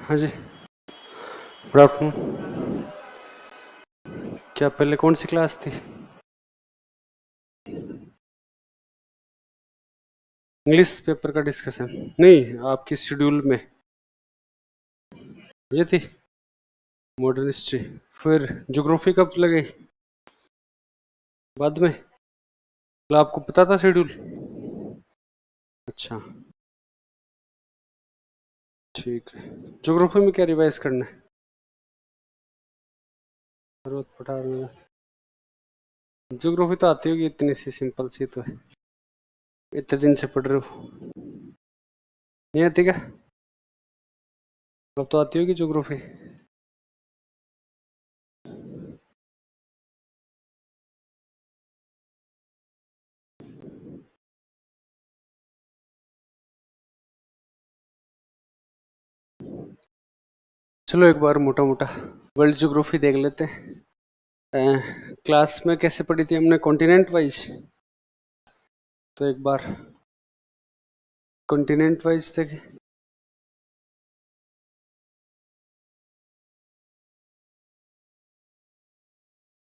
हाँ जी, good afternoon. क्या पहले कौन सी क्लास थी? इंग्लिश पेपर का डिस्कशन? नहीं, आपकी शेड्यूल में ये थी मॉडर्न हिस्ट्री। फिर ज्योग्राफी कब लगे? बाद में? मतलब आपको पता था शेड्यूल? अच्छा, ठीक है। ज्योग्राफी में क्या रिवाइज करना है? पर्वत पठार में ज्योग्राफी तो आती होगी, इतनी सी सिंपल सी तो है। इतने दिन से पढ़ रहे हो, नहीं आती क्या? अब तो आती होगी ज्योग्राफी। चलो एक बार मोटा मोटा वर्ल्ड ज्योग्राफी देख लेते हैं। क्लास में कैसे पढ़ी थी हमने, कॉन्टिनेंट वाइज? तो एक बार कॉन्टिनेंट वाइज देखे।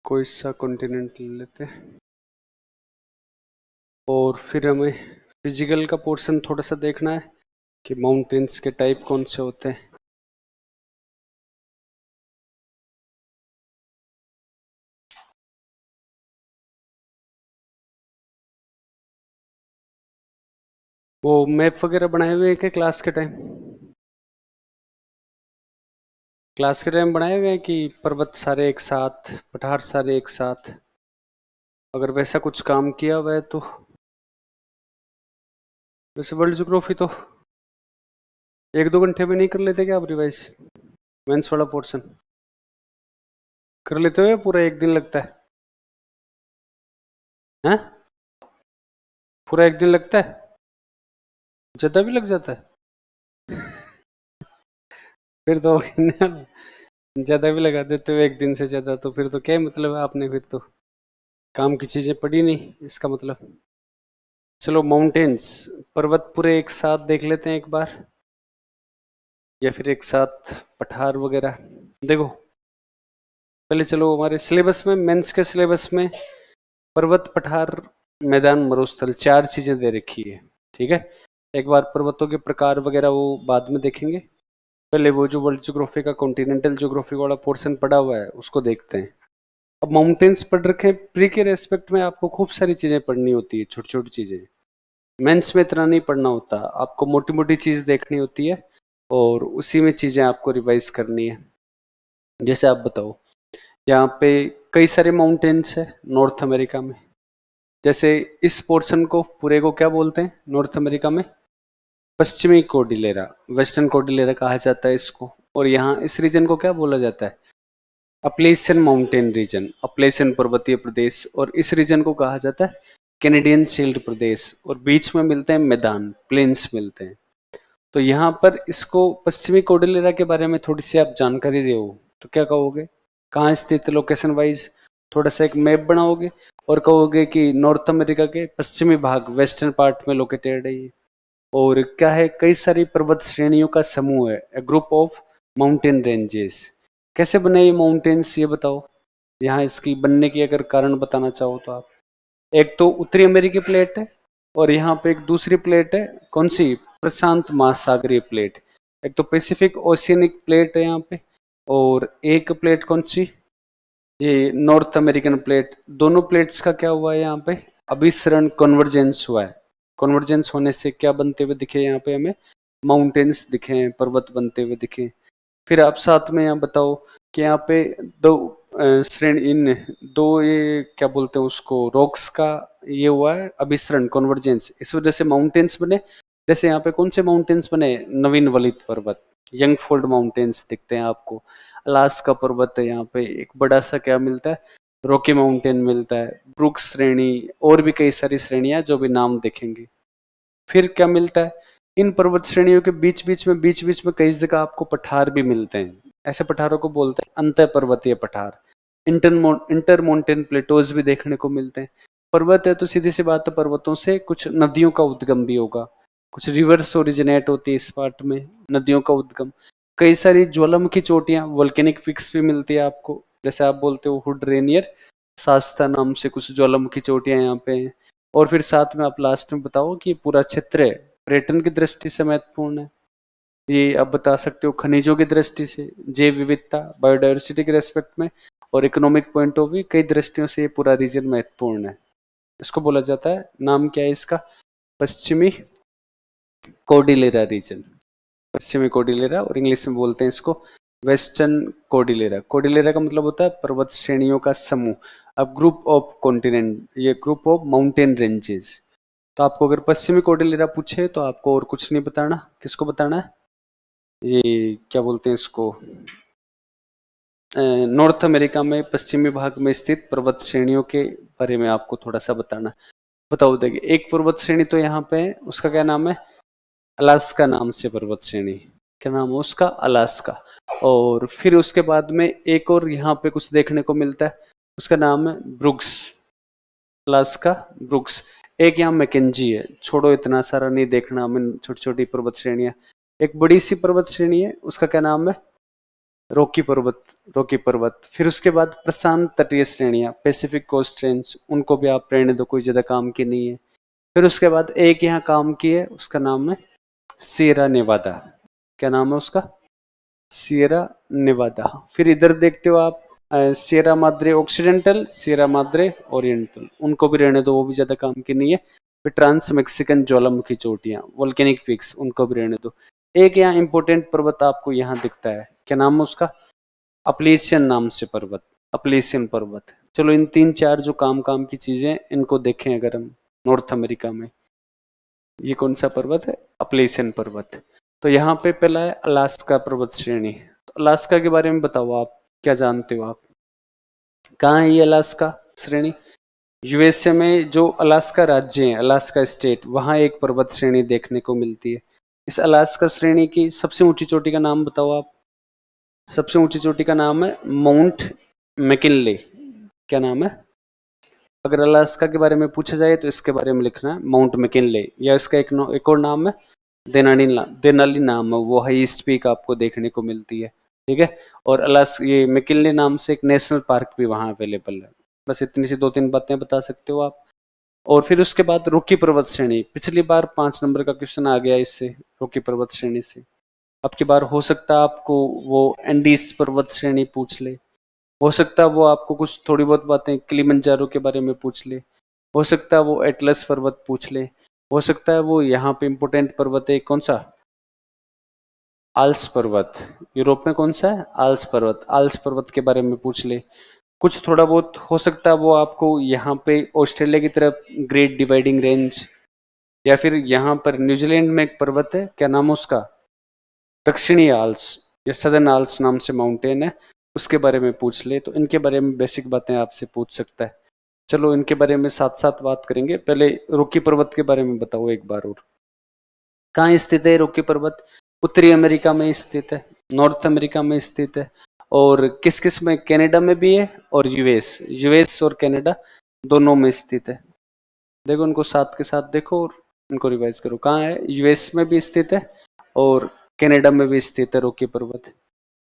कोई सा कॉन्टिनेंट ले लेते हैं और फिर हमें फिजिकल का पोर्शन थोड़ा सा देखना है कि माउंटेन्स के टाइप कौन से होते हैं। वो मैप वगैरह बनाए हुए हैं क्या क्लास के टाइम? क्लास के टाइम बनाए हुए हैं कि पर्वत सारे एक साथ, पठार सारे एक साथ? अगर वैसा कुछ काम किया हुआ है तो वैसे वर्ल्ड ज्योग्राफी तो एक दो घंटे में नहीं कर लेते क्या आप रिवाइज? मेंस वाला पोर्शन कर लेते हो या पूरा एक दिन लगता है? हैं? पूरा एक दिन लगता है? ज्यादा भी लग जाता है? फिर तो ज्यादा भी लगा देते हो एक दिन से ज्यादा, तो फिर तो क्या ही मतलब है, आपने फिर तो काम की चीजें पढ़ी नहीं इसका मतलब। चलो माउंटेन्स, पर्वत पूरे एक साथ देख लेते हैं एक बार, या फिर एक साथ पठार वगैरह। देखो पहले चलो हमारे सिलेबस में, मेंस के सिलेबस में पर्वत पठार मैदान मरुस्थल चार चीजें दे रखी है। ठीक है, एक बार पर्वतों के प्रकार वगैरह वो बाद में देखेंगे। पहले वो जो वर्ल्ड ज्योग्राफी का कॉन्टिनेंटल ज्योग्राफी वाला पोर्शन पड़ा हुआ है उसको देखते हैं। अब माउंटेन्स पढ़ रखे हैं, प्री के रेस्पेक्ट में आपको खूब सारी चीजें पढ़नी होती है, छोटी छोटी चीजें। मेंस में इतना नहीं पढ़ना होता, आपको मोटी मोटी चीज देखनी होती है और उसी में चीजें आपको रिवाइज करनी है। जैसे आप बताओ, यहाँ पे कई सारे माउंटेन्स है नॉर्थ अमेरिका में। जैसे इस पोर्शन को पूरे को क्या बोलते हैं नॉर्थ अमेरिका में? पश्चिमी कोर्डिलेरा, वेस्टर्न कोर्डिलेरा कहा जाता है इसको। और यहाँ इस रीजन को क्या बोला जाता है? अपलेशियन माउंटेन रीजन, अपलेशियन पर्वतीय प्रदेश। और इस रीजन को कहा जाता है कैनेडियन शील्ड प्रदेश। और बीच में मिलते हैं मैदान, प्लेन्स मिलते हैं। तो यहाँ पर इसको पश्चिमी कोर्डिलेरा के बारे में थोड़ी सी आप जानकारी दो तो क्या कहोगे? कहाँ स्थित है लोकेशन वाइज? थोड़ा सा एक मैप बनाओगे और कहोगे कि नॉर्थ अमेरिका के पश्चिमी भाग, वेस्टर्न पार्ट में लोकेटेड है ये। और क्या है, कई सारी पर्वत श्रेणियों का समूह है, ए ग्रुप ऑफ माउंटेन रेंजेस। कैसे बने ये माउंटेन्स ये बताओ। यहाँ इसकी बनने की अगर कारण बताना चाहो तो आप, एक तो उत्तरी अमेरिकी प्लेट है और यहाँ पे एक दूसरी प्लेट है, कौन सी? प्रशांत महासागरीय प्लेट। एक तो पैसिफिक ओशियनिक प्लेट है यहाँ पे, और एक प्लेट कौन सी? ये नॉर्थ अमेरिकन प्लेट। दोनों प्लेट्स का क्या हुआ है यहाँ पे? अभिसरण, कन्वर्जेंस हुआ है। कन्वर्जेंस होने से क्या बनते हुए दिखे यहाँ पे हमें? माउंटेन्स दिखे हैं, पर्वत बनते हुए दिखे। फिर आप साथ में यहाँ बताओ कि यहाँ पे दो श्रेणी, इन दो ये क्या बोलते हैं उसको, रॉक्स का ये हुआ है अभिसरण, कन्वर्जेंस। इस वजह से माउंटेन्स बने। जैसे यहाँ पे कौन से माउंटेन्स बने? नवीन वलित पर्वत, यंग फोल्ड माउंटेन्स दिखते हैं आपको। अलास्का पर्वत है यहाँ पे, एक बड़ा सा क्या मिलता है? रॉकी माउंटेन मिलता है, ब्रुक्स श्रेणी, और भी कई सारी श्रेणियां जो भी नाम देखेंगे। फिर क्या मिलता है? इन पर्वत श्रेणियों के बीच बीच में कई जगह आपको पठार भी मिलते हैं। ऐसे पठारों को बोलते हैं अंतर पर्वतीय पठार। इंटर माउंटेन प्लेटोज भी देखने को मिलते हैं। पर्वत है तो सीधी सी बात है, पर्वतों से कुछ नदियों का उद्गम भी होगा, कुछ रिवर्स ओरिजिनेट होती है इस पार्ट में, नदियों का उद्गम। कई सारी ज्वालामुखी चोटियां वोल्केनिक पिक्स भी मिलती है आपको, जैसे आप बोलते हो हुड रेनियर शास्ता नाम से कुछ ज्वालामुखी चोटियां यहाँ पे हैं। और फिर साथ में आप लास्ट में बताओ कि पूरा क्षेत्र पर्यटन की दृष्टि से महत्वपूर्ण है, ये आप बता सकते हो खनिजों की दृष्टि से, जैव विविधता बायोडायवर्सिटी के रेस्पेक्ट में, और इकोनॉमिक पॉइंट ऑफ व्यू, कई दृष्टियों से ये पूरा रीजन महत्वपूर्ण है। इसको बोला जाता है, नाम क्या है इसका, पश्चिमी कोर्डिलेरा रीजन, पश्चिमी कोर्डिलेरा, और इंग्लिश में बोलते हैं इसको वेस्टर्न कोर्डिलेरा। कोर्डिलेरा का मतलब होता है पर्वत श्रेणियों का समूह, अब ग्रुप ऑफ कॉन्टिनेंट, ये ग्रुप ऑफ माउंटेन रेंजेस। तो आपको अगर पश्चिमी कोर्डिलेरा पूछे तो आपको और कुछ नहीं बताना, किसको बताना है, ये क्या बोलते हैं इसको, नॉर्थ अमेरिका में पश्चिमी भाग में स्थित पर्वत श्रेणियों के बारे में आपको थोड़ा सा बताना। बताओ, देखिए एक पर्वत श्रेणी तो यहाँ पे है, उसका क्या नाम है, अलास्का नाम से पर्वत श्रेणी, क्या नाम है उसका, अलास्का। और फिर उसके बाद में एक और यहाँ पे कुछ देखने को मिलता है, उसका नाम है ब्रुक्स, अलास्का ब्रुक्स। एक यहाँ मैकेंजी है, छोड़ो इतना सारा नहीं देखना हमें, छोटी छोटी पर्वत श्रेणियां। एक बड़ी सी पर्वत श्रेणी है, उसका क्या नाम है, रॉकी पर्वत, रॉकी पर्वत। फिर उसके बाद प्रशांत तटीय श्रेणियां, पैसिफिक कोस्ट रेंज, उनको भी आप रहने दो, कोई ज्यादा काम की नहीं है। फिर उसके बाद एक यहाँ काम की है, उसका नाम है सियरा नेवादा, क्या नाम है उसका, सियरा नेवादा। फिर इधर देखते हो आप Sierra Madre occidental, Sierra Madre oriental, उनको भी रहने दो, वो भी ज्यादा काम की नहीं है। फिर ट्रांस मैक्सिकन ज्वालामुखी चोटियां, वोल्केनिक पीक्स, उनको भी रहने दो। एक यहाँ इंपोर्टेंट पर्वत आपको यहाँ दिखता है, क्या नाम है उसका, अपलेशियन नाम से पर्वत, अपलेशियन पर्वत। चलो इन तीन चार जो काम काम की चीजें, इनको देखें अगर हम नॉर्थ अमेरिका में, ये कौन सा पर्वत है, अपलेशियन पर्वत। तो यहाँ पे पहला है अलास्का पर्वत श्रेणी। तो अलास्का के बारे में बताओ, आप क्या जानते हो, आप कहाँ है ये अलास्का श्रेणी, यूएसए में जो अलास्का राज्य है, अलास्का स्टेट, वहां एक पर्वत श्रेणी देखने को मिलती है। इस अलास्का श्रेणी की सबसे ऊंची चोटी का नाम बताओ आप, सबसे ऊंची चोटी का नाम है माउंट मैकिनले, क्या नाम है, अगर अलास्का के बारे में पूछा जाए तो इसके बारे में लिखना है माउंट मैकिनले, या इसका एक और नाम है देनाली, देनाली नाम है, वो हाईएस्ट पीक आपको देखने को मिलती है, ठीक है। और ये मैकिनले नाम से एक नेशनल पार्क भी वहाँ अवेलेबल है। बस इतनी सी दो तीन बातें बता सकते हो आप। और फिर उसके बाद रॉकी पर्वत श्रेणी, पिछली बार 5 नंबर का क्वेश्चन आ गया इससे, रॉकी पर्वत श्रेणी से। अब की बार हो सकता है आपको वो एंडीज पर्वत श्रेणी पूछ ले, हो सकता है वो आपको कुछ थोड़ी बहुत बातें किलिमंजारो के बारे में पूछ ले, हो सकता है वो एटलस पर्वत पूछ ले, हो सकता है वो यहाँ पे इम्पोर्टेंट पर्वत है कौन सा, आल्स पर्वत, यूरोप में कौन सा है, आल्स पर्वत, आल्स पर्वत के बारे में पूछ ले। कुछ थोड़ा बहुत हो सकता है वो आपको यहाँ पे ऑस्ट्रेलिया की तरफ ग्रेट डिवाइडिंग रेंज, या फिर यहाँ पर न्यूजीलैंड में एक पर्वत है, क्या नाम है उसका, दक्षिणी आल्स या सदर्न आल्स नाम से माउंटेन है, उसके बारे में पूछ ले। तो इनके बारे में बेसिक बातें आपसे पूछ सकता है। चलो इनके बारे में साथ साथ बात करेंगे, पहले रॉकी पर्वत के बारे में बताओ एक बार और, कहाँ स्थित है रॉकी पर्वत, उत्तरी अमेरिका में स्थित है, नॉर्थ अमेरिका में स्थित है, और किस किस में, कनाडा में भी है और यूएस और कनाडा दोनों में स्थित है। देखो उनको साथ के साथ देखो और उनको रिवाइज करो, कहाँ है, यूएस में भी स्थित है और कनाडा में भी स्थित है रॉकी पर्वत।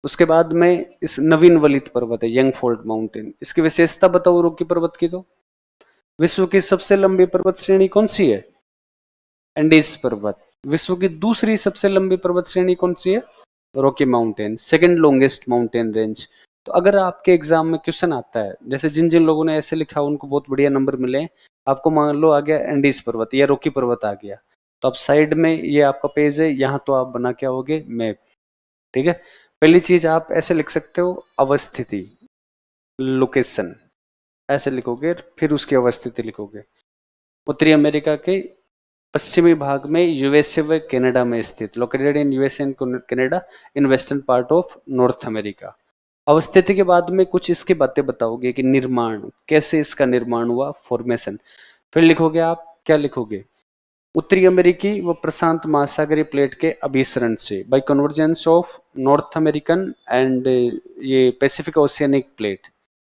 उसके बाद में इस नवीन वलित पर्वत है, यंग फोल्ड माउंटेन, इसकी विशेषता बताओ रॉकी पर्वत की। तो विश्व की सबसे लंबी पर्वत श्रेणी कौन सी है, एंडीज पर्वत। विश्व की दूसरी सबसे लंबी पर्वत श्रेणी कौन सी है, Rocky mountain, second longest mountain range. तो अगर आपके एग्जाम में क्वेश्चन आता है, जैसे जिन जिन लोगों ने ऐसे लिखा उनको बहुत बढ़िया नंबर मिले, आपको मान लो आ गया एंडीज पर्वत या रॉकी पर्वत आ गया, तो आप साइड में ये आपका पेज है, यहाँ तो आप बना के आओगे मैप, ठीक है। पहली चीज आप ऐसे लिख सकते हो, अवस्थिति, लोकेशन ऐसे लिखोगे, फिर उसकी अवस्थिति लिखोगे। उत्तरी अमेरिका के पश्चिमी भाग में यूएसए व कनाडा में स्थित, located in USA and Canada in western part of North America. अवस्थिति के बाद में कुछ इसकी बातें बताओगे कि निर्माण, कैसे इसका निर्माण हुआ, फॉर्मेशन। फिर लिखोगे आप, क्या लिखोगे, उत्तरी अमेरिकी व प्रशांत महासागरीय प्लेट के अभिसरण से, by convergence of North American and ये पैसिफिक ओशियनिक प्लेट।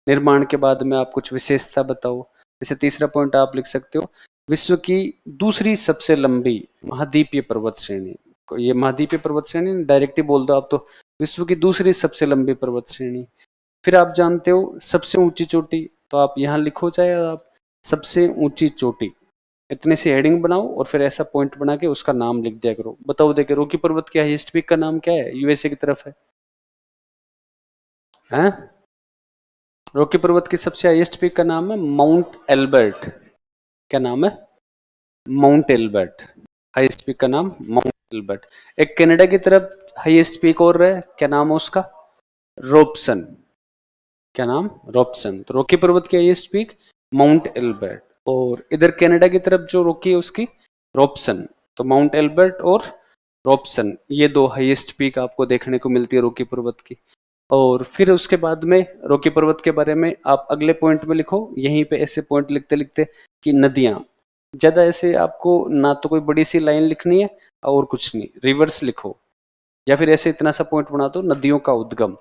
निर्माण के बाद में आप कुछ विशेषता बताओ, जैसे तीसरा पॉइंट आप लिख सकते हो, विश्व की दूसरी सबसे लंबी महाद्वीपीय पर्वत श्रेणी। ये महाद्वीपीय पर्वत श्रेणी डायरेक्टली बोल दो आप तो विश्व की दूसरी सबसे लंबी पर्वत श्रेणी। फिर आप जानते हो सबसे ऊंची चोटी, तो आप यहाँ लिखो, चाहे आप सबसे ऊंची चोटी, इतने से हेडिंग बनाओ और फिर ऐसा पॉइंट बना के उसका नाम लिख दिया करो। बताओ देखे रॉकी पर्वत के हाईएस्ट पीक का नाम क्या है, यूएसए की तरफ है, हैं? रॉकी पर्वत की सबसे हाईएस्ट पीक का नाम है माउंट एल्बर्ट। क्या नाम है? Mount Elbert. हाईएस्ट पीक का नाम माउंट एल्बर्ट। एक कनाडा की तरफ हाईएस्ट पीक और है, क्या नाम है उसका? रोबसन। क्या नाम? रोबसन। तो रॉकी पर्वत की हाईएस्ट पीक माउंट एल्बर्ट, और इधर कनाडा की तरफ जो रॉकी है उसकी रोबसन। तो माउंट एल्बर्ट और रोबसन, ये दो हाईएस्ट पीक आपको देखने को मिलती है रॉकी पर्वत की। और फिर उसके बाद में रॉकी पर्वत के बारे में आप अगले पॉइंट में लिखो, यहीं पे ऐसे पॉइंट लिखते लिखते कि नदियां, ज्यादा ऐसे आपको ना तो कोई बड़ी सी लाइन लिखनी है और कुछ नहीं, रिवर्स लिखो, या फिर ऐसे इतना सा पॉइंट बना दो, नदियों का उद्गम,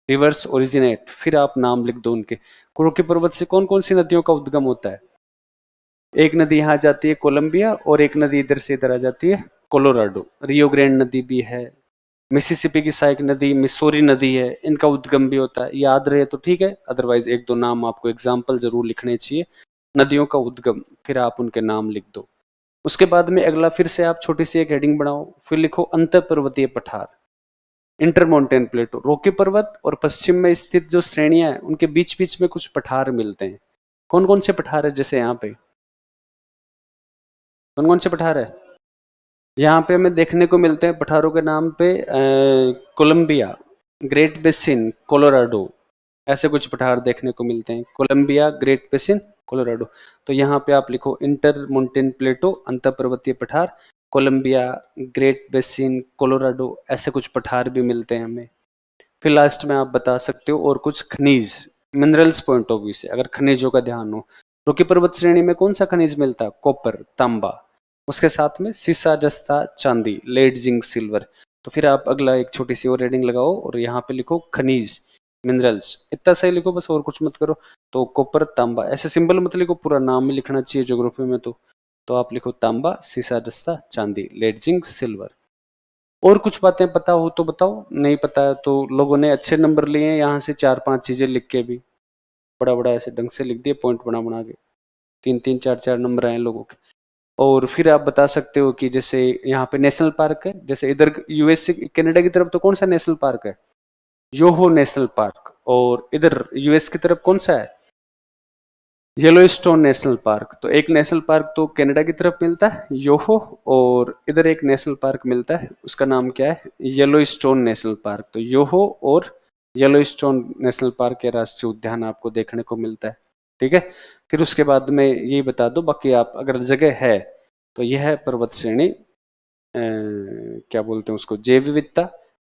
रिवर्स ओरिजिनेट, फिर आप नाम लिख दो उनके। रॉकी पर्वत से कौन कौन सी नदियों का उद्गम होता है? एक नदी यहाँ जाती है कोलंबिया, और एक नदी इधर से इधर आ जाती है कोलोराडो। रियो ग्रैंड नदी भी है, मिसिसिपी की सहायक नदी मिसोरी नदी है, इनका उद्गम भी होता है। याद रहे तो ठीक है, अदरवाइज एक दो नाम आपको एग्जाम्पल जरूर लिखने चाहिए, नदियों का उद्गम, फिर आप उनके नाम लिख दो। उसके बाद में अगला फिर से आप छोटी सी एक हेडिंग बनाओ, फिर लिखो अंतर पर्वतीय पठार, इंटरमाउंटेन प्लेटो। रॉकी पर्वत और पश्चिम में स्थित जो श्रेणियां हैं उनके बीच बीच में कुछ पठार मिलते हैं। कौन कौन से पठार है? जैसे यहाँ पे कौन कौन से पठार है? यहाँ पे हमें देखने को मिलते हैं पठारों के नाम पे कोलंबिया, ग्रेट बेसिन, कोलोराडो, ऐसे कुछ पठार देखने को मिलते हैं। Columbia, Great Basin, Colorado. तो यहाँ पे आप लिखो इंटर माउंटेन प्लेटो, अंतर पर्वतीय पठार, कोलंबिया, ग्रेट बेसिन, कोलोराडो, ऐसे कुछ पठार भी मिलते हैं हमें। फिर लास्ट में आप बता सकते हो और कुछ खनिज, मिनरल्स पॉइंट ऑफ व्यू से, अगर खनिजों का ध्यान हो। रॉकी पर्वत श्रेणी में कौन सा खनिज मिलता है? कॉपर, तांबा, उसके साथ में सीसा, जस्ता, चांदी, लेड, जिंक, सिल्वर। तो फिर आप अगला एक छोटी सी और रेडिंग लगाओ और यहाँ पे लिखो खनिज, मिनरल्स, इतना सही लिखो बस, और कुछ मत करो। तो कॉपर, तांबा, ऐसे सिंबल मत लिखो, पूरा नाम ही लिखना चाहिए ज्योग्राफी में। तो आप लिखो तांबा, सीसा, जस्ता, चांदी, लेड, जिंक, सिल्वर। और कुछ बातें पता हो तो बताओ, नहीं पता है तो लोगों ने अच्छे नंबर लिए हैं यहाँ से, चार पांच चीजें लिख के भी, बड़ा बड़ा ऐसे ढंग से लिख दिए पॉइंट बना बना के, तीन तीन चार चार नंबर आए लोगों के। और फिर आप बता सकते हो कि जैसे यहाँ पे नेशनल पार्क है, जैसे इधर यूएसए कनाडा की तरफ तो कौन सा नेशनल पार्क है? Yoho national park. और इधर यूएस की तरफ कौन सा है? Yellowstone national park. तो एक नेशनल पार्क तो कनाडा की तरफ मिलता है योहो, और इधर एक नेशनल पार्क मिलता है, उसका नाम क्या है? Yellowstone national park. तो योहो और येलोस्टोन नेशनल पार्क के राष्ट्रीय उद्यान आपको देखने को मिलता है। ठीक है, फिर उसके बाद में यही बता दो, बाकी आप अगर जगह है तो यह है पर्वत श्रेणी, क्या बोलते हैं उसको, जैव विविधता,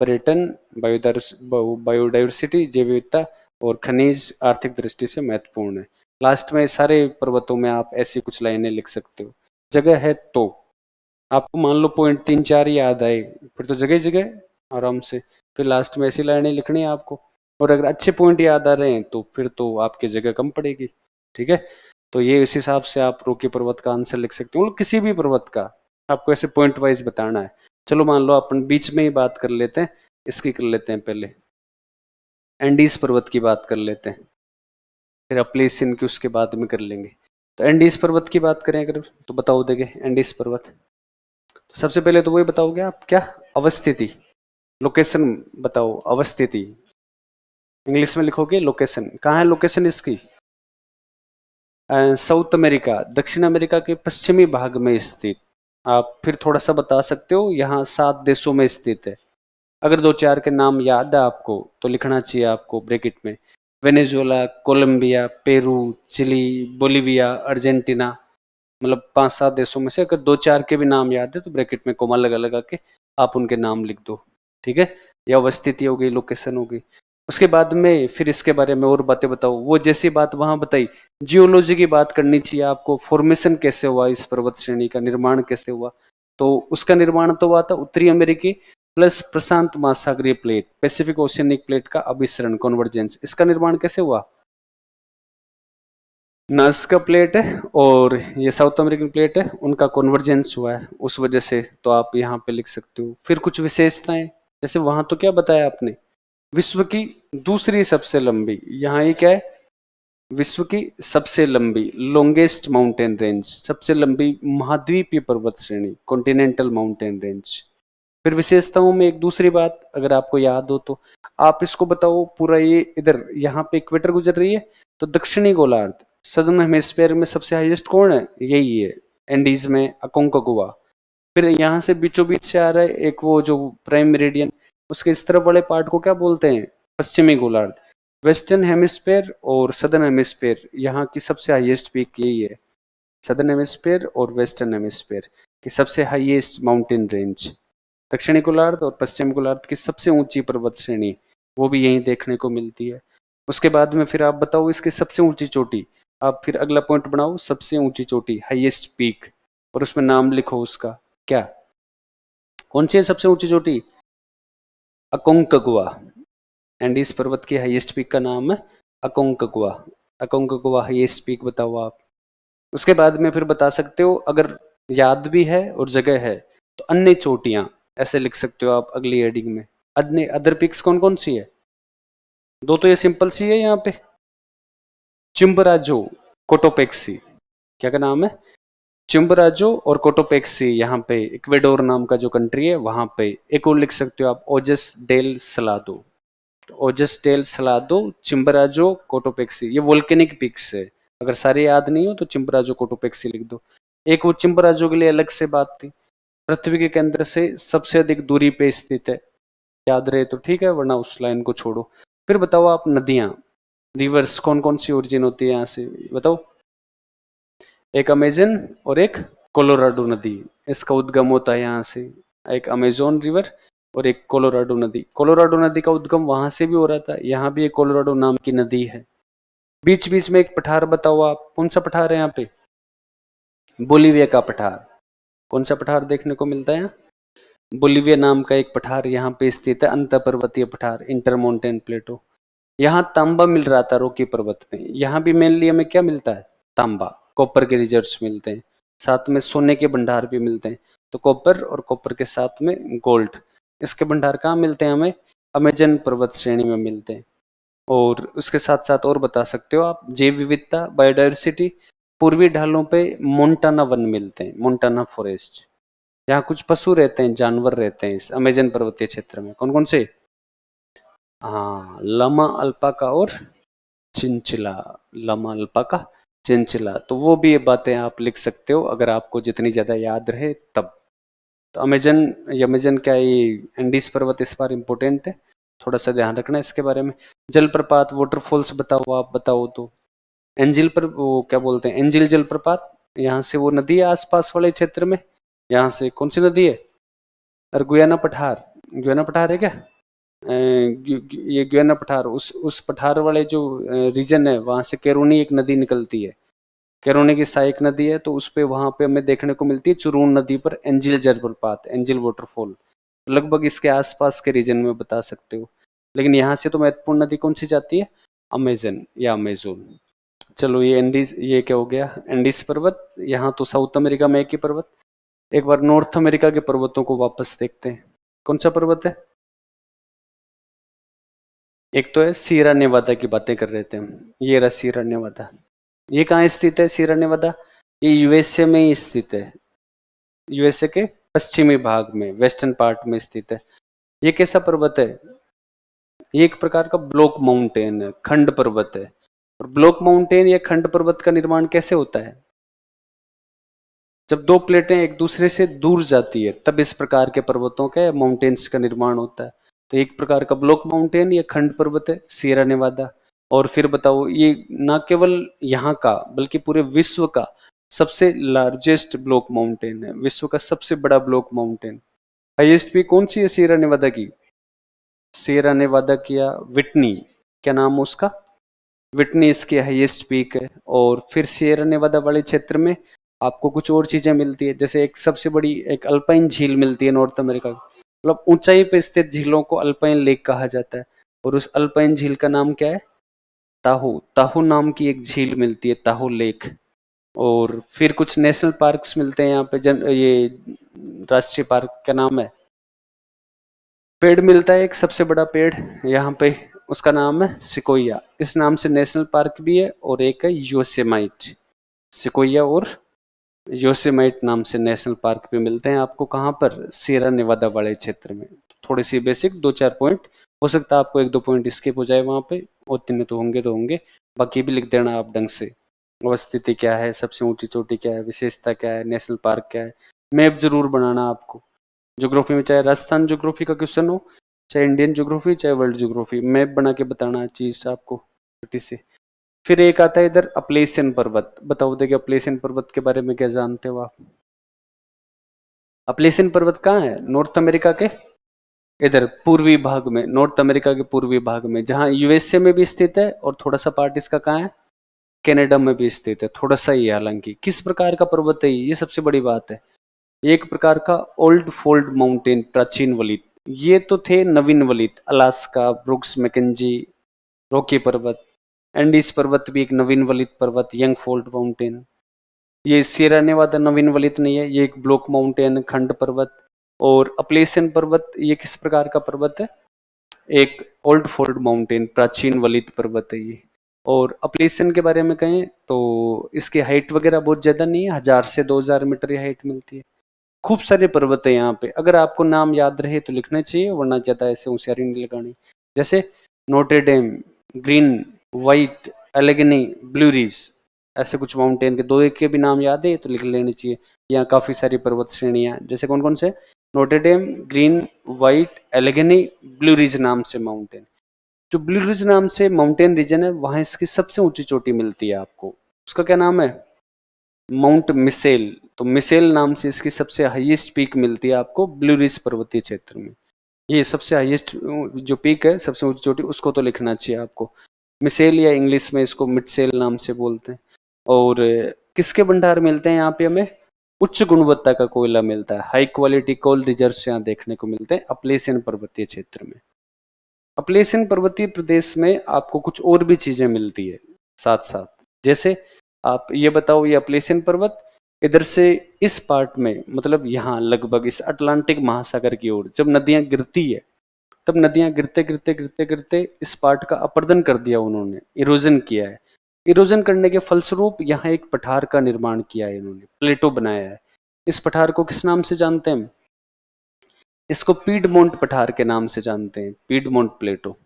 पर्यटन, बायोडाइवर्सिटी, जैव विविधता, और खनिज आर्थिक दृष्टि से महत्वपूर्ण है। लास्ट में सारे पर्वतों में आप ऐसी कुछ लाइनें लिख सकते हो। जगह है तो आपको मान लो पॉइंट तीन चार याद आए, फिर तो जगह जगह आराम से, फिर लास्ट में ऐसी लाइनें लिखनी है आपको। और अगर अच्छे पॉइंट याद आ रहे हैं तो फिर तो आपकी जगह कम पड़ेगी। ठीक है, तो ये इस हिसाब से आप रॉकी पर्वत का आंसर लिख सकते हो, मतलब किसी भी पर्वत का आपको ऐसे पॉइंट वाइज बताना है। चलो मान लो अपन बीच में ही बात कर लेते हैं, इसकी कर लेते हैं पहले, एंडीज पर्वत की बात कर लेते हैं, फिर अपलेसिन की उसके बाद में कर लेंगे। तो एंडीज पर्वत की बात करें अगर, तो बताओ देखे एंडीज पर्वत, तो सबसे पहले तो वही बताओगे आप, क्या? अवस्थिति, लोकेशन बताओ, अवस्थिति इंग्लिश में लिखोगे, लोकेशन कहाँ है, लोकेशन इसकी साउथ अमेरिका, दक्षिण अमेरिका के पश्चिमी भाग में स्थित। आप फिर थोड़ा सा बता सकते हो, यहाँ 7 देशों में स्थित है। अगर दो चार के नाम याद है आपको तो लिखना चाहिए आपको ब्रैकेट में, Venezuela, Colombia, Peru, Chile, Bolivia, Argentina, मतलब 5-7 देशों में से अगर दो चार के भी नाम याद है तो ब्रैकेट में कोमा लगा लगा के आप उनके नाम लिख दो। ठीक है, यह अवस्थिति हो गई, लोकेशन हो गई। उसके बाद में फिर इसके बारे में और बातें बताओ, वो जैसी बात वहां बताई, जियोलॉजी की बात करनी चाहिए आपको, फॉर्मेशन कैसे हुआ इस पर्वत श्रेणी का, निर्माण कैसे हुआ। तो उसका निर्माण तो हुआ था उत्तरी अमेरिकी प्लस प्रशांत महासागरीय प्लेट, पैसिफिक ओशियनिक प्लेट का अभिसरण, कन्वर्जेंस, इसका निर्माण कैसे हुआ? नास्का प्लेट है और ये साउथ अमेरिकन प्लेट है, उनका कन्वर्जेंस हुआ है, उस वजह से। तो आप यहाँ पे लिख सकते हो। फिर कुछ विशेषताएं, जैसे वहां तो क्या बताया आपने, विश्व की दूसरी सबसे लंबी, यहाँ ये क्या है, विश्व की सबसे लंबी लॉन्गेस्ट माउंटेन रेंज, सबसे लंबी महाद्वीपीय पर्वत श्रेणी, कॉन्टिनेंटल माउंटेन रेंज। फिर विशेषताओं में एक दूसरी बात अगर आपको याद हो तो आप इसको बताओ, पूरा ये इधर यहाँ पे इक्वेटर गुजर रही है, तो दक्षिणी गोलार्ध सदर्न हेमिस्फीयर में सबसे हाईएस्ट कौन है, यही है, एंडीज में अकोंकागुआ। फिर यहाँ से बीचों बीच से आ रहा है एक वो जो प्राइम मेरिडियन, उसके इस तरफ वाले पार्ट को क्या बोलते हैं, पश्चिमी गोलार्ध। वेस्टर्न हेमिस्फीयर और सदर्न हेमिस्फीयर, यहाँ की सबसे हाईएस्ट पीक यही है, सदर्न हेमिस्फीयर और वेस्टर्न हेमिस्फीयर की सबसे हाईएस्ट माउंटेन रेंज। दक्षिणी गोलार्ध और पश्चिमी गोलार्ध की सबसे ऊंची पर्वत श्रेणी वो भी यहीं देखने को मिलती है। उसके बाद में फिर आप बताओ इसकी सबसे ऊंची चोटी, आप फिर अगला पॉइंट बनाओ, सबसे ऊंची चोटी हाईएस्ट पीक, और उसमें नाम लिखो उसका, क्या, कौन सी है सबसे ऊंची चोटी, अकोंकागुआ। एंडीज पर्वत की हाईएस्ट पीक का नाम है अकोंकागुआ। अकोंकागुआ हाईएस्ट पीक बताओ आप। उसके बाद में फिर बता सकते हो, अगर याद भी है और जगह है तो अन्य चोटियां ऐसे लिख सकते हो आप अगली हेडिंग में। अन्य अदर पिक्स कौन कौन सी है, दो तो ये सिंपल सी है यहाँ पे, चिम्बराजो, कोटोपेक्सी, क्या का नाम है, चिम्बराजो और कोटोपेक्सी, यहाँ पे इक्वेडोर नाम का जो कंट्री है वहां पे। एक और लिख सकते हो आप, ओजस डेल सलादो, ओजस डेल सलादो, चिम्बराजो, कोटोपेक्सी, ये वोल्केनिक पिक्स है। अगर सारे याद नहीं हो तो चिम्बराजो कोटोपेक्सी लिख दो। एक वो चिम्बराजो के लिए अलग से बात थी, पृथ्वी के केंद्र से सबसे अधिक दूरी पे स्थित है, याद रहे तो ठीक है, वरना उस लाइन को छोड़ो। फिर बताओ आप नदियां, रिवर्स कौन कौन सी ओरिजिन होती है यहाँ से बताओ, एक अमेजन और एक कोलोराडो नदी, इसका उद्गम होता है यहाँ से, एक अमेजोन रिवर और एक कोलोराडो नदी। कोलोराडो नदी का उद्गम वहां से भी हो रहा था, यहाँ भी एक कोलोराडो नाम की नदी है। बीच बीच में एक पठार बताओ आप, कौन सा पठार है यहाँ पे, बोलीविया का पठार। कौन सा पठार देखने को मिलता है, बोलीविया नाम का एक पठार यहाँ पे स्थित है, अंतर पर्वतीय पठार, इंटरमाउंटेन प्लेटो। यहाँ तांबा मिल रहा था रोकी पर्वत में, यहाँ भी मेनली हमें क्या मिलता है, तांबा, कॉपर के रिजर्व्स मिलते हैं, साथ में सोने के भंडार भी मिलते हैं। तो कॉपर और कॉपर के साथ में गोल्ड, इसके भंडार कहाँ मिलते हैं हमें, अमेजन पर्वत श्रेणी में मिलते हैं। और उसके साथ साथ और बता सकते हो आप, जैव विविधता, बायोडाइवर्सिटी, पूर्वी ढालों पे मोन्टाना वन मिलते हैं, मोन्टाना फॉरेस्ट, यहाँ कुछ पशु रहते हैं, जानवर रहते हैं इस अमेजन पर्वतीय क्षेत्र में, कौन कौन से, हाँ, लमा, अल्पाका और चिंचिला, लमा, अल्पाका, चिंचिला। तो वो भी ये बातें आप लिख सकते हो अगर आपको जितनी ज्यादा याद रहे तब। तो अमेजन, ये अमेजन क्या, ये एंडीज पर्वत इस बार इंपॉर्टेंट है, थोड़ा सा ध्यान रखना इसके बारे में। जलप्रपात, वाटरफॉल्स बताओ आप, बताओ तो, एंजिल पर वो क्या बोलते हैं, एंजिल जलप्रपात, यहाँ से वो नदी है आसपास वाले क्षेत्र में, यहाँ से कौन सी नदी है, और गुयाना पठार, गुयाना पठार है क्या, ये गुयाना पठार, उस पठार वाले जो रीजन है वहां से केरोनी एक नदी निकलती है, केरोनी की सहायक नदी है, तो उस पे वहां पे हमें देखने को मिलती है चुरून नदी पर एंजिल जलप्रपात, एंजिल वाटरफॉल। लगभग इसके आसपास के रीजन में बता सकते हो, लेकिन यहाँ से तो महत्वपूर्ण नदी कौन सी जाती है, अमेजन या अमेजोन। चलो ये एंडीज, ये क्या हो गया, एंडीज पर्वत, यहाँ तो साउथ अमेरिका में एक ही पर्वत। एक बार नॉर्थ अमेरिका के पर्वतों को वापस देखते हैं, कौन सा पर्वत है, एक तो है सीरा नेवादा की बातें कर रहे थे हम, ये रहा सीरा नेवादा, ये कहाँ स्थित है सीरा नेवादा, ये यूएसए में ही स्थित है, यूएसए के पश्चिमी भाग में, वेस्टर्न पार्ट में स्थित है। ये कैसा पर्वत है, ये एक प्रकार का ब्लॉक माउंटेन है, खंड पर्वत है। और ब्लॉक माउंटेन या खंड पर्वत का निर्माण कैसे होता है, जब दो प्लेटें एक दूसरे से दूर जाती है तब इस प्रकार के पर्वतों के माउंटेन्स का निर्माण होता है। तो एक प्रकार का ब्लॉक माउंटेन या खंड पर्वत है सियरा नेवादा। और फिर बताओ, ये न केवल यहाँ का बल्कि पूरे विश्व का सबसे लार्जेस्ट ब्लॉक माउंटेन है, विश्व का सबसे बड़ा ब्लॉक माउंटेन। हाईएस्ट पीक कौन सी है सियरा नेवादा की, सियरा नेवादा किया विटनी, क्या नाम है उसका, विटनी इसकी हाईएस्ट पीक है। और फिर सियरा नेवादा वाले क्षेत्र में आपको कुछ और चीजें मिलती है, जैसे एक सबसे बड़ी एक अल्पाइन झील मिलती है नॉर्थ अमेरिका, मतलब ऊंचाई पे स्थित झीलों को अल्पाइन लेक कहा जाता है। और उस अल्पाइन झील का नाम क्या है, ताहू, ताहू नाम की एक झील मिलती है, ताहू लेक। और फिर कुछ नेशनल पार्क्स मिलते हैं यहाँ पे, ये राष्ट्रीय पार्क क्या नाम है, पेड़ मिलता है एक सबसे बड़ा पेड़ यहाँ पे, उसका नाम है सिकोया। इस नाम से नेशनल पार्क भी है, और एक है योसेमाइट। सिकोया और योसेमाइट नाम से नेशनल पार्क भी मिलते हैं आपको। कहाँ पर? सियरा नेवादा वाले क्षेत्र में। थोड़ी सी बेसिक 2-4 पॉइंट, हो सकता है आपको 1-2 पॉइंट स्किप हो जाए वहाँ पे, और इतने तो होंगे। बाकी भी लिख देना आप ढंग से। अवस्थिति क्या है, सबसे ऊंची चोटी क्या है, विशेषता क्या है, नेशनल पार्क क्या है। मैप जरूर बनाना आपको। ज्योग्राफी में चाहे राजस्थान ज्योग्राफी का क्वेश्चन हो, चाहे इंडियन ज्योग्राफी, चाहे वर्ल्ड ज्योग्राफी, मैप बना के बताना चीज आपको छोटी से। फिर एक आता है इधर अपलेशियन पर्वत। बताओ देखिए अपलेशियन पर्वत के बारे में क्या जानते हो आप? अपलेशियन पर्वत कहाँ है? नॉर्थ अमेरिका के इधर पूर्वी भाग में, नॉर्थ अमेरिका के पूर्वी भाग में, जहाँ यूएसए में भी स्थित है, और थोड़ा सा पार्ट इसका कहाँ है? कनाडा में भी स्थित है, थोड़ा सा ही है हालांकि। किस प्रकार का पर्वत है ये सबसे बड़ी बात है। एक प्रकार का ओल्ड फोल्ड माउंटेन, प्राचीन वलित। ये तो थे नवीन वलित, अलास्का, ब्रुक्स मैकेंजी, रॉकी पर्वत। एंडीज पर्वत भी एक नवीन वलित पर्वत, यंग फोल्ड माउंटेन। ये सियरा नेवादा नवीन वलित नहीं है, ये एक ब्लॉक माउंटेन, खंड पर्वत। और अपलेशियन पर्वत ये किस प्रकार का पर्वत है? एक ओल्ड फोल्ड माउंटेन, प्राचीन वलित पर्वत है ये। और अपलेशियन के बारे में कहें तो इसकी हाइट वगैरह बहुत ज्यादा नहीं है, 1000 से 2000 मीटर ये हाइट मिलती है। खूब सारे पर्वत है यहाँ पे, अगर आपको नाम याद रहे तो लिखना चाहिए, वरना ज्यादा ऐसे होशियारी नहीं लगानी। जैसे Notre Dame, Green, White, Allegheny, Blue Ridge, ऐसे कुछ माउंटेन के 2-1 के भी नाम याद है तो लिख लेने चाहिए। यहाँ काफी सारी पर्वत श्रेणियां, जैसे कौन कौन से? Notre Dame, Green, White, Allegheny, Blue Ridge नाम से माउंटेन। जो ब्लू रिज नाम से माउंटेन रीजन है, वहां इसकी सबसे ऊंची चोटी मिलती है आपको। उसका क्या नाम है? Mount micelle. तो मिसेल नाम से इसकी सबसे हाईएस्ट पीक मिलती है आपको ब्लू रिज पर्वतीय क्षेत्र में। ये सबसे हाईएस्ट जो पीक है, सबसे ऊंची चोटी, उसको तो लिखना चाहिए आपको। मिसेल, या इंग्लिश में इसको मिडसेल नाम से बोलते हैं। और किसके भंडार मिलते हैं यहाँ पे? हमें उच्च गुणवत्ता का कोयला मिलता है, हाई क्वालिटी कोल रिजर्व्स यहाँ देखने को मिलते हैं अपलेशियन पर्वतीय क्षेत्र में। अपलेशियन पर्वतीय प्रदेश में आपको कुछ और भी चीजें मिलती है साथ साथ। जैसे आप ये बताओ, ये अपलेशियन पर्वत इधर से इस पार्ट में, मतलब यहाँ लगभग इस अटलांटिक महासागर की ओर जब नदियां गिरती है, तब नदियां गिरते गिरते गिरते गिरते इस पार्ट का अपरदन कर दिया उन्होंने, इरोजन किया है। इरोजन करने के फलस्वरूप यहाँ एक पठार का निर्माण किया है इन्होंने, प्लेटो बनाया है। इस पठार को किस नाम से जानते हैं? इसको पीडमोंट पठार के नाम से जानते हैं, पीडमोंट प्लेटो।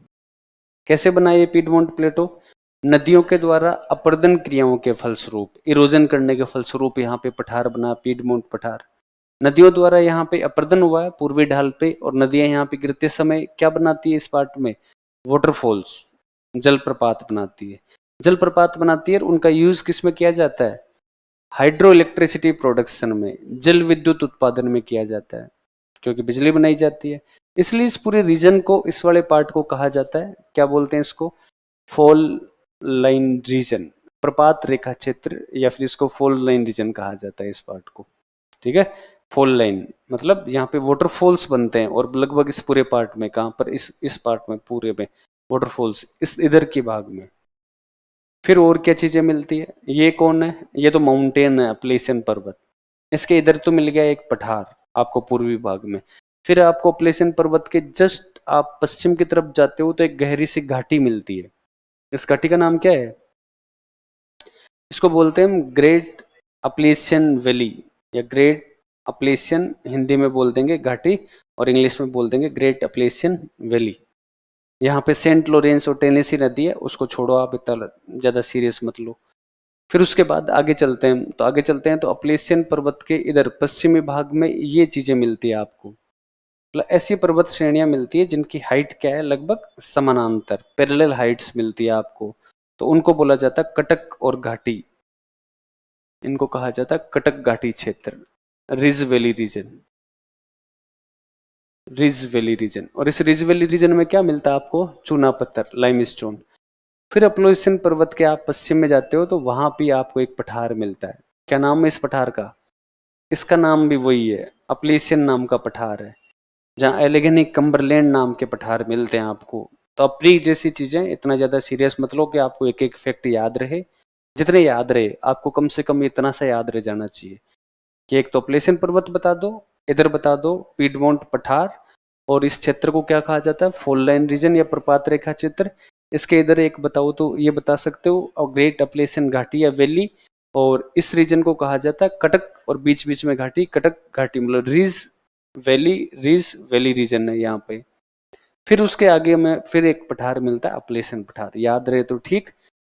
कैसे बना ये पीडमोंट प्लेटो? नदियों के द्वारा अपरदन क्रियाओं के फलस्वरूप, इरोजन करने के फलस्वरूप यहाँ पे पठार बना, पीडमोंट पठार। नदियों द्वारा यहाँ पे अपरदन हुआ है पूर्वी ढाल पे, और नदियां यहाँ पे गिरते समय क्या बनाती है? इस पार्ट में वाटरफॉल्स, जलप्रपात बनाती है। जलप्रपात बनाती है, और उनका यूज किस में किया जाता है? हाइड्रो इलेक्ट्रिसिटी प्रोडक्शन में, जल विद्युत उत्पादन में किया जाता है, क्योंकि बिजली बनाई जाती है। इसलिए इस पूरे रीजन को, इस वाले पार्ट को कहा जाता है, क्या बोलते हैं इसको? फॉल लाइन रीजन, प्रपात रेखा क्षेत्र, या फिर इसको फॉल लाइन रीजन कहा जाता है इस पार्ट को। ठीक है, फॉल लाइन मतलब यहाँ पे वाटरफॉल्स बनते हैं, और लगभग इस पूरे पार्ट में, कहाँ पर? इस पार्ट में पूरे में वाटरफॉल्स, इस इधर के भाग में। फिर और क्या चीजें मिलती है? ये कौन है? ये तो माउंटेन है, अपलेशियन पर्वत। इसके इधर तो मिल गया एक पठार आपको पूर्वी भाग में। फिर आपको अपलेशियन पर्वत के जस्ट आप पश्चिम की तरफ जाते हो तो एक गहरी सी घाटी मिलती है। इस घाटी का नाम क्या है? इसको बोलते हैं ग्रेट अपलेशियन वैली, या ग्रेट अपलेशियन, हिंदी में बोल देंगे घाटी, और इंग्लिश में बोल देंगे ग्रेट अपलेशियन वैली। यहाँ पे सेंट लॉरेंस और टेनेसी नदी है, उसको छोड़ो आप, इतना ज़्यादा सीरियस मत लो। फिर उसके बाद आगे चलते हैं, तो अपलेशियन पर्वत के इधर पश्चिमी भाग में ये चीज़ें मिलती है आपको। मतलब ऐसी पर्वत श्रेणियां मिलती है जिनकी हाइट क्या है? लगभग समानांतर, पैरेलल हाइट्स मिलती है आपको। तो उनको बोला जाता है कटक और घाटी, इनको कहा जाता है कटक घाटी क्षेत्र, ridge valley region, ridge valley region. और इस रिज वैली रीजन में क्या मिलता है आपको? चूना पत्थर, लाइमस्टोन। फिर अपलोशियन पर्वत के आप पश्चिम में जाते हो तो वहां भी आपको एक पठार मिलता है। क्या नाम है इस पठार का? इसका नाम भी वही है, अपलेशियन नाम का पठार है, जहाँ एलेगनी कम्बरलैंड नाम के पठार मिलते हैं आपको। तो अपनी जैसी चीजें इतना ज्यादा सीरियस मत लो कि आपको एक एक फैक्ट याद रहे। जितने याद रहे आपको, कम से कम इतना सा याद रह जाना चाहिए कि एक तो अपलेशियन पर्वत बता दो, इधर बता दो पीडमोंट पठार, और इस क्षेत्र को क्या कहा जाता है, फॉल लाइन रीजन या प्रपात रेखा क्षेत्र। इसके इधर एक बताओ तो ये बता सकते हो, और ग्रेट अपलेशन घाटी या वैली, और इस रीजन को कहा जाता है कटक, और बीच बीच में घाटी, कटक घाटी, मतलब रीज वैली रीजन है यहाँ पे। फिर उसके आगे में फिर एक पठार मिलता है, अपलेशन पठार, याद रहे तो ठीक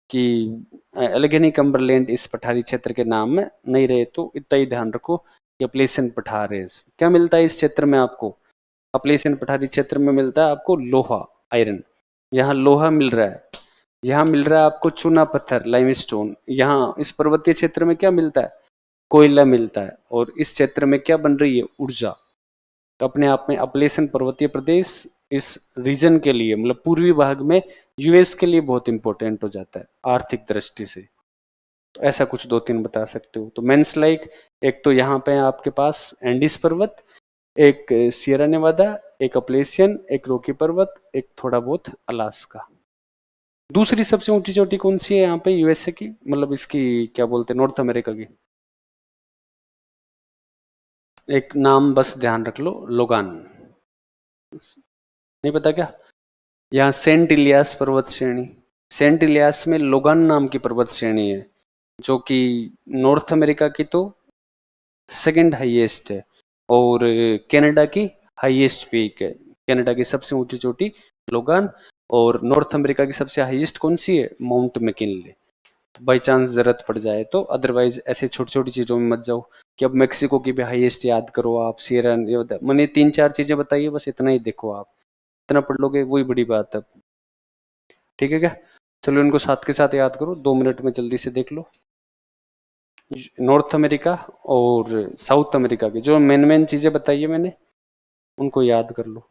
कि एल्लेघनी कम्बरलैंड इस पठारी क्षेत्र के नाम में, नहीं रहे तो इतना ही ध्यान रखो कि अपलेशन पठार है। क्या मिलता है इस क्षेत्र में आपको, अपलेशन पठारी क्षेत्र में मिलता है आपको लोहा, आयरन, यहाँ लोहा मिल रहा है, यहाँ मिल रहा है आपको चूना पत्थर, लाइमस्टोन। यहाँ इस पर्वतीय क्षेत्र में क्या मिलता है, कोयला मिलता है, और इस क्षेत्र में क्या बन रही है, ऊर्जा। तो अपने आप में अपलेशन पर्वतीय प्रदेश इस रीजन के लिए, मतलब पूर्वी भाग में यूएस के लिए बहुत इंपॉर्टेंट हो जाता है आर्थिक दृष्टि से। तो ऐसा कुछ दो तीन बता सकते हो। तो मेंस लाइक, एक तो यहाँ पे आपके पास एंडीज पर्वत, एक सियरा नेवादा, एक अपलेशियन, एक रॉकी पर्वत, एक थोड़ा बहुत अलास्का। दूसरी सबसे ऊंची चोटी कौन सी है यहाँ पे यूएसए की, मतलब इसकी क्या बोलते हैं, नॉर्थ अमेरिका की? एक नाम बस ध्यान रख लो, लोगान। नहीं पता क्या? यहाँ सेंट इलियास पर्वत श्रेणी, सेंट इलियास में लोगान नाम की पर्वत श्रेणी है, जो कि नॉर्थ अमेरिका की तो सेकंड हाईएस्ट है, और कनाडा की हाईएस्ट पीक है। कनाडा की सबसे ऊंची चोटी लोगान, और नॉर्थ अमेरिका की सबसे हाईएस्ट कौन सी है, माउंट मैकिनले। तो बाई चांस जरूरत पड़ जाए तो, अदरवाइज ऐसे छोटी छोटी चीजों में मत जाओ कि अब मेक्सिको की भी हाईएस्ट याद करो आप, सियरा, मैंने तीन चार चीजें बताइए, बस इतना ही देखो आप, इतना पढ़ लोगे वही बड़ी बात है। ठीक है क्या? चलो इनको साथ के साथ याद करो, 2 मिनट में जल्दी से देख लो। नॉर्थ अमेरिका और साउथ अमेरिका की जो मेन मेन चीजें बताइए मैंने, उनको याद कर लो।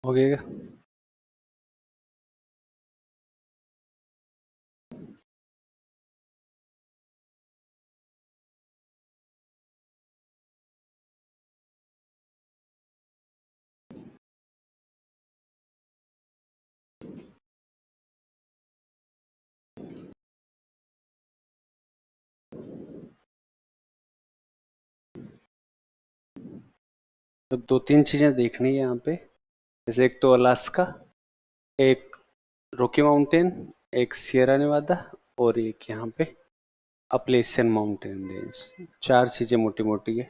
हो गया। तो दो तीन चीजें देखनी है यहाँ पे, जैसे एक तो अलास्का, एक रॉकी माउंटेन, एक सियरा नेवादा, और एक यहाँ पे अपलेशियन माउंटेन रेंज। चार चीजें मोटी मोटी है।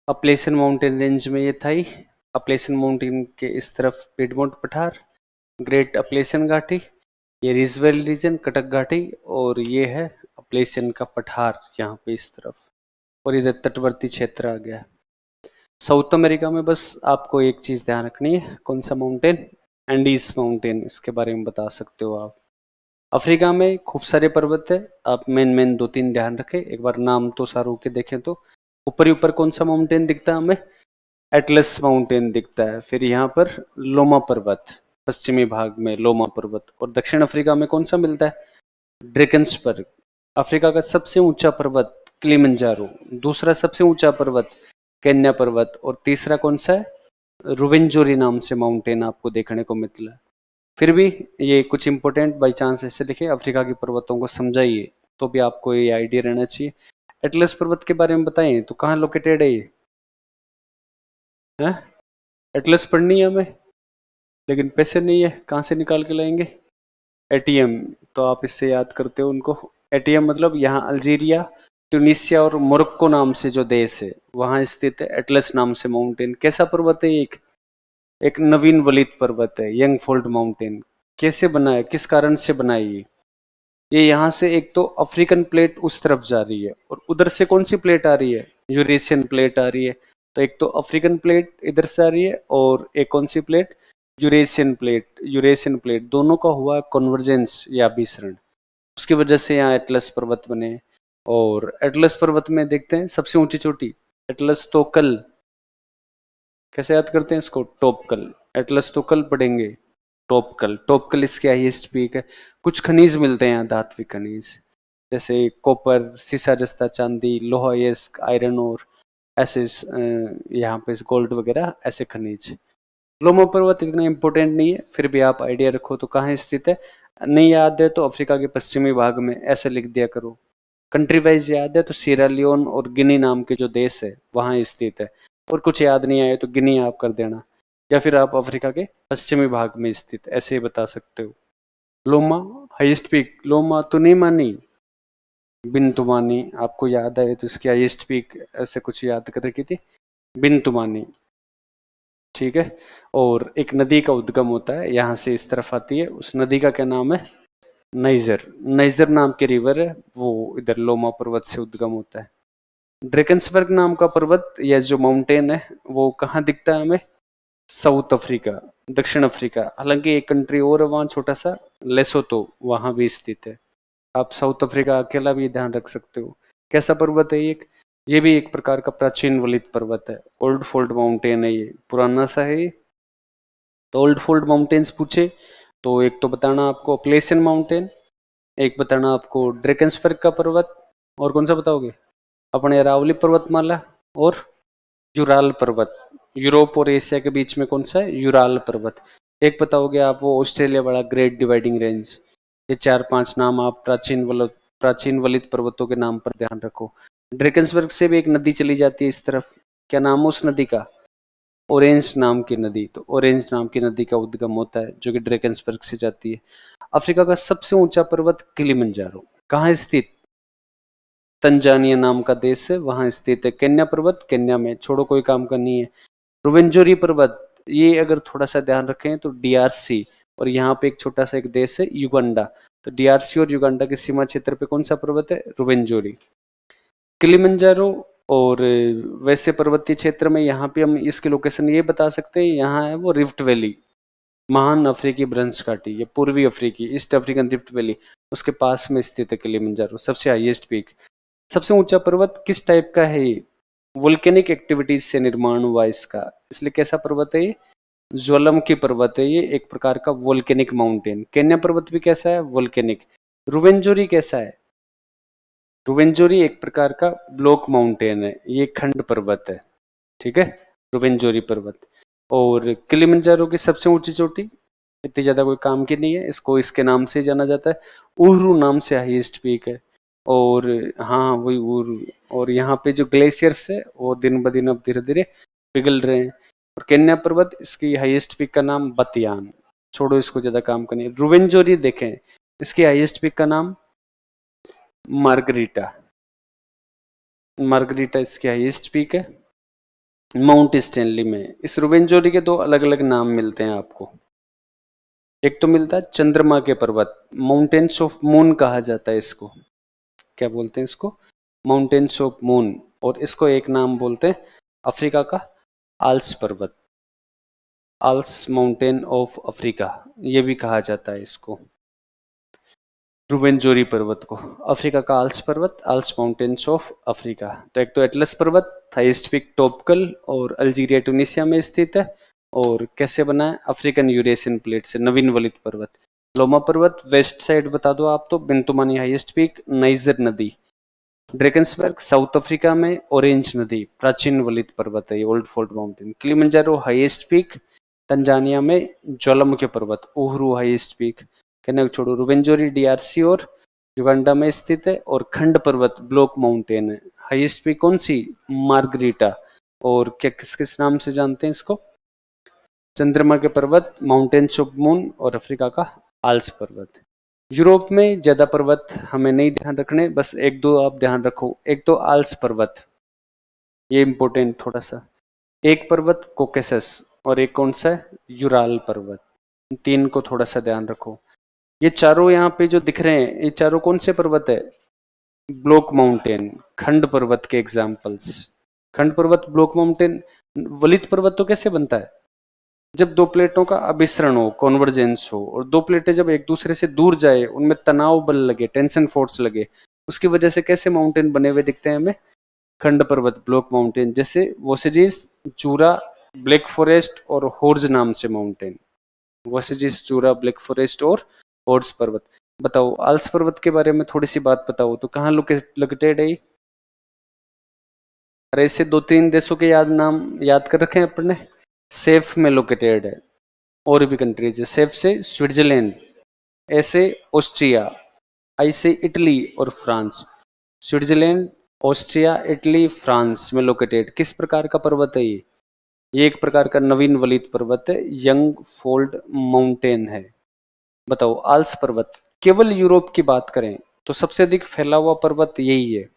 अपलेशियन माउंटेन रेंज में ये था ही, अपलेशियन माउंटेन के इस तरफ पिडमोंट पठार, ग्रेट अपलेशियन घाटी, ये रिजवेल रीजन कटक घाटी, और ये है अपलेशियन का पठार यहाँ पे इस तरफ, और इधर तटवर्ती क्षेत्र आ गया। साउथ अमेरिका में बस आपको एक चीज ध्यान रखनी है, कौन सा माउंटेन, एंडीज माउंटेन, इसके बारे में बता सकते हो आप। अफ्रीका में खूब सारे पर्वत है, आप मेन मेन दो तीन ध्यान रखें, एक बार नाम तो सारों के देखें तो ऊपर ही ऊपर कौन सा माउंटेन दिखता है हमें, एटलस माउंटेन दिखता है। फिर यहाँ पर लोमा पर्वत, पश्चिमी भाग में लोमा पर्वत, और दक्षिण अफ्रीका में कौन सा मिलता है, ड्रेकन्सबर्ग। अफ्रीका का सबसे ऊंचा पर्वत किलिमंजारो, दूसरा सबसे ऊंचा पर्वत केन्या पर्वत, और तीसरा कौन सा है, रुवेंजोरी नाम से माउंटेन आपको देखने को मिलता है। फिर भी ये कुछ इंपॉर्टेंट बाई चांस ऐसे लिखे, अफ्रीका के पर्वतों को समझाइए तो भी आपको ये आइडिया रहना चाहिए। एटलस पर्वत के बारे में बताएं तो कहाँ लोकेटेड है ये, है? एटलस पढ़नी है हमें, लेकिन पैसे नहीं है, कहाँ से निकाल के लाएंगे, एटीएम। तो आप इससे याद करते हो उनको, एटीएम मतलब यहाँ अल्जीरिया, ट्यूनिसिया और मोरक्को नाम से जो देश है वहाँ स्थित है एटलस नाम से माउंटेन। कैसा पर्वत है, एक एक नवीन वलित पर्वत है, यंग फोल्ड माउंटेन। कैसे बना है, किस कारण से बना है ये यहाँ से एक तो अफ्रीकन प्लेट उस तरफ जा रही है, और उधर से कौन सी प्लेट आ रही है, यूरेशियन प्लेट आ रही है। तो एक तो अफ्रीकन प्लेट इधर से आ रही है, और एक कौन सी plate, Eurasian plate. Eurasian plate दोनों का हुआ कन्वर्जेंस या अभिसरण, उसकी वजह से यहाँ एटलस पर्वत बने। और एटलस पर्वत में देखते हैं सबसे ऊंची चोटी एटलस तोकल, कैसे याद करते हैं इसको, टॉपकल, एटलस तोकल पढ़ेंगे, टॉपकल, टॉपकल इसके हाईएस्ट पीक है। कुछ खनिज मिलते हैं यहाँ, धात्विक खनिज, जैसे कॉपर, सीसा जस्ता, चांदी, लोहा, यस्क, आयरन और ऐसे यहाँ पे गोल्ड वगैरह ऐसे खनिज। लोमा पर्वत इतना इंपॉर्टेंट नहीं है, फिर भी आप आइडिया रखो तो कहाँ स्थित है, नहीं याद है तो अफ्रीका के पश्चिमी भाग में ऐसे लिख दिया करो। कंट्री वाइज याद है तो सीरा लियोन और गिनी नाम के जो देश है वहाँ स्थित है, और कुछ याद नहीं आए तो गिनी आप कर देना, या फिर आप अफ्रीका के पश्चिमी भाग में स्थित ऐसे ही बता सकते हो। लोमा हाईएस्ट पीक, लोमा तो नहीं मानी, बिन तुमानी आपको याद आए तो इसकी हाईएस्ट पीक ऐसे कुछ याद कर रखी थी, बिन तुमानी, ठीक है। और एक नदी का उद्गम होता है यहाँ से इस तरफ आती है, उस नदी का क्या नाम है, नाइजर, नाइजर नाम के रिवर है, वो इधर लोमा पर्वत से उद्गम होता है। ड्रेकन्सबर्ग नाम का पर्वत या जो माउंटेन है वो कहाँ दिखता है हमें, साउथ अफ्रीका, दक्षिण अफ्रीका। हालांकि एक कंट्री और है वहाँ छोटा सा, लेसोतो, वहाँ भी स्थित है। आप साउथ अफ्रीका अकेला भी ध्यान रख सकते हो। कैसा पर्वत है एक, ये भी एक प्रकार का प्राचीन वलित पर्वत है, ओल्ड फोल्ड माउंटेन है, ये पुराना सा है। तो ओल्ड फोल्ड माउंटेन्स पूछे तो एक तो बताना आपको अपलेशियन माउंटेन, एक बताना आपको ड्रेकन्सबर्ग का पर्वत, और कौन सा बताओगे, अपने अरावली पर्वतमाला, और यूराल पर्वत, यूरोप और एशिया के बीच में कौन सा है, यूराल पर्वत। एक बताओगे आप वो ऑस्ट्रेलिया वाला ग्रेट डिवाइडिंग रेंज। ये चार पांच नाम आप प्राचीन वलित पर्वतों के नाम पर ध्यान रखो। ड्रेकन्सबर्ग से भी एक नदी चली जाती है इस तरफ, क्या नाम है उस नदी का, ऑरेंज नाम की नदी। तो ऑरेंज नाम की नदी का उद्गम होता है जो कि ड्रेकन्सबर्ग से जाती है। अफ्रीका का सबसे ऊंचा पर्वत किलिमंजारो कहाँ स्थित, तंजानिया नाम का देश है वहां स्थित है। केन्या पर्वत, केन्या में, छोड़ो कोई काम का नहीं है। रुवेंजोरी पर्वत, ये अगर थोड़ा सा ध्यान रखें तो डीआरसी, और यहाँ पे एक छोटा सा एक देश है युगांडा, तो डीआरसी और युगांडा के सीमा क्षेत्र पे कौन सा पर्वत है, रुवेंजोरी। किलिमंजारो, और वैसे पर्वतीय क्षेत्र में यहाँ पे हम इसकी लोकेशन ये बता सकते हैं, यहाँ है वो रिफ्ट वैली, महान अफ्रीकी भ्रंश घाटी, ये पूर्वी अफ्रीकी ईस्ट अफ्रीकन रिफ्ट वैली, उसके पास में स्थित है किलिमंजारो, सबसे हाईएस्ट पीक। सबसे ऊंचा पर्वत किस टाइप का है ये, वोल्केनिक एक्टिविटीज से निर्माण हुआ इसका, इसलिए कैसा पर्वत है ये, ज्वालामुखी पर्वत है ये, एक प्रकार का वोल्केनिक माउंटेन। केन्या पर्वत भी कैसा है? वोल्केनिक। रुवेंजोरी कैसा है? रुवेंजोरी एक प्रकार का ब्लॉक माउंटेन है, ये खंड पर्वत है, ठीक है, रुवेंजोरी पर्वत। और किलिमंजारो की सबसे ऊंची चोटी इतनी ज्यादा कोई काम की नहीं है, इसको इसके नाम से जाना जाता है, उहरू नाम से हाईएस्ट पीक है। और हाँ वही उहरू। और यहाँ पे जो ग्लेशियर्स है वो दिन ब दिन अब धीरे धीरे पिघल रहे हैं। और केन्या पर्वत, इसकी हाईएस्ट पीक का नाम बतियान। छोड़ो इसको, ज्यादा काम का नहीं। रुवेंजोरी देखें, इसकी हाईएस्ट पीक का नाम मार्गरीटा। मार्गरीटा इसकी हाईएस्ट पीक है माउंट स्टैनली में। इस रुवेंजोरी के दो अलग अलग नाम मिलते हैं आपको। एक तो मिलता है चंद्रमा के पर्वत, माउंटेन्स ऑफ मून कहा जाता है इसको। क्या बोलते हैं इसको? Mountains of moon. और इसको एक नाम बोलते हैं अफ्रीका का आल्स पर्वत, आल्स माउंटेन ऑफ अफ्रीका, ये भी कहा जाता है इसको, रुवेंजोरी पर्वत को। अफ्रीका का आल्स पर्वत, आल्स माउंटेन्स ऑफ अफ्रीका। तो एक तो एटलस पर्वत, हाईएस्ट पीक टॉपकल और अल्जीरिया ट्यूनिसिया में स्थित है। और कैसे बना है? अफ्रीकन यूरेशियन प्लेट से, नवीन वलित पर्वत। लोमा पर्वत वेस्ट साइड बता दो आप तो, बिंतुमानी हाईएस्ट पीक, नाइजर नदी। ड्रेकन्सबर्ग साउथ अफ्रीका में, ऑरेंज नदी, प्राचीन वलित पर्वत है ये, old fold mountain. Kilimanjaro highest peak, Tanzania में, ज्वालामुखी पर्वत, उहरू हाईएस्ट पीक। कहने छोड़ो, रुवेंजोरी डीआरसी और युगांडा में स्थित है। और खंड पर्वत ब्लॉक माउंटेन है। हाईएस्ट पीक कौन सी? मार्गरीटा। और क्या किस किस नाम से जानते हैं इसको? चंद्रमा के पर्वत, माउंटेन्स ऑफ मून, और अफ्रीका का आल्स पर्वत। यूरोप में ज्यादा पर्वत हमें नहीं ध्यान रखने, बस एक दो आप ध्यान रखो। एक तो आल्स पर्वत, ये इंपॉर्टेंट थोड़ा सा। एक पर्वत कोकेसस, और एक कौन सा है? यूराल पर्वत। तीन को थोड़ा सा ध्यान रखो। ये चारों यहाँ पे जो दिख रहे हैं, ये चारों कौन से पर्वत है? ब्लॉक माउंटेन, खंड पर्वत के एग्जाम्पल्स। खंड पर्वत, ब्लॉक माउंटेन। वलित पर्वत तो कैसे बनता है? जब दो प्लेटों का अभिसरण हो, कॉन्वर्जेंस हो, और दो प्लेटें जब एक दूसरे से दूर जाए, उनमें तनाव बल लगे, टेंशन फोर्स लगे, उसकी वजह से कैसे माउंटेन बने हुए दिखते हैं हमें? खंड पर्वत, ब्लॉक माउंटेन। जैसे वोसेजिस, चूरा, ब्लैक फॉरेस्ट और होर्ज नाम से माउंटेन। वोसेजिस, चूरा, ब्लैक फॉरेस्ट और होर्ज पर्वत। बताओ आल्स पर्वत के बारे में थोड़ी सी बात बताओ तो, कहाँ लोकेटेड है? अरे ऐसे दो तीन देशों के नाम याद कर रखे हैं अपन ने। सेफ में लोकेटेड है। और भी कंट्रीज है। सेफ से स्विट्जरलैंड, ऐसे ऑस्ट्रिया, आई से इटली और France. Switzerland, Austria, Italy, France में लोकेटेड। किस प्रकार का पर्वत है ये एक प्रकार का नवीन वलित पर्वत है, यंग फोल्ड माउंटेन है। बताओ आल्स पर्वत, केवल यूरोप की बात करें तो सबसे अधिक फैला हुआ पर्वत यही है।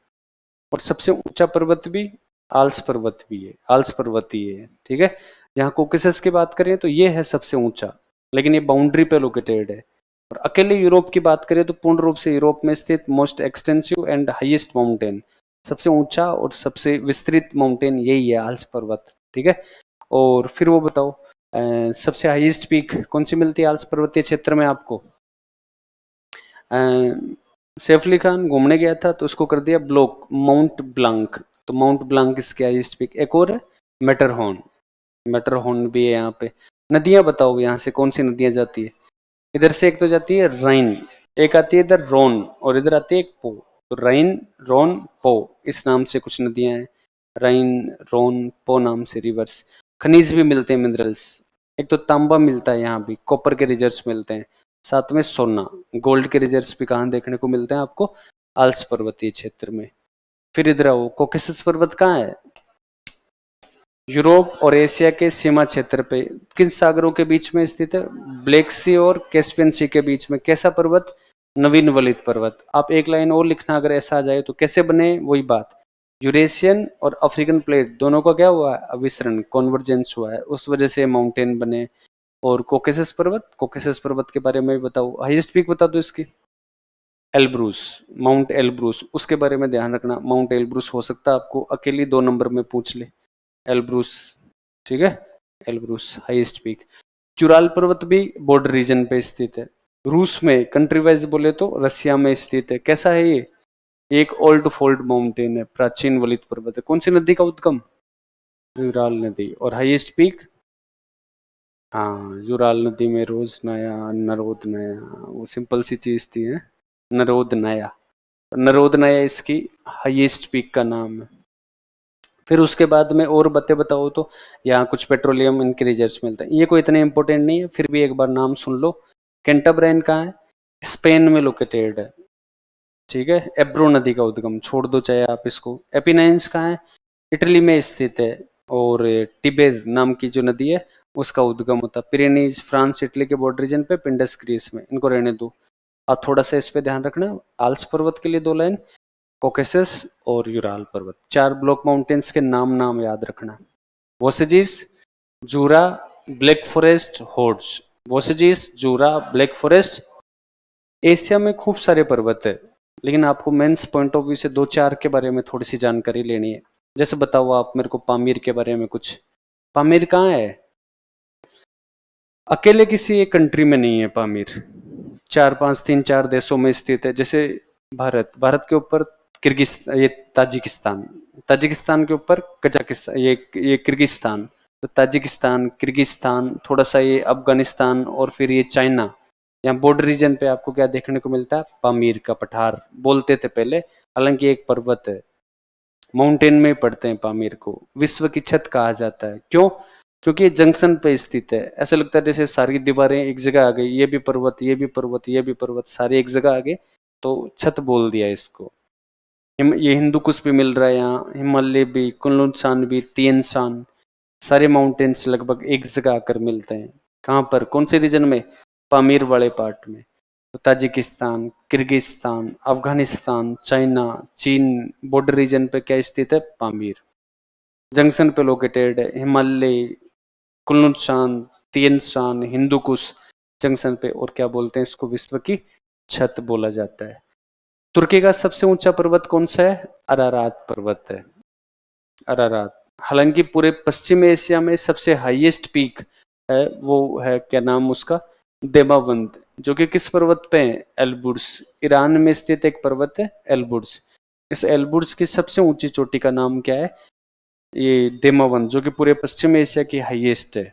और सबसे ऊंचा पर्वत भी आल्स पर्वत भी है, आल्स पर्वत ही है, ठीक है। यहाँ कोकेसस की बात करें तो ये है सबसे ऊंचा, लेकिन ये बाउंड्री पे लोकेटेड है। और अकेले यूरोप की बात करें तो पूर्ण रूप से यूरोप में स्थित most extensive and highest mountain, सबसे ऊंचा और सबसे विस्तृत माउंटेन यही है, आल्स पर्वत, ठीक है। और फिर वो बताओ सबसे हाईएस्ट पीक कौन सी मिलती है आल्स पर्वतीय क्षेत्र में आपको? सैफ अली खान घूमने गया था तो उसको कर दिया ब्लॉक, माउंट ब्लांक। तो माउंट ब्लांक इसके हाईएस्ट पीक। एक और है मेटरहॉर्न, मेटरहॉर्न भी है यहाँ पे। नदियां बताओ यहाँ से कौन सी नदियां जाती है? इधर से एक तो जाती है राइन, एक आती है इधर रोन, और इधर आती है एक पो। तो राइन, रोन, पो, इस नाम से कुछ नदियां हैं। राइन, रोन, पो नाम से रिवर्स। खनिज भी मिलते हैं, मिनरल्स। एक तो तांबा मिलता है यहाँ भी, कॉपर के रिजर्व्स मिलते हैं, साथ में सोना, गोल्ड के रिजर्व्स भी कहाँ देखने को मिलते हैं आपको? आल्स पर्वतीय क्षेत्र में। फिर इधर आओ, कोकेसस पर्वत कहाँ है? यूरोप और एशिया के सीमा क्षेत्र पे। किन सागरों के बीच में स्थित है? ब्लैक सी और कैस्पियन सी के बीच में। कैसा पर्वत? नवीन वलित पर्वत। आप एक लाइन और लिखना अगर ऐसा आ जाए तो, कैसे बने? वही बात, यूरेशियन और अफ्रीकन प्लेट दोनों का क्या हुआ है? अभिसरण, कॉन्वर्जेंस हुआ है, उस वजह से माउंटेन बने। और कोकेसस पर्वत, कोकेसस पर्वत के बारे में बताओ, हाईएस्ट पीक बता दो इसकी। एल्ब्रूस, माउंट एल्ब्रूस, उसके बारे में ध्यान रखना। माउंट एल्ब्रूस हो सकता है आपको अकेली 2 नंबर में पूछ ले, एल्ब्रूस, ठीक है। Elbrus highest peak. चुराल पर्वत भी बॉर्डर रीजन पे स्थित है। रूस में कंट्री वाइज बोले तो रसिया में स्थित है। कैसा है ये? एक ओल्ड फोल्ड माउंटेन है, प्राचीन वलित पर्वत है। कौन सी नदी का उद्गम? यूराल नदी। और हाईएस्ट पीक हाँ, यूराल नदी में रोज नया, नरोद नया, वो सिंपल सी चीज थी है, नरोद नया। नरोद नया इसकी हाईएस्ट पीक का नाम है। फिर उसके बाद में और बातें बताओ तो यहाँ कुछ पेट्रोलियम इंक्रीजर्स मिलते हैं, ये कोई इतने इंपॉर्टेंट नहीं है, फिर भी एक बार नाम सुन लो। कैंटाब्राइन कहाँ है? स्पेन में लोकेटेड है। ठीक है, एब्रो नदी का उद्गम, छोड़ दो चाहे आप इसको। एपिनाइन्स कहाँ है? इटली में स्थित है। और टिबेर नाम की जो नदी है उसका उद्गम होता है पिरेनीज, फ्रांस इटली के बॉर्डर रीजन पे, पिंडस ग्रीस में। इनको रहने दो। आप थोड़ा सा इस पे ध्यान रखना। आल्स पर्वत के लिए 2 लाइन, कोकेसस और यूराल पर्वत, 4 ब्लॉक माउंटेन्स के नाम नाम याद रखना। Vosges, Jura, Black Forest, Harz. Vosges, Jura, Black Forest. Asia में खूब सारे पर्वत है, लेकिन आपको मेंस पॉइंट ऑफ व्यू से 2-4 के बारे में थोड़ी सी जानकारी लेनी है। जैसे बताओ आप मेरे को पामीर के बारे में कुछ। पामीर कहाँ है? अकेले किसी एक कंट्री में नहीं है पामीर, 4-5 3-4 देशों में स्थित है। जैसे भारत के ऊपर किर्गिस्तान, ये ताजिकिस्तान, ताजिकिस्तान के ऊपर कजाकिस्तान, ये किर्गिस्तान, तो ताजिकिस्तान, किर्गिस्तान, थोड़ा सा ये अफगानिस्तान, और फिर ये चाइना। यहाँ बॉर्डर रीजन पे आपको क्या देखने को मिलता है? पामीर का पठार बोलते थे पहले, हालांकि एक पर्वत है, माउंटेन में पड़ते हैं पामीर को। विश्व की छत कहा जाता है, क्यों? क्योंकि ये जंक्शन पे स्थित है। ऐसा लगता है जैसे सारी दीवारें एक जगह आ गई, ये भी पर्वत, ये भी पर्वत, ये भी पर्वत, सारे एक जगह आ गए, तो छत बोल दिया इसको। ये हिंदू कुश भी मिल रहा है यहाँ, हिमालय भी, कुनलुन शान भी, तिएन शान, सारे माउंटेन्स लगभग एक जगह आकर मिलते हैं। कहाँ पर? कौन से रीजन में? पामीर वाले पार्ट में। तो ताजिकिस्तान, किर्गिस्तान, अफगानिस्तान, चाइना, चीन, बॉर्डर रीजन पे क्या स्थित है? पामीर। जंक्शन पे लोकेटेड है। हिमालय, कुल्लू शान, तिएन शान, हिंदू कुश जंक्शन पे। और क्या बोलते हैं इसको? विश्व की छत बोला जाता है। तुर्की का सबसे ऊंचा पर्वत कौन सा है? अरारात पर्वत है, अरारात। हालांकि पूरे पश्चिम एशिया में सबसे हाईएस्ट पीक है वो है, क्या नाम उसका? देमावंद, जो कि किस पर्वत पे है? एल्बुर्स। ईरान में स्थित एक पर्वत है एल्बुर्स। इस एल्बुर्स की सबसे ऊंची चोटी का नाम क्या है? ये देमावंद, जो कि पूरे पश्चिम एशिया की हाईएस्ट है।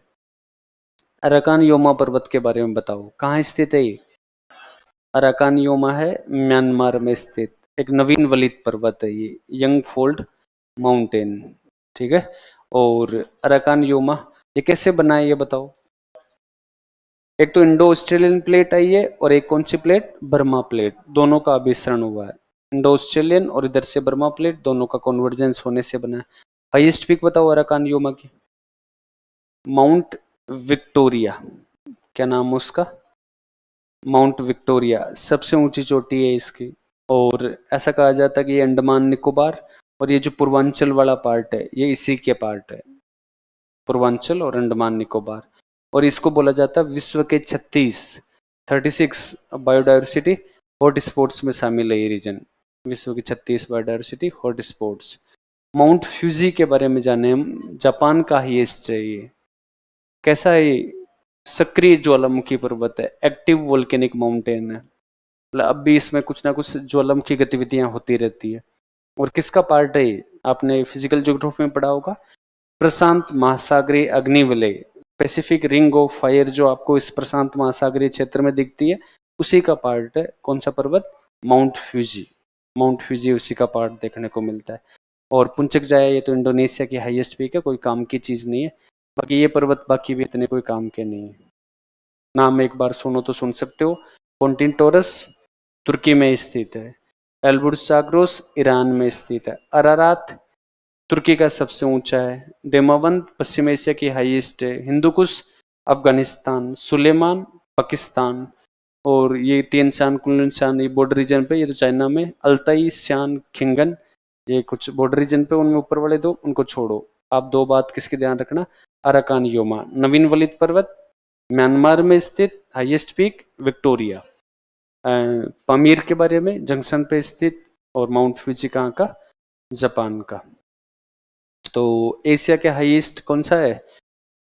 अराकान योमा पर्वत के बारे में बताओ, कहाँ स्थित है ये? अराकान योमा है म्यांमार में स्थित एक नवीन वलित पर्वत है, ये यंग फोल्ड माउंटेन। ठीक है। और अराकान योमा ये कैसे बना है ये बताओ। एक तो इंडो ऑस्ट्रेलियन प्लेट आई है, और एक कौन सी प्लेट? बर्मा प्लेट, दोनों का अभिसरण हुआ है। इंडो ऑस्ट्रेलियन और इधर से बर्मा प्लेट, दोनों का कॉन्वर्जेंस होने से बना है। हाईएस्ट पीक बताओ अराकान योमा की। माउंट विक्टोरिया, क्या नाम है उसका? माउंट विक्टोरिया सबसे ऊंची चोटी है इसकी। और ऐसा कहा जाता है कि ये अंडमान निकोबार और ये जो पूर्वांचल वाला पार्ट है ये इसी के पार्ट है, पूर्वांचल और अंडमान निकोबार। और इसको बोला जाता है विश्व के 36 बायोडायवर्सिटी हॉट स्पॉट्स में शामिल है ये रीजन। विश्व की 36 biodiversity hot spots. Mount Fuji के बारे में जाने हम, जापान का हाईएस्ट है ये। कैसा है ये? सक्रिय ज्वालामुखी पर्वत है, एक्टिव वोल्केनिक माउंटेन है, मतलब अब भी इसमें कुछ ना कुछ ज्वालामुखी गतिविधियां होती रहती है। और किसका पार्ट है ये? आपने फिजिकल ज्योग्राफी में पढ़ा होगा, प्रशांत महासागरीय अग्निवलय, पैसिफिक रिंग ऑफ फायर, जो आपको इस प्रशांत महासागरीय क्षेत्र में दिखती है उसी का पार्ट है। कौन सा पर्वत? Mount Fuji. माउंट फ्यूजी उसी का पार्ट देखने को मिलता है। और पुंचक जाया, ये तो इंडोनेशिया की हाईएस्ट पीक है, कोई काम की चीज नहीं है। बाकी ये पर्वत बाकी भी इतने कोई काम के नहीं है। नाम एक बार सुनो तो सुन सकते हो। पोंटिनटोरस तुर्की में स्थित है। एल्बुर्स जाग्रोस ईरान में स्थित है। अरारात तुर्की का सबसे ऊंचा है। देमावंद पश्चिम एशिया की हाईएस्ट है। हिंदुकुश अफगानिस्तान, सुलेमान पाकिस्तान, और ये तीन शान कुनलुन शान ये बॉर्डर रीजन पे, ये तो चाइना में। अल्ताई शान खिंगन ये कुछ बॉर्डर रीजन पे, उनमें ऊपर वाले दो उनको छोड़ो। आप 2 बात किसके ध्यान रखना? अराकान योमा नवीन वलित पर्वत, म्यांमार में स्थित हाईएस्ट पीक विक्टोरिया। पामीर के बारे में, जंक्शन पे स्थित, और माउंट फ्यूजी कहाँ का? जापान का। तो एशिया के हाईएस्ट कौन सा है?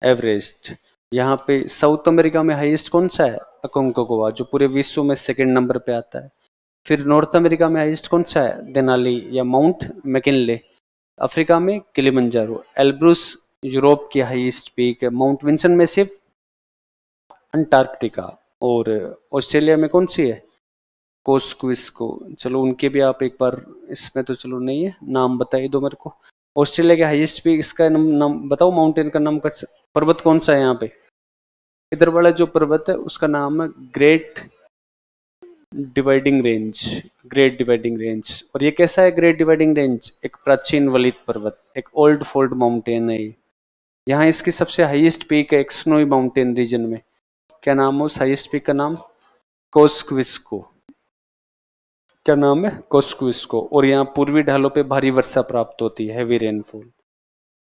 एवरेस्ट। यहाँ पे साउथ अमेरिका में हाईएस्ट कौन सा है? अकोंकागुआ, जो पूरे विश्व में सेकंड नंबर पे आता है। फिर नॉर्थ अमेरिका में हाईएस्ट कौन सा है? देनाली या माउंट मैकिनले। अफ्रीका में किलिमंजारो। एल्ब्रुस यूरोप की हाईएस्ट पीक है। Mount Vinson Massif Antarctica. और ऑस्ट्रेलिया में कौन सी है? कोस्क्विस्को। चलो उनके भी आप एक बार, इसमें तो चलो नहीं है, नाम बताइए दो मेरे को। ऑस्ट्रेलिया के हाईएस्ट पीक, इसका नाम बताओ, माउंटेन का नाम पर्वत कौन सा है यहाँ पे? इधर वाला जो पर्वत है उसका नाम है great dividing range. Great dividing range. और ये कैसा है ग्रेट डिवाइडिंग रेंज? एक प्राचीन वलित पर्वत, एक ओल्ड फोल्ड माउंटेन है ये। यहाँ इसकी सबसे हाईएस्ट पीक है एक स्नोई माउंटेन रीजन में। क्या नाम है उस हाईएस्ट पीक का नाम? कोस्क्विस्को। क्या नाम है? कोस्क्विस्को। और यहाँ पूर्वी ढालों पे भारी वर्षा प्राप्त होती है, हैवी रेनफॉल।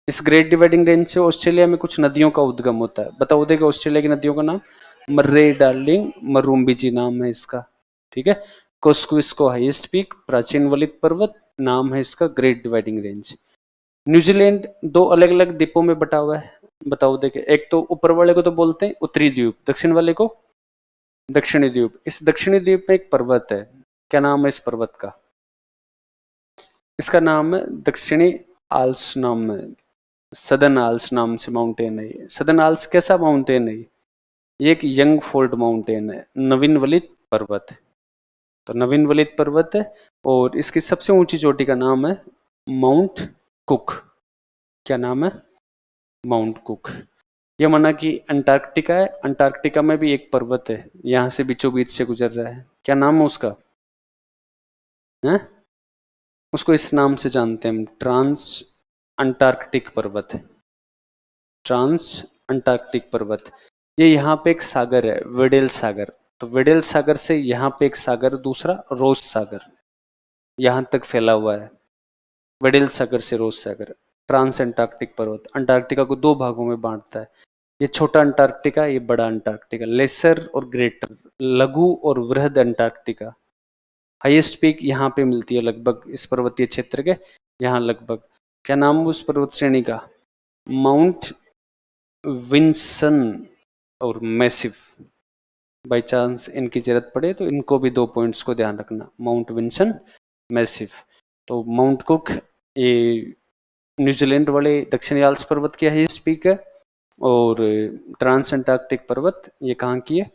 इस ग्रेट डिवाइडिंग रेंज से ऑस्ट्रेलिया में कुछ नदियों का उद्गम होता है। बताओ देखो ऑस्ट्रेलिया की नदियों का नाम? मर्रे, डार्लिंग, मरूम्बिजी नाम है इसका। ठीक है। कोस्क्विस्को हाईएस्ट पीक, प्राचीन वलित पर्वत, नाम है इसका ग्रेट डिवाइडिंग रेंज। न्यूजीलैंड दो अलग अलग द्वीपों में बटा हुआ है। बताओ देखे, एक तो ऊपर वाले को तो बोलते हैं उत्तरी द्वीप, दक्षिण वाले को दक्षिणी द्वीप। इस दक्षिणी द्वीप में एक पर्वत है, क्या नाम है इस पर्वत का? इसका नाम है दक्षिणी आल्स, नाम है सदर्न आल्स नाम से माउंटेन है ये। सदर्न आल्स कैसा माउंटेन है ये एक यंग फोल्ड माउंटेन है, नवीन वलित पर्वत है। तो नवीन वलित पर्वत है। और इसकी सबसे ऊंची चोटी का नाम है माउंट कुक। क्या नाम है? Mount cook. ये माना कि अंटार्कटिका है, अंटार्कटिका में भी एक पर्वत है, यहां से बीचों बीच से गुजर रहा है। क्या नाम है उसका? है? उसको इस नाम से जानते हैं हम, ट्रांस अंटार्कटिक पर्वत। ट्रांस अंटार्कटिक पर्वत। ये यहाँ पे एक सागर है, वेडेल सागर। तो वेडेल सागर से यहाँ पे एक सागर, दूसरा रोज सागर यहाँ तक फैला हुआ है। वेडेल सागर से रोज सागर। ट्रांस अंटार्कटिक पर्वत अंटार्कटिका को दो भागों में बांटता है। ये छोटा अंटार्कटिका, ये बड़ा अंटार्कटिका, लेसर और ग्रेटर, लघु और वृहद अंटार्कटिका। हाईएस्ट पीक यहाँ पे मिलती है लगभग इस पर्वतीय क्षेत्र के, यहाँ लगभग। क्या नाम उस पर्वत श्रेणी का? माउंट विंसन और मैसिव। बाई चांस इनकी जरूरत पड़े तो इनको भी 2 पॉइंट्स को ध्यान रखना, माउंट विंसन, मैसिव। तो माउंट कुक ये न्यूजीलैंड वाले दक्षिणी आल्प्स पर्वत की हाईएस्ट पीक है। और ट्रांस अंटार्कटिक पर्वत ये कहाँ की है?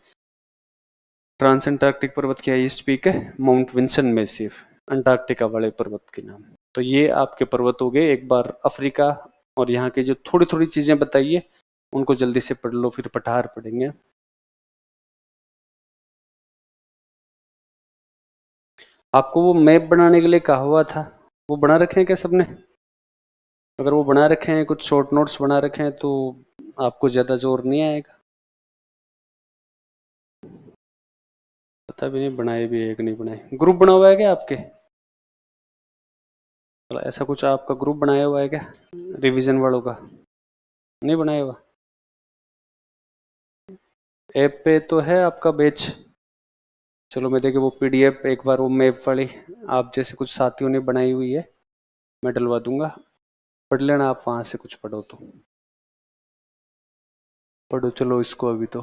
ट्रांस अंटार्कटिक पर्वत की हाईएस्ट पीक है माउंट विंसन मैसिव, अंटार्कटिका वाले पर्वत के नाम। तो ये आपके पर्वत हो गए। एक बार अफ्रीका और यहाँ की जो थोड़ी थोड़ी चीजें बताइए उनको जल्दी से पढ़ लो, फिर पठार पढ़ेंगे। आपको वो मैप बनाने के लिए कहा हुआ था, वो बना रखे हैं क्या सबने? अगर वो बना रखे हैं, कुछ शॉर्ट नोट्स बना रखे हैं, तो आपको ज़्यादा जोर नहीं आएगा। पता भी नहीं बनाए भी है कि नहीं बनाए। ग्रुप बना हुआ है क्या आपके? ऐसा कुछ आपका ग्रुप बनाया हुआ है क्या रिवीजन वालों का? नहीं बनाया हुआ? ऐप पे तो है आपका बैच। चलो मैं देखे वो पीडीएफ एक बार, वो मैप वाली आप जैसे कुछ साथियों ने बनाई हुई है, मैं डलवा दूंगा, पढ़ लेना आप वहाँ से, कुछ पढ़ो तो पढ़ो। चलो इसको अभी तो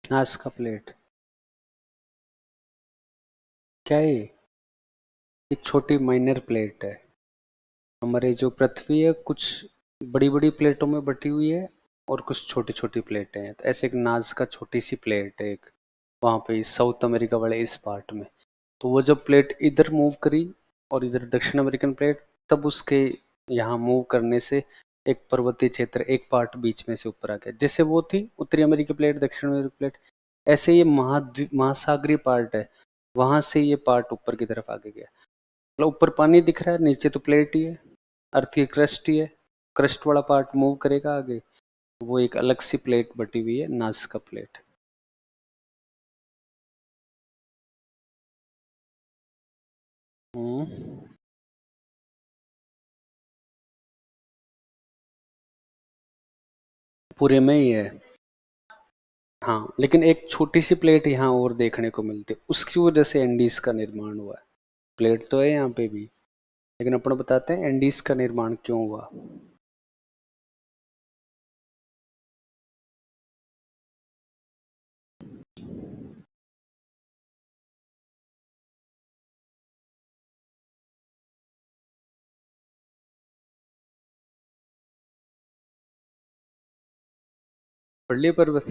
नाज़का प्लेट क्या है ये? एक छोटी माइनर प्लेट है। हमारे जो पृथ्वी है कुछ बड़ी बड़ी प्लेटों में बटी हुई है और कुछ छोटी छोटी प्लेटें हैं। तो ऐसे एक नाज़का छोटी सी प्लेट है एक, वहाँ पे साउथ अमेरिका वाले इस पार्ट में। तो वो जब प्लेट इधर मूव करी और इधर दक्षिण अमेरिकन प्लेट, तब उसके यहाँ मूव करने से एक पर्वतीय क्षेत्र एक पार्ट बीच में से ऊपर आ गया। जैसे वो थी उत्तरी अमेरिकी प्लेट, दक्षिण अमेरिकी प्लेट, ऐसे ये महासागरीय पार्ट है, वहां से ये पार्ट ऊपर की तरफ आगे गया। मतलब ऊपर पानी दिख रहा है, नीचे तो प्लेट ही है, अर्थ की क्रस्ट ही है। क्रस्ट वाला पार्ट मूव करेगा आगे, वो एक अलग सी प्लेट बटी हुई है, नाज़का प्लेट। हम्म, पूरे में ही है। हाँ, लेकिन एक छोटी सी प्लेट यहाँ और देखने को मिलती है, उसकी वजह से एंडीज का निर्माण हुआ है। प्लेट तो है यहाँ पे भी, लेकिन अपन बताते हैं एंडीज का निर्माण क्यों हुआ। पढ़ पर्वत,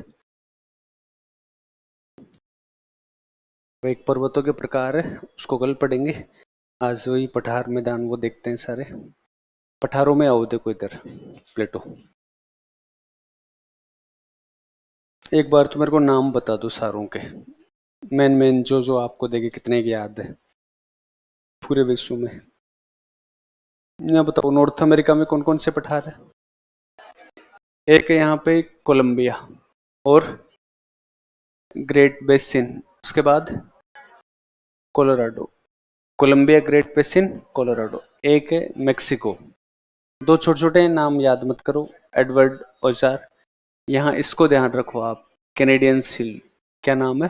वो एक पर्वतों के प्रकार है, उसको कल पढ़ेंगे। आज वही पठार मैदान वो देखते हैं सारे। पठारों में आओ, देखो इधर प्लेटो। एक बार तो मेरे को नाम बता दो सारों के, मेन मेन जो जो आपको देखे, कितने की याद है पूरे विश्व में। यहाँ बताओ नॉर्थ अमेरिका में कौन कौन से पठार है। एक है यहाँ पे कोलंबिया और ग्रेट बेसिन, उसके बाद Colorado. Columbia, Great Basin, Colorado. एक है मेक्सिको, दो छोटे छोटे नाम याद मत करो, एडवर्ड ओजार। यहाँ इसको ध्यान रखो आप, कैनेडियन सील्ड। क्या नाम है?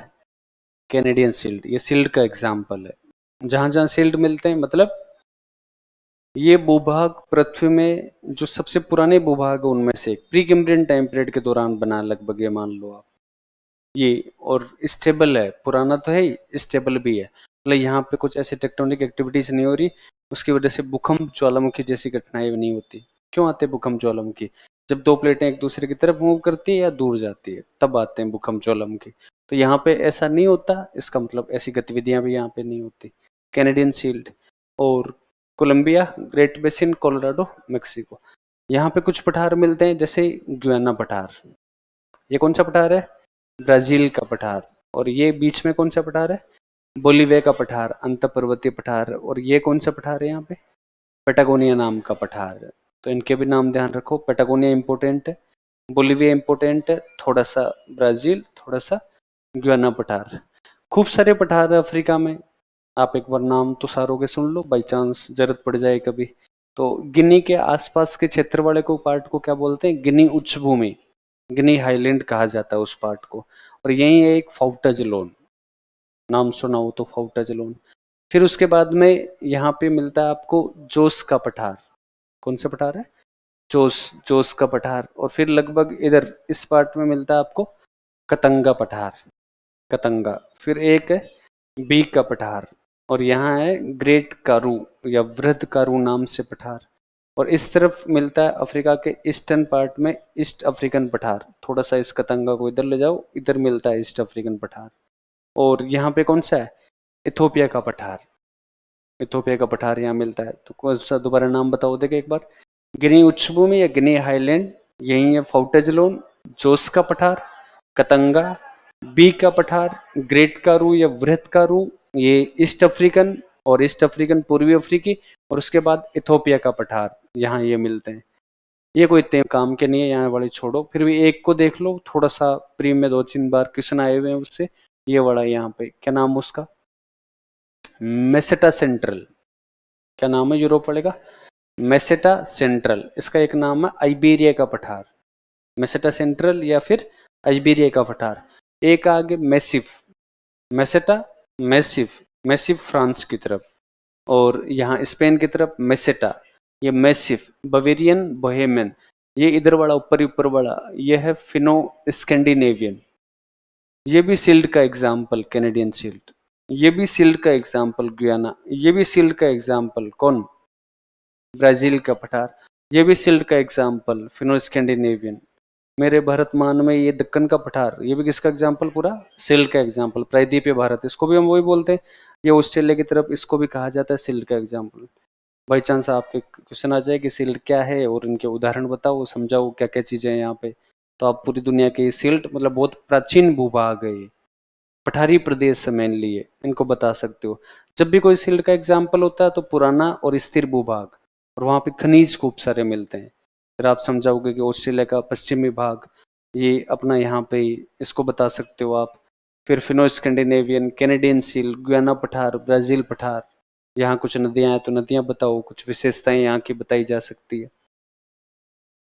Canadian Shield. ये सील्ड का एग्जाम्पल है। जहां जहां सील्ड मिलते हैं, मतलब ये भूभाग पृथ्वी में जो सबसे पुराने भूभाग है उनमें से प्री कैम्ब्रियन टाइम पीरियड के दौरान बना, लगभग ये मान लो आप। ये और स्टेबल है, पुराना तो है ही, स्टेबल भी है। मतलब यहाँ पे कुछ ऐसे टेक्टोनिक एक्टिविटीज नहीं हो रही, उसकी वजह से भूकंप ज्वालामुखी जैसी घटनाएं नहीं होती। क्यों आते हैं भूकंप ज्वालामुखी? जब दो प्लेटें एक दूसरे की तरफ मूव करती है या दूर जाती है, तब आते हैं भूकंप ज्वालामुखी। तो यहाँ पे ऐसा नहीं होता, इसका मतलब ऐसी गतिविधियां भी यहाँ पे नहीं होती। कैनेडियन शील्ड और Columbia, Great Basin, Colorado, Mexico. यहाँ पे कुछ पठार मिलते हैं, जैसे गुयाना पठार। ये कौन सा पठार है? ब्राजील का पठार। और ये बीच में कौन सा पठार है? बोलीविया का पठार, अंत पर्वतीय पठार। और ये कौन सा पठार है यहाँ पे? पेटागोनिया नाम का पठार है। तो इनके भी नाम ध्यान रखो। पेटागोनिया इंपोर्टेंट है, बोलीविया इंपोर्टेंट है, थोड़ा सा ब्राजील, थोड़ा सा गुयाना पठार। खूब सारे पठार है अफ्रीका में। आप एक बार नाम तो सारों के सुन लो, बाई चांस जरूरत पड़ जाए कभी। तो गिनी के आसपास के क्षेत्र वाले को पार्ट को क्या बोलते हैं? गिनी उच्च भूमि, गिनी हाईलैंड कहा जाता है उस पार्ट को। और यही है एक फाउटा जलोन, नाम सुना हो तो फाउटा जलोन। फिर उसके बाद में यहाँ पे मिलता है आपको जोस का पठार। कौन सा पठार है? जोस, जोस का पठार। और फिर लगभग इधर इस पार्ट में मिलता है आपको कतंगा पठार, कतंगा। फिर एक है बी का पठार, और यहाँ है ग्रेट कारू या वृद्ध कारू नाम से पठार। और इस तरफ मिलता है अफ्रीका के ईस्टर्न पार्ट में ईस्ट अफ्रीकन पठार। थोड़ा सा इस कतंगा को इधर ले जाओ, इधर मिलता है ईस्ट अफ्रीकन पठार। और यहाँ पे कौन सा है? इथोपिया का पठार, इथोपिया का पठार यहाँ मिलता है। तो कौन सा, दोबारा नाम बताओ देखे एक बार। गिनी उच्च भूमि या गिनी हाईलैंड, यही है फाउटेजलोन, जोस का पठार, कतंगा, बी का पठार, ग्रेट कारू या वृहत कारू, ये ईस्ट अफ्रीकन और ईस्ट अफ्रीकन पूर्वी अफ्रीकी। और उसके बाद इथोपिया का पठार, यहाँ ये मिलते हैं। ये कोई इतने काम के नहीं है, यहाँ वाले छोड़ो। फिर भी एक को देख लो, थोड़ा सा प्री में 2-3 बार क्वेश्चन आए हुए हैं उससे। ये वाला यहाँ पे क्या नाम है उसका? Meseta central. क्या नाम है यूरोप वाले का? Meseta central. इसका एक नाम है आइबेरिया का पठार, मेसेटा सेंट्रल या फिर आइबेरिया का पठार। एक आगे massif, Meseta, massif, massif France की तरफ। और यहाँ स्पेन की तरफ मेसेटा, ये मैसिफ, बवेरियन, बोहेमियन। ये इधर वाला, ऊपर वाला, ये है फिनो स्कैंडिनेवियन। ये भी सील्ड का एग्जाम्पल कैनेडियन सील्ड। ये भी सील्ड का एग्जाम्पल गुयाना। ये भी सील्ड का एग्जाम्पल कौन? ब्राजील का पठार। ये भी सील्ड का एग्जाम्पल फिनो स्कैंडिनेवियन। मेरे भारत मान में ये दक्कन का पठार, ये भी किसका एग्जाम्पल? पूरा सील्ड का एग्जाम्पल। प्रायद्वीपीय भारत, इसको भी हम वही बोलते हैं। ये ऑस्ट्रेलिया की तरफ, इसको भी कहा जाता है सील्ड का एग्जाम्पल। बाई चांस आपके क्वेश्चन आ जाए कि सील्ड क्या है और इनके उदाहरण बताओ, समझाओ क्या क्या चीजें हैं यहाँ पे, तो आप पूरी दुनिया के सील्ड, मतलब बहुत प्राचीन भूभाग है ये, पठारी प्रदेश से मेनली है, इनको बता सकते हो। जब भी कोई सील्ड का एग्जाम्पल होता है तो पुराना और स्थिर भूभाग, और वहाँ पे खनिज खूब सारे मिलते हैं। फिर आप समझाओगे कि ऑस्ट्रेलिया का पश्चिमी भाग, ये अपना यहाँ पे इसको बता सकते हो आप। फिर Fino Scandinavian, Canadian seal, Guyana पठार, ब्राजील पठार। यहाँ कुछ नदियाँ हैं तो नदियाँ बताओ, कुछ विशेषताएं यहाँ की बताई जा सकती है।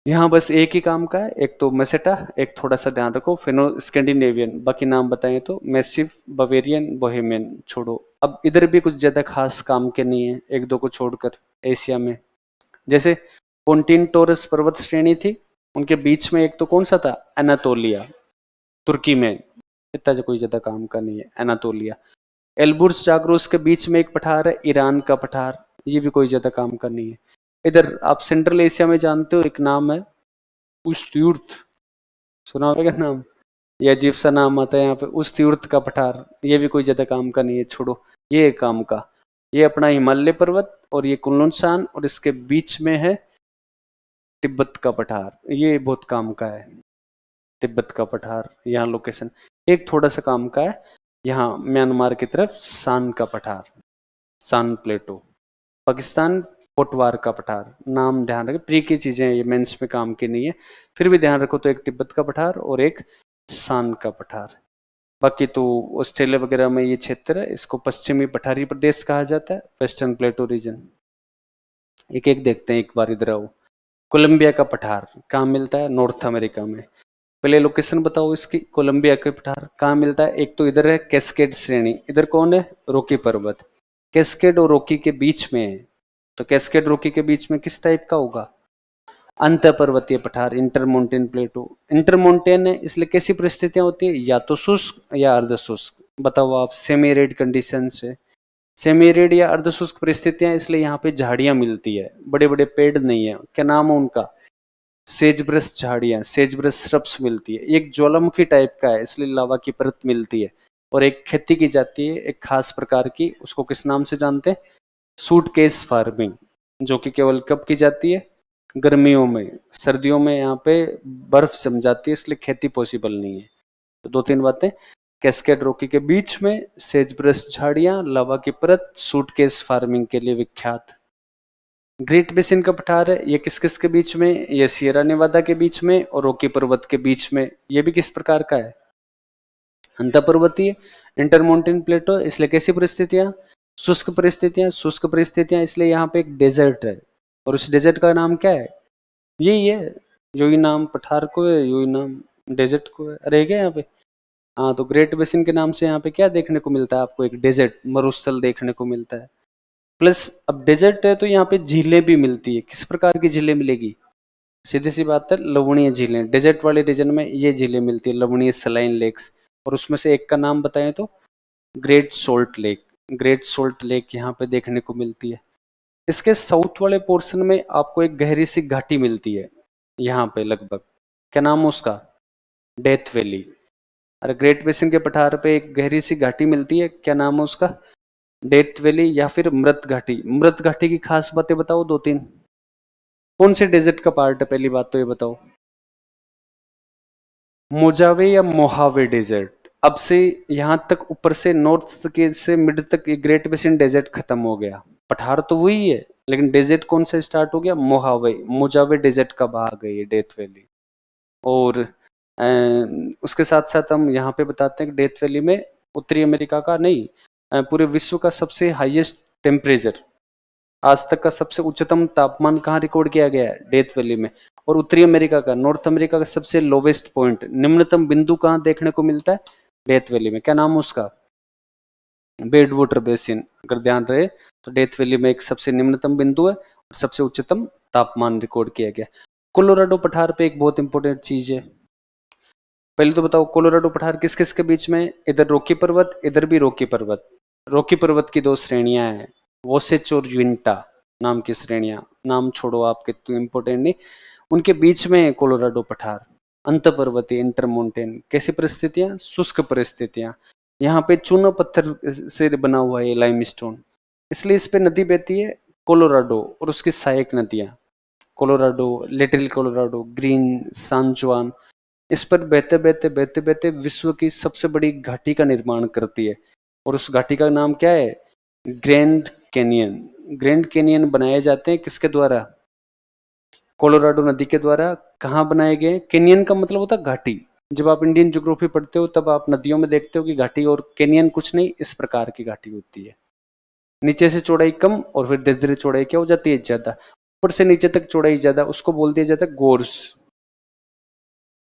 यहाँ बस एक ही काम का है, एक तो मेसेटा, एक थोड़ा सा ध्यान रखो फिनो स्कैंडिनेवियन। बाकी नाम बताएं तो मैसिव, बवेरियन, बोहेमियन छोड़ो। अब इधर भी कुछ ज्यादा खास काम के नहीं है, एक दो को छोड़कर। एशिया में जैसे पोंटिन टोरस पर्वत श्रेणी थी, उनके बीच में एक तो कौन सा था? एनातोलिया, तुर्की में। इतना जो कोई ज्यादा काम का नहीं है, एनातोलिया। एल्बुर्स जागरोस के बीच में एक पठार है, ईरान का पठार। ये भी कोई ज्यादा काम का नहीं है। इधर आप सेंट्रल एशिया में जानते हो एक नाम है उस्तयूर्त, सुना होगा नाम? ये अजीब सा नाम आता है यहाँ पे, उस्तयूर्त का पठार। ये भी कोई ज्यादा काम का नहीं है, छोड़ो। ये एक काम का, ये अपना हिमालय पर्वत और ये कुनलुन, और इसके बीच में है तिब्बत का पठार। ये बहुत काम का है, तिब्बत का पठार। यहाँ लोकेशन एक थोड़ा सा काम का है, यहाँ म्यांमार की तरफ सान का पठार, सान प्लेटो। पाकिस्तान पोटवार का पठार। नाम ध्यान रखें, प्री की चीजें ये मेंस में काम की नहीं है, फिर भी ध्यान रखो। तो एक तिब्बत का पठार और एक सान का पठार। बाकी तो ऑस्ट्रेलिया वगैरह में ये क्षेत्र है, इसको पश्चिमी पठारी प्रदेश कहा जाता है, वेस्टर्न प्लेटो रीजन। एक एक देखते हैं, एक बार इधर आओ। कोलंबिया का पठार कहाँ मिलता है? नॉर्थ अमेरिका में। पहले लोकेशन बताओ इसकी। कोलंबिया के पठार कहाँ मिलता है? एक तो इधर है कैस्केड श्रेणी, इधर कौन है? रॉकी पर्वत। कैस्केड और रॉकी के बीच में है, तो कैस्केड रॉकी के बीच में किस टाइप का होगा? अंत पर्वतीय पठार, इंटरमोंटेन प्लेटो। इंटरमोंटेन है इसलिए कैसी परिस्थितियां होती है? या तो शुष्क या अर्ध शुष्क। बताओ आप, सेमी एरिड कंडीशन है। सेमी एरिड या अर्ध शुष्क परिस्थितियां, इसलिए यहाँ पे झाड़ियां मिलती है, बड़े बड़े पेड़ नहीं है। क्या नाम है उनका? सेजब्रस झाड़ियां, सेजब्रस श्रब्स मिलती है। एक ज्वालामुखी टाइप का है इसलिए लावा की परत मिलती है। और एक खेती की जाती है एक खास प्रकार की, उसको किस नाम से जानते हैं? सूटकेस फार्मिंग, जो कि केवल कब की जाती है? गर्मियों में। सर्दियों में यहाँ पे बर्फ जम जाती है इसलिए खेती पॉसिबल नहीं है। तो दो तीन बातें, कैस्केड रॉकी के बीच में सेजब्रस झाड़ियां, लावा की परत, सूटकेस फार्मिंग के लिए विख्यात। ग्रेट बेसिन का पठार है, ये किस किस के बीच में? ये सियरा नेवादा के बीच में और रॉकी पर्वत के बीच में। ये भी किस प्रकार का है? अंतपर्वतीय, इंटरमाउंटेन प्लेटो, इसलिए कैसी परिस्थितियां? शुष्क परिस्थितियां। शुष्क परिस्थितियां इसलिए यहाँ पे एक डेजर्ट है, और उस डेजर्ट का नाम क्या है? यही है, जो ही नाम पठार को है, यही नाम डेजर्ट को है। रह गया यहाँ पे। हाँ, तो ग्रेट बेसिन के नाम से यहाँ पे क्या देखने को मिलता है आपको? एक डेजर्ट, मरुस्थल देखने को मिलता है। प्लस अब डेजर्ट है तो यहाँ पे झीलें भी मिलती है। किस प्रकार की झीलें मिलेगी? सीधी सी बात है, लवणीय झीलें। डेजर्ट वाले रीजन में ये झीलें मिलती है, लवणीय सलाइन लेक्स। और उसमें से एक का नाम बताएं तो great salt lake. Great salt lake यहाँ पे देखने को मिलती है। इसके साउथ वाले पोर्शन में आपको एक गहरी सी घाटी मिलती है यहाँ पे लगभग। क्या नाम है उसका? Death valley. अरे ग्रेट बेसिन के पठार पे एक गहरी सी घाटी मिलती है, क्या नाम है उसका? डेथ वैली या फिर मृत घाटी। मृत घाटी की खास बातें बताओ दो तीन। कौन से डेजर्ट का पार्ट है? पहली बात तो ये बताओ। मोजावे या मोहावे डेजर्ट। अब से यहां तक ऊपर से नॉर्थ के से मिड तक ये ग्रेट बेसिन डेजर्ट खत्म हो गया। पठार तो वही है, लेकिन डेजर्ट कौन सा स्टार्ट हो गया? मोहावे। मोजावे डेजर्ट का भाग है ये डेथ वैली। और उसके साथ साथ हम यहाँ पे बताते हैं कि डेथ वैली में उत्तरी अमेरिका का नहीं, पूरे विश्व का सबसे हाईएस्ट टेम्परेचर, आज तक का सबसे उच्चतम तापमान कहाँ रिकॉर्ड किया गया है? डेथ वैली में। और उत्तरी अमेरिका का, नॉर्थ अमेरिका का सबसे लोवेस्ट पॉइंट, निम्नतम बिंदु कहाँ देखने को मिलता है? डेथ वैली में। क्या नाम है उसका? Bed water basin. अगर ध्यान रहे तो डेथ वैली में एक सबसे निम्नतम बिंदु है और सबसे उच्चतम तापमान रिकॉर्ड किया गया। कोलोराडो पठार पे एक बहुत इंपॉर्टेंट चीज है। पहले तो बताओ, कोलोराडो पठार किस किस के बीच में? इधर रॉकी पर्वत, इधर भी रॉकी पर्वत। रॉकी पर्वत की दो श्रेणियां हैं, वोसेच और यूनिटा नाम की श्रेणियां। नाम छोड़ो आपके, तो इम्पोर्टेंट नहीं। उनके बीच में कोलोराडो पठार, अंत पर्वतीय, इंटरमोंटेन। कैसी परिस्थितियां? शुष्क परिस्थितियां। यहाँ पे चूना पत्थर से बना हुआ है लाइमस्टोन, इसलिए इस पे नदी बहती है कोलोराडो और उसकी सहायक नदियां, कोलोराडो, लिटिल कोलोराडो, ग्रीन, सान जुआन। इस पर बहते बहते बहते बहते विश्व की सबसे बड़ी घाटी का निर्माण करती है। और उस घाटी का नाम क्या है? Grand canyon. ग्रैंड कैनियन बनाए जाते हैं किसके द्वारा? कोलोराडो नदी के द्वारा। कहाँ बनाए गए? कैनियन का मतलब होता है घाटी। जब आप इंडियन ज्योग्राफी पढ़ते हो तब आप नदियों में देखते हो कि घाटी, और कैनियन कुछ नहीं, इस प्रकार की घाटी होती है। नीचे से चौड़ाई कम और फिर धीरे धीरे चौड़ाई क्या हो जाती है? ज्यादा। ऊपर से नीचे तक चौड़ाई ज्यादा, उसको बोल दिया जाता है गोर्स।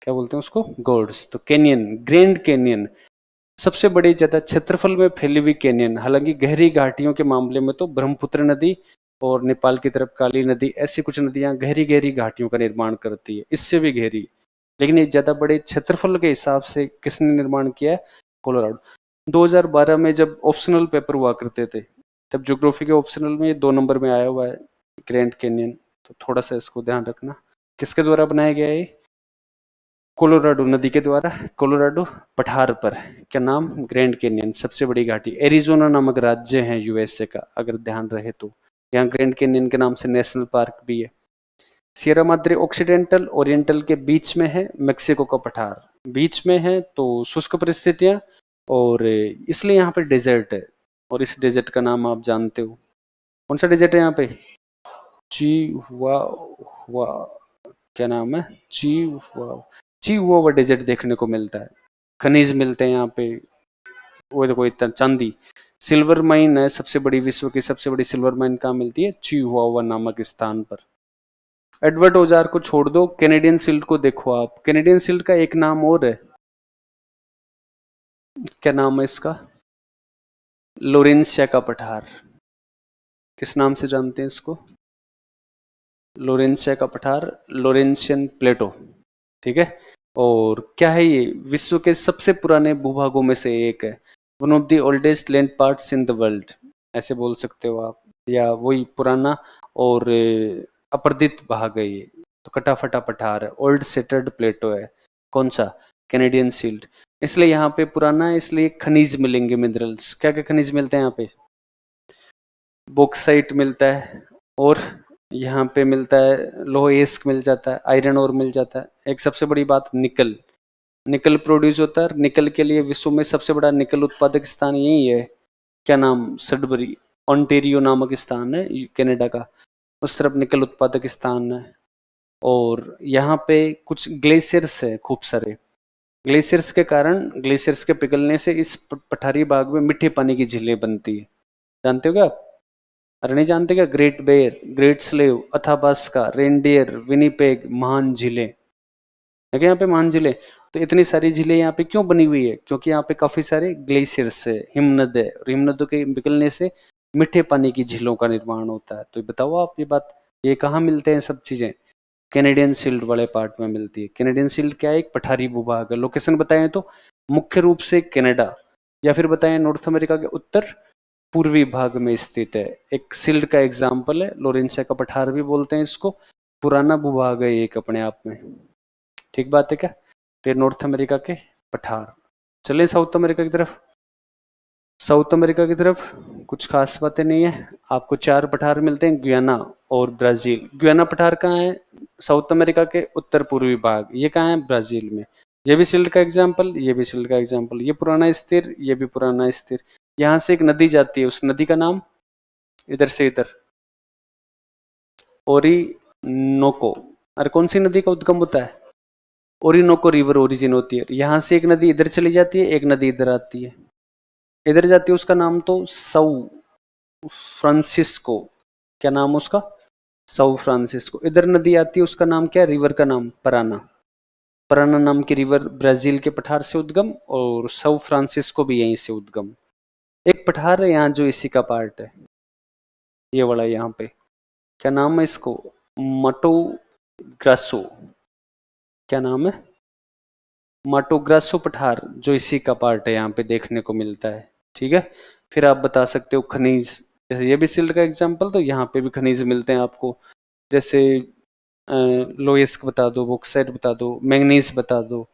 क्या बोलते हैं उसको? गोर्स। तो कैनियन, ग्रैंड कैनियन सबसे बड़ी, ज्यादा क्षेत्रफल में फैली हुई कैनियन। हालांकि गहरी घाटियों के मामले में तो ब्रह्मपुत्र नदी और नेपाल की तरफ काली नदी, ऐसी कुछ नदियां गहरी गहरी घाटियों का निर्माण करती है, इससे भी गहरी। लेकिन ये ज्यादा बड़े क्षेत्रफल के हिसाब से किसने निर्माण किया है? कोलोराडो। 2012 में जब ऑप्शनल पेपर हुआ करते थे, तब ज्योग्राफी के ऑप्शनल में ये 2 नंबर में आया हुआ है, ग्रैंड कैनियन। तो थोड़ा सा इसको ध्यान रखना। किसके द्वारा बनाया गया है? कोलोराडो नदी के द्वारा, कोलोराडो पठार पर। क्या नाम? ग्रैंड कैनियन, सबसे बड़ी घाटी। एरिजोना नामक राज्य है यूएसए का, अगर ध्यान रहे तो। यहाँ ग्रैंड कैनियन के नाम से नेशनल पार्क भी है। सियरा माद्रे ऑक्सीडेंटल ओरिएंटल के बीच में है मेक्सिको का पठार, बीच में है, तो शुष्क परिस्थितियां, और इसलिए यहाँ पे डेजर्ट है। और इस डेजर्ट का नाम आप जानते हो। कौन सा डेजर्ट है यहाँ पे? ची हुआ हुआ, क्या नाम है? ची हुआ डेजर्ट देखने को मिलता है। खनिज मिलते हैं यहाँ पे। वो देखो इतना चांदी, सिल्वर माइन है सबसे बड़ी, विश्व की सबसे बड़ी सिल्वर माइन कहाँ मिलती है? ची हुआ नामक स्थान पर। एडवर्ड ओजार को छोड़ दो, कैनेडियन सिल्ट को देखो आप। कैनेडियन सिल्ट का एक नाम और है, क्या नाम है इसका? लोरेंसिया का पठार। किस नाम से जानते हैं इसको? लोरेंसिया का पठार, लोरेंशियन प्लेटो। ठीक है। और क्या है ये? विश्व के सबसे पुराने भूभागों में से एक है। One of the oldest land parts in the world, ऐसे बोल सकते हो आप, या वही पुराना और अपरदित भाग है ये। तो कटा फटा पठार है, ओल्ड सेटल्ड प्लेटो है। कौन सा? Canadian Shield. इसलिए यहाँ पे पुराना है, इसलिए खनिज मिलेंगे, मिनरल्स। क्या क्या खनिज मिलते हैं यहाँ पे? बॉक्साइट मिलता है, और यहाँ पे मिलता है लोहेस्क मिल जाता है, आयरन और मिल जाता है। एक सबसे बड़ी बात, निकल। निकल प्रोड्यूस होता है। निकल के लिए विश्व में सबसे बड़ा निकल उत्पादक स्थान यही है। क्या नाम? सडबरी, ऑन्टेरियो नामक स्थान है कनाडा का, उस तरफ निकल उत्पादक स्थान है। और यहाँ पे कुछ ग्लेशियर्स है खूब सारे। ग्लेशियर्स के कारण, ग्लेशियर्स के पिघलने से इस पठारी भाग में मीठे पानी की झीलें बनती है। जानते हो क्या आप? अरे नहीं जानते क्या? Great Bear, Great Slave, Athabasca, Reindeer, Winnipeg, महान झीलें है क्या यहाँ पे? महान झीलें। तो इतनी सारी झीलें यहाँ पे क्यों बनी हुई है? क्योंकि यहाँ पे काफी सारे ग्लेशियर्स है, हिमनद है, और हिमनदों के पिघलने से मीठे पानी की झीलों का निर्माण होता है। तो बताओ आप ये बात, ये कहाँ मिलते हैं सब चीजें? कैनेडियन शील्ड वाले पार्ट में मिलती है। कैनेडियन शील्ड क्या है? एक पठारी भूभाग है। लोकेशन बताएं तो मुख्य रूप से कनाडा, या फिर बताएं नॉर्थ अमेरिका के उत्तर पूर्वी भाग में स्थित है। एक शील्ड का एग्जाम्पल है, लोरेंसिया का पठार भी बोलते हैं इसको। पुराना भूभाग है एक अपने आप में। ठीक बात है क्या? तो ये नॉर्थ अमेरिका के पठार। चले साउथ अमेरिका की तरफ। साउथ अमेरिका की तरफ कुछ खास बातें नहीं है। आपको चार पठार मिलते हैं, गुयाना और ब्राजील। गुयाना पठार कहाँ है? साउथ अमेरिका के उत्तर पूर्वी भाग। ये कहाँ है? ब्राजील में। ये भी शील्ड का एग्जाम्पल, ये भी शील्ड का एग्जाम्पल। ये पुराना स्थिर, ये भी पुराना स्थिर। यहाँ से एक नदी जाती है, उस नदी का नाम, इधर से इधर, ओरिनोको। अरे कौन सी नदी का उद्गम होता है? ओरिनोको रिवर ओरिजिन होती है। यहाँ से एक नदी इधर चली जाती है, एक नदी इधर आती है। इधर जाती है, उसका नाम तो सऊ फ्रांसिस्को। क्या नाम उसका? सऊ फ्रांसिस्को। इधर नदी आती है, उसका नाम क्या है? रिवर का नाम पराना। पराना नाम की रिवर ब्राजील के पठार से उद्गम, और सऊ फ्रांसिस्को भी यहीं से उद्गम। एक पठार है यहाँ जो इसी का पार्ट है, ये वाला यहाँ पे। क्या नाम है इसको? मटो ग्रासो। क्या नाम है? माटोग्रासो पठार, जो इसी का पार्ट है, यहाँ पे देखने को मिलता है। ठीक है। फिर आप बता सकते हो खनिज, जैसे ये भी सिल्ट का एग्जांपल, तो यहाँ पे भी खनिज मिलते हैं आपको। जैसे लोएस्क बता दो, बॉक्साइट बता दो, मैंगनीज बता दो,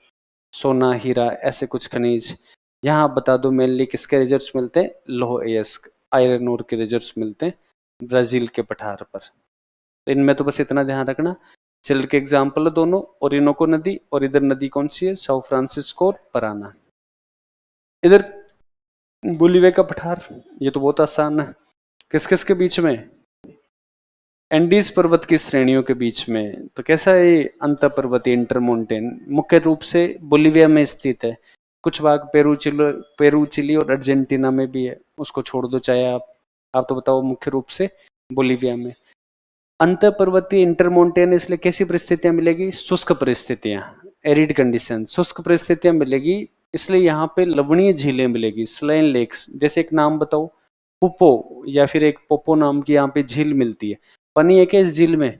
सोना, हीरा, ऐसे कुछ खनिज। यहाँ आप बता दो मेनली किसके रिजर्व्स मिलते हैं? लोएस्क, आयरन ओर के रिजर्व्स मिलते हैं ब्राजील के पठार पर। तो इनमें तो बस इतना ध्यान रखना, सिल्ट के एग्जाम्पल है दोनों, ओरिनोको नदी, और इधर नदी कौन सी है? साउ फ्रांसिस्को और पराना। इधर बोलीविया का पठार, ये तो बहुत आसान है। किस किस के बीच में? एंडीज पर्वत की श्रेणियों के बीच में। तो कैसा है ये अंत पर्वतीय, इंटरमोंटेन? मुख्य रूप से बोलीविया में स्थित है। कुछ भाग पेरू, चिली और अर्जेंटीना में भी है, उसको छोड़ दो चाहे आप तो बताओ। मुख्य रूप से बोलीविया में। अंत पर्वतीय, इंटरमोंटेन, इसलिए कैसी परिस्थितियां मिलेगी? शुष्क परिस्थितियां, एरिड कंडीशन, शुष्क परिस्थितियां मिलेगी। इसलिए यहाँ पे लवणीय झीलें मिलेगी, स्लाइन लेक्स। जैसे एक नाम बताओ, पुपो, या फिर एक पोपो नाम की यहाँ पे झील मिलती है। पानी है क्या इस झील में?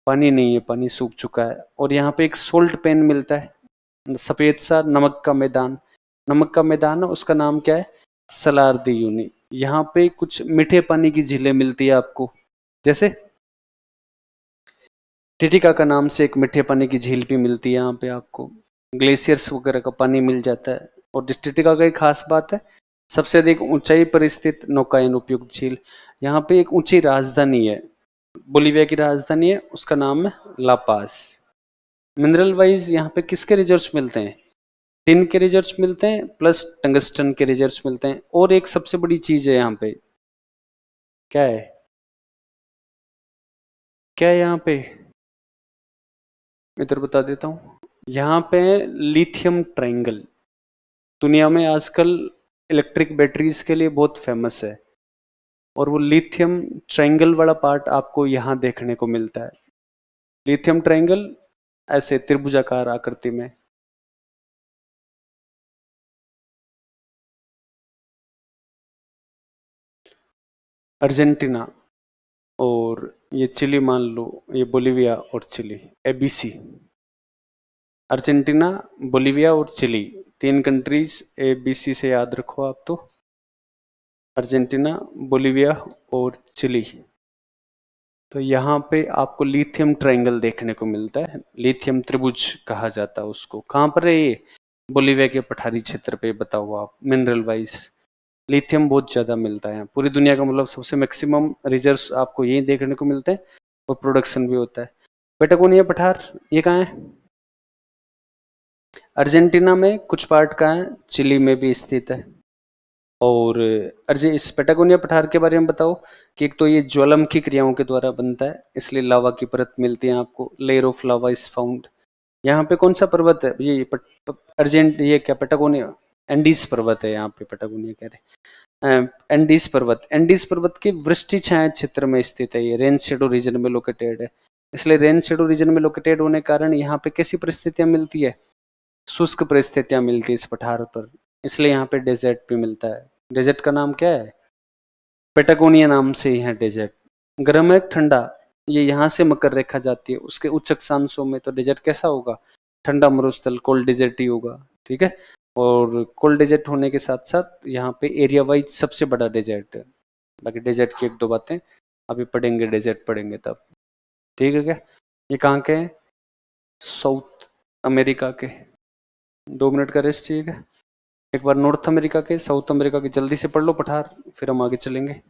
पानी नहीं है, पानी सूख चुका है। और यहाँ पे एक सोल्ट पेन मिलता है, सफेद सा नमक का मैदान। नमक का मैदान है, उसका नाम क्या है? सलार दी यूनी। यहाँ पे कुछ मीठे पानी की झीलें मिलती है आपको, जैसे टिटिका का नाम से एक मीठे पानी की झील भी मिलती है यहाँ पे आपको। ग्लेशियर्स वगैरह का पानी मिल जाता है। और टिटिका का एक खास बात है, सबसे अधिक ऊंचाई पर स्थित नौकायन उपयुक्त झील। यहाँ पे एक ऊंची राजधानी है, बोलीविया की राजधानी है, उसका नाम है लापास। मिनरल वाइज यहाँ पे किसके रिजर्व्स मिलते हैं? टिन के रिजर्व्स मिलते हैं, प्लस टंगस्टन के रिजर्व्स मिलते हैं। और एक सबसे बड़ी चीज है यहाँ पे, क्या है? क्या है यहाँ पे? इधर बता देता हूँ। यहाँ पे लिथियम ट्रायंगल, दुनिया में आजकल इलेक्ट्रिक बैटरीज के लिए बहुत फेमस है। और वो लिथियम ट्रायंगल वाला पार्ट आपको यहाँ देखने को मिलता है। लिथियम ट्रायंगल ऐसे त्रिभुजाकार आकृति में। अर्जेंटीना और ये चिली मान लो, ये बोलिविया और चिली, एबीसी। अर्जेंटीना, बोलिविया और चिली, तीन कंट्रीज एबीसी से याद रखो आप तो। अर्जेंटीना, बोलिविया और चिली। तो यहाँ पे आपको लिथियम ट्रायंगल देखने को मिलता है, लिथियम त्रिभुज कहा जाता है उसको। कहाँ पर है ये? बोलिविया के पठारी क्षेत्र पे। बताओ आप, मिनरल वाइज लिथियम बहुत ज्यादा मिलता है पूरी दुनिया का, मतलब सबसे मैक्सिमम रिजर्व्स आपको यही देखने को मिलते हैं और प्रोडक्शन भी होता है। पेटागोनिया पठार ये कहाँ है? अर्जेंटीना में कुछ पार्ट का है, चिली में भी स्थित है। और अर्जे इस पेटागोनिया पठार के बारे में बताओ कि एक तो ये ज्वालामुखी क्रियाओं के द्वारा बनता है, इसलिए लावा की परत मिलती है आपको, layer of lava is found. यहाँ पे कौन सा पर्वत है ये अर्जेंट, ये क्या पेटागोनिया, एंडीज पर्वत है यहाँ पे, पेटागोनिया कह रहे। एंडीज पर्वत, एंडीज पर्वत के वृष्टि छाया क्षेत्र में स्थित है, ये रेन शेडो रीजन में लोकेटेड है। इसलिए रेन शेडो रीजन में लोकेटेड होने के कारण यहाँ पे कैसी परिस्थितियां मिलती है? शुष्क परिस्थितियां मिलती है इस पठार पर, इसलिए यहाँ पे डेजर्ट भी मिलता है। डेजर्ट का नाम क्या है? पेटागोनिया नाम से ही है डेजर्ट। गर्म है ठंडा, ये यहाँ से मकर रेखा जाती है, उसके उच्च अक्षांशों में तो डेजर्ट कैसा होगा? ठंडा मरुस्थल, कोल्ड डेजर्ट ही होगा। ठीक है। और कोल्ड डेजर्ट होने के साथ साथ यहाँ पे एरिया वाइज सबसे बड़ा डेजर्ट है। बाकी डेजर्ट की एक दो बातें अभी पढ़ेंगे, डेजर्ट पढ़ेंगे तब। ठीक है क्या? ये कहाँ के हैं? साउथ अमेरिका के। 2 मिनट का रेस्ट चाहिए क्या? एक बार नॉर्थ अमेरिका के, साउथ अमेरिका के जल्दी से पढ़ लो पठार, फिर हम आगे चलेंगे।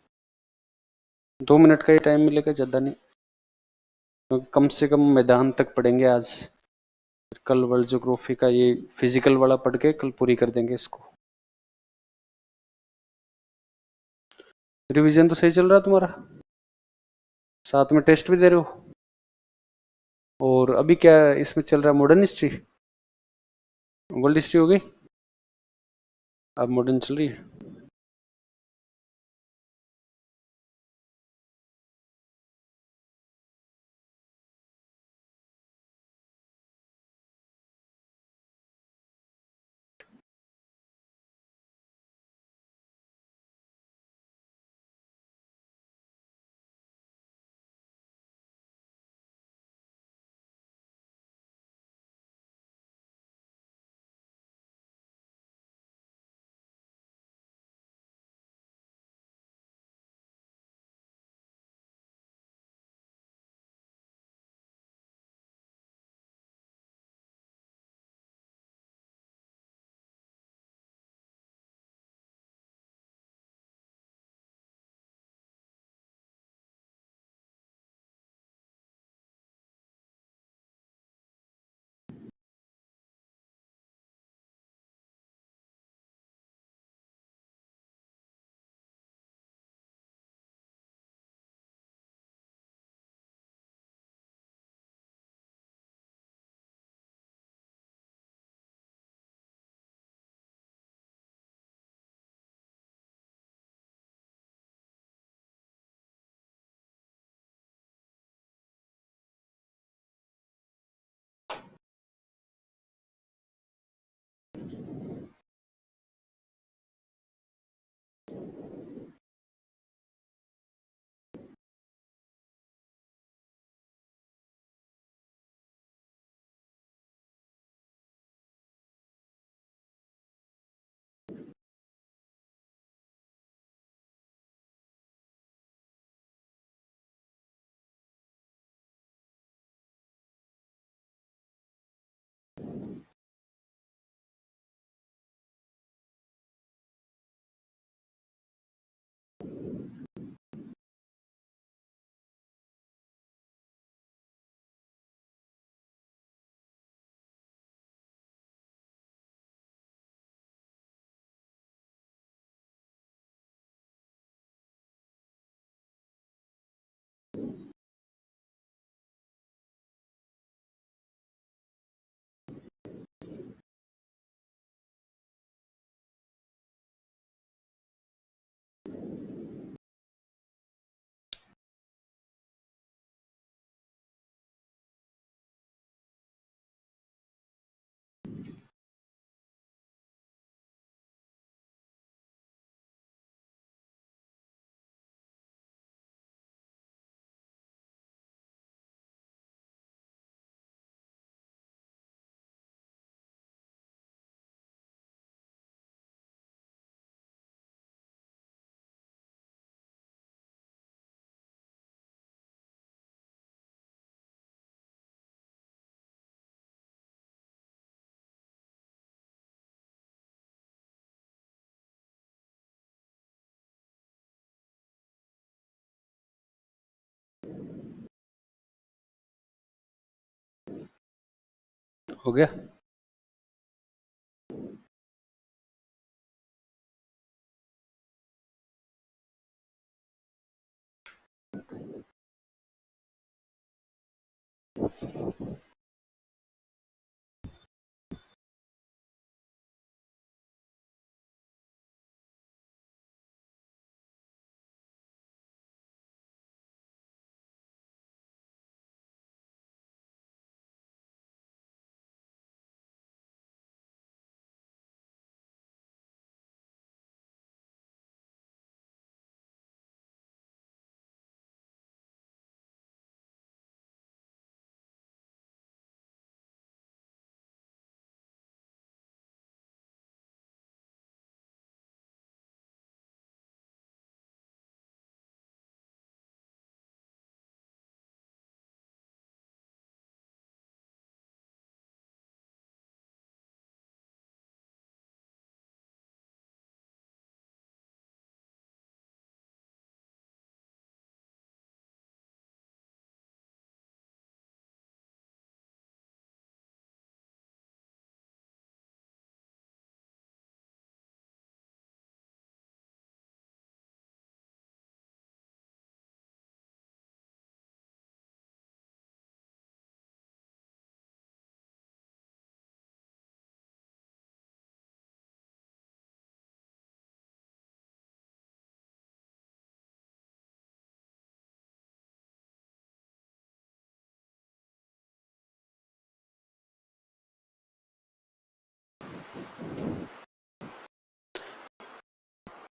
2 मिनट का ही टाइम मिलेगा, ज़्यादा नहीं, क्योंकि कम से कम मैदान तक पढ़ेंगे आज। कल वर्ल्ड ज्योग्राफी का ये फिजिकल वाला पढ़ के कल पूरी कर देंगे इसको। रिवीजन तो सही चल रहा है तुम्हारा? साथ में टेस्ट भी दे रहे हो? और अभी क्या इसमें चल रहा है? मॉडर्न हिस्ट्री, वर्ल्ड हिस्ट्री हो गई, अब मॉडर्न चल रही है। हो गया।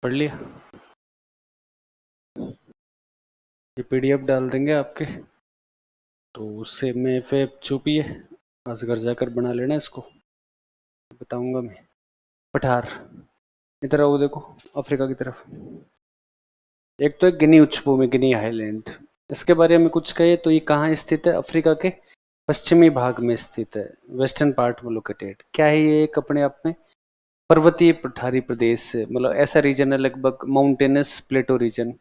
पढ़ लिया? ये पीडीएफ डाल देंगे आपके, तो उससे में फिर छुपी है, आज घर जाकर बना लेना इसको, बताऊंगा मैं। पठार, इधर आओ, देखो अफ्रीका की तरफ। एक तो है गिनी उच्चभूमि, गिनी हाईलैंड। इसके बारे में कुछ कहे तो ये कहाँ स्थित है? अफ्रीका के पश्चिमी भाग में स्थित है, वेस्टर्न पार्ट में लोकेटेड। क्या है ये? एक अपने आप में पर्वतीय पठारी प्रदेश है, मतलब ऐसा रीजन है, लगभग माउंटेनस प्लेटो रीजन।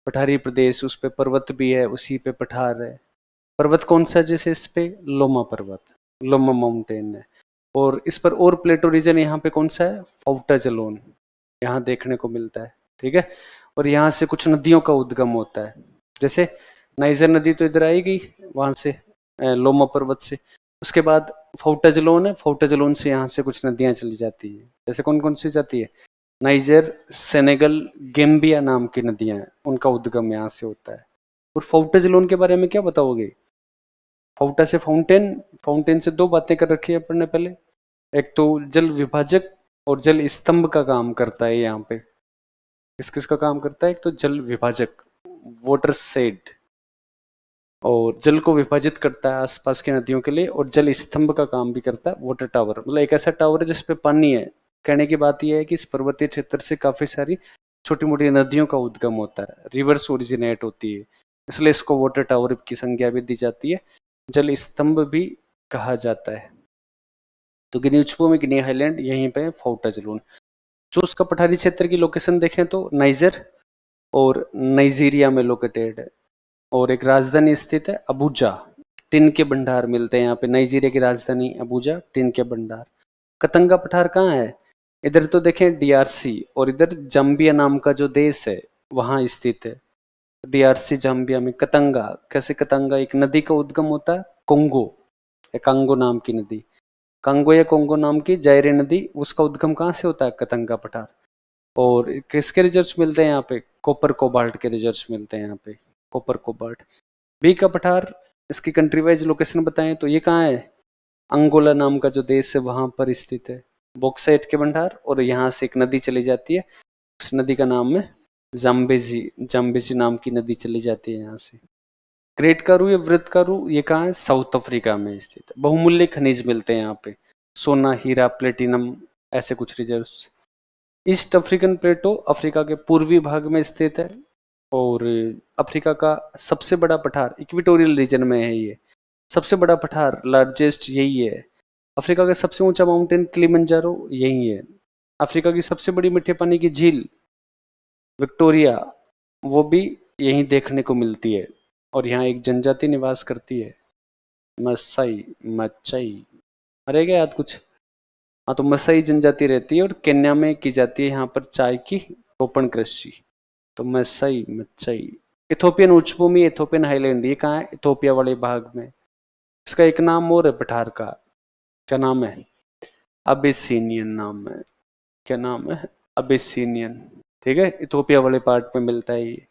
पठारी प्रदेश, उस पे पर्वत भी है, उसी पे पठार है। पर्वत कौन सा? जैसे इस पे लोमा पर्वत, लोमा माउंटेन है। और इस पर और प्लेटो रीजन यहाँ पे कौन सा है? फाउटा जलोन यहाँ देखने को मिलता है, ठीक है। और यहाँ से कुछ नदियों का उद्गम होता है, जैसे नाइजर नदी तो इधर आएगी वहां से, लोमा पर्वत से। उसके बाद फाउटा जलोन है, फाउटा जलोन से यहाँ से कुछ नदियां चली जाती है, जैसे कौन कौन सी जाती है? नाइजर, सेनेगल, गेम्बिया नाम की नदियां हैं, उनका उद्गम यहाँ से होता है। और फाउटा जलोन के बारे में क्या बताओगे? फाउटा से फाउंटेन, फाउंटेन से दो बातें कर रखी है अपन ने पहले, एक तो जल विभाजक और जल स्तंभ का काम करता है यहाँ पे। किस किस का काम करता है? एक तो जल विभाजक, वाटर सेड, और जल को विभाजित करता है आसपास की नदियों के लिए, और जल स्तंभ का काम भी करता है वाटर टावर, मतलब एक ऐसा टावर है जिसपे पानी है। कहने की बात यह है कि इस पर्वतीय क्षेत्र से काफी सारी छोटी मोटी नदियों का उद्गम होता है, रिवर्स ओरिजिनेट होती है, इसलिए इसको वाटर टावर की संज्ञा भी दी जाती है, जल स्तंभ भी कहा जाता है। तो गिनी उच्चभूमि, गिनी हाईलैंड, यहीं पे फाउटा जलोन। जो उसका पठारी क्षेत्र की लोकेशन देखें तो नाइजर और नाइजीरिया में लोकेटेड है, और एक राजधानी स्थित है अबूजा। टिन के भंडार मिलते हैं यहाँ पे, नाइजीरिया की राजधानी अबूजा, टिन के भंडार। कतंगा पठार कहाँ है? इधर तो देखें डीआरसी, और इधर जाम्बिया नाम का जो देश है वहां स्थित है। डीआरसी जाम्बिया में कतंगा, कैसे कतंगा? एक नदी का उद्गम होता है, कोंगो या कांगो नाम की नदी, कांगो या कोंगो नाम की जायरे नदी, उसका उद्गम कहाँ से होता है? कतंगा पठार। और किसके रिजर्व्स मिलते हैं यहाँ पे? कॉपर कोबाल्ट के रिजर्व्स मिलते हैं यहाँ पे, कॉपर कोबाल्ट। बी का पठार, इसकी कंट्री वाइज लोकेशन बताएं तो ये कहाँ है? अंगोला नाम का जो देश है वहां पर स्थित है, बॉक्साइट के भंडार। और यहाँ से एक नदी चली जाती है, उस नदी का नाम है जाम्बेजी, जाम्बेजी नाम की नदी चली जाती है यहाँ से। ग्रेट कारू या वृत्त कारू, ये कहाँ है? साउथ अफ्रीका में स्थित है। बहुमूल्य खनिज मिलते हैं यहाँ पे, सोना, हीरा, प्लेटिनम, ऐसे कुछ रिजर्व्स। ईस्ट अफ्रीकन प्लेटो अफ्रीका के पूर्वी भाग में स्थित है, और अफ्रीका का सबसे बड़ा पठार इक्वेटोरियल रीजन में है ये, सबसे बड़ा पठार लार्जेस्ट यही है। अफ्रीका का सबसे ऊंचा माउंटेन किलिमंजारो यही है। अफ्रीका की सबसे बड़ी मीठे पानी की झील विक्टोरिया, वो भी यहीं देखने को मिलती है। और यहाँ एक जनजाति निवास करती है, मसाई मचाई। रहेगा याद कुछ? हाँ, तो मसाई जनजाति रहती है और केन्या में की जाती है यहाँ पर चाय की रोपण कृषि। तो मसाई मचाई। इथोपियन उच्चभूमि, इथोपियन हाईलैंड, ये कहाँ है? इथोपिया वाले भाग में। इसका एक नाम और है पठार का, क्या नाम है? अबिसिनियन नाम है। क्या नाम है? अबिसिनियन। ठीक है, इथोपिया वाले पार्ट में मिलता है ये।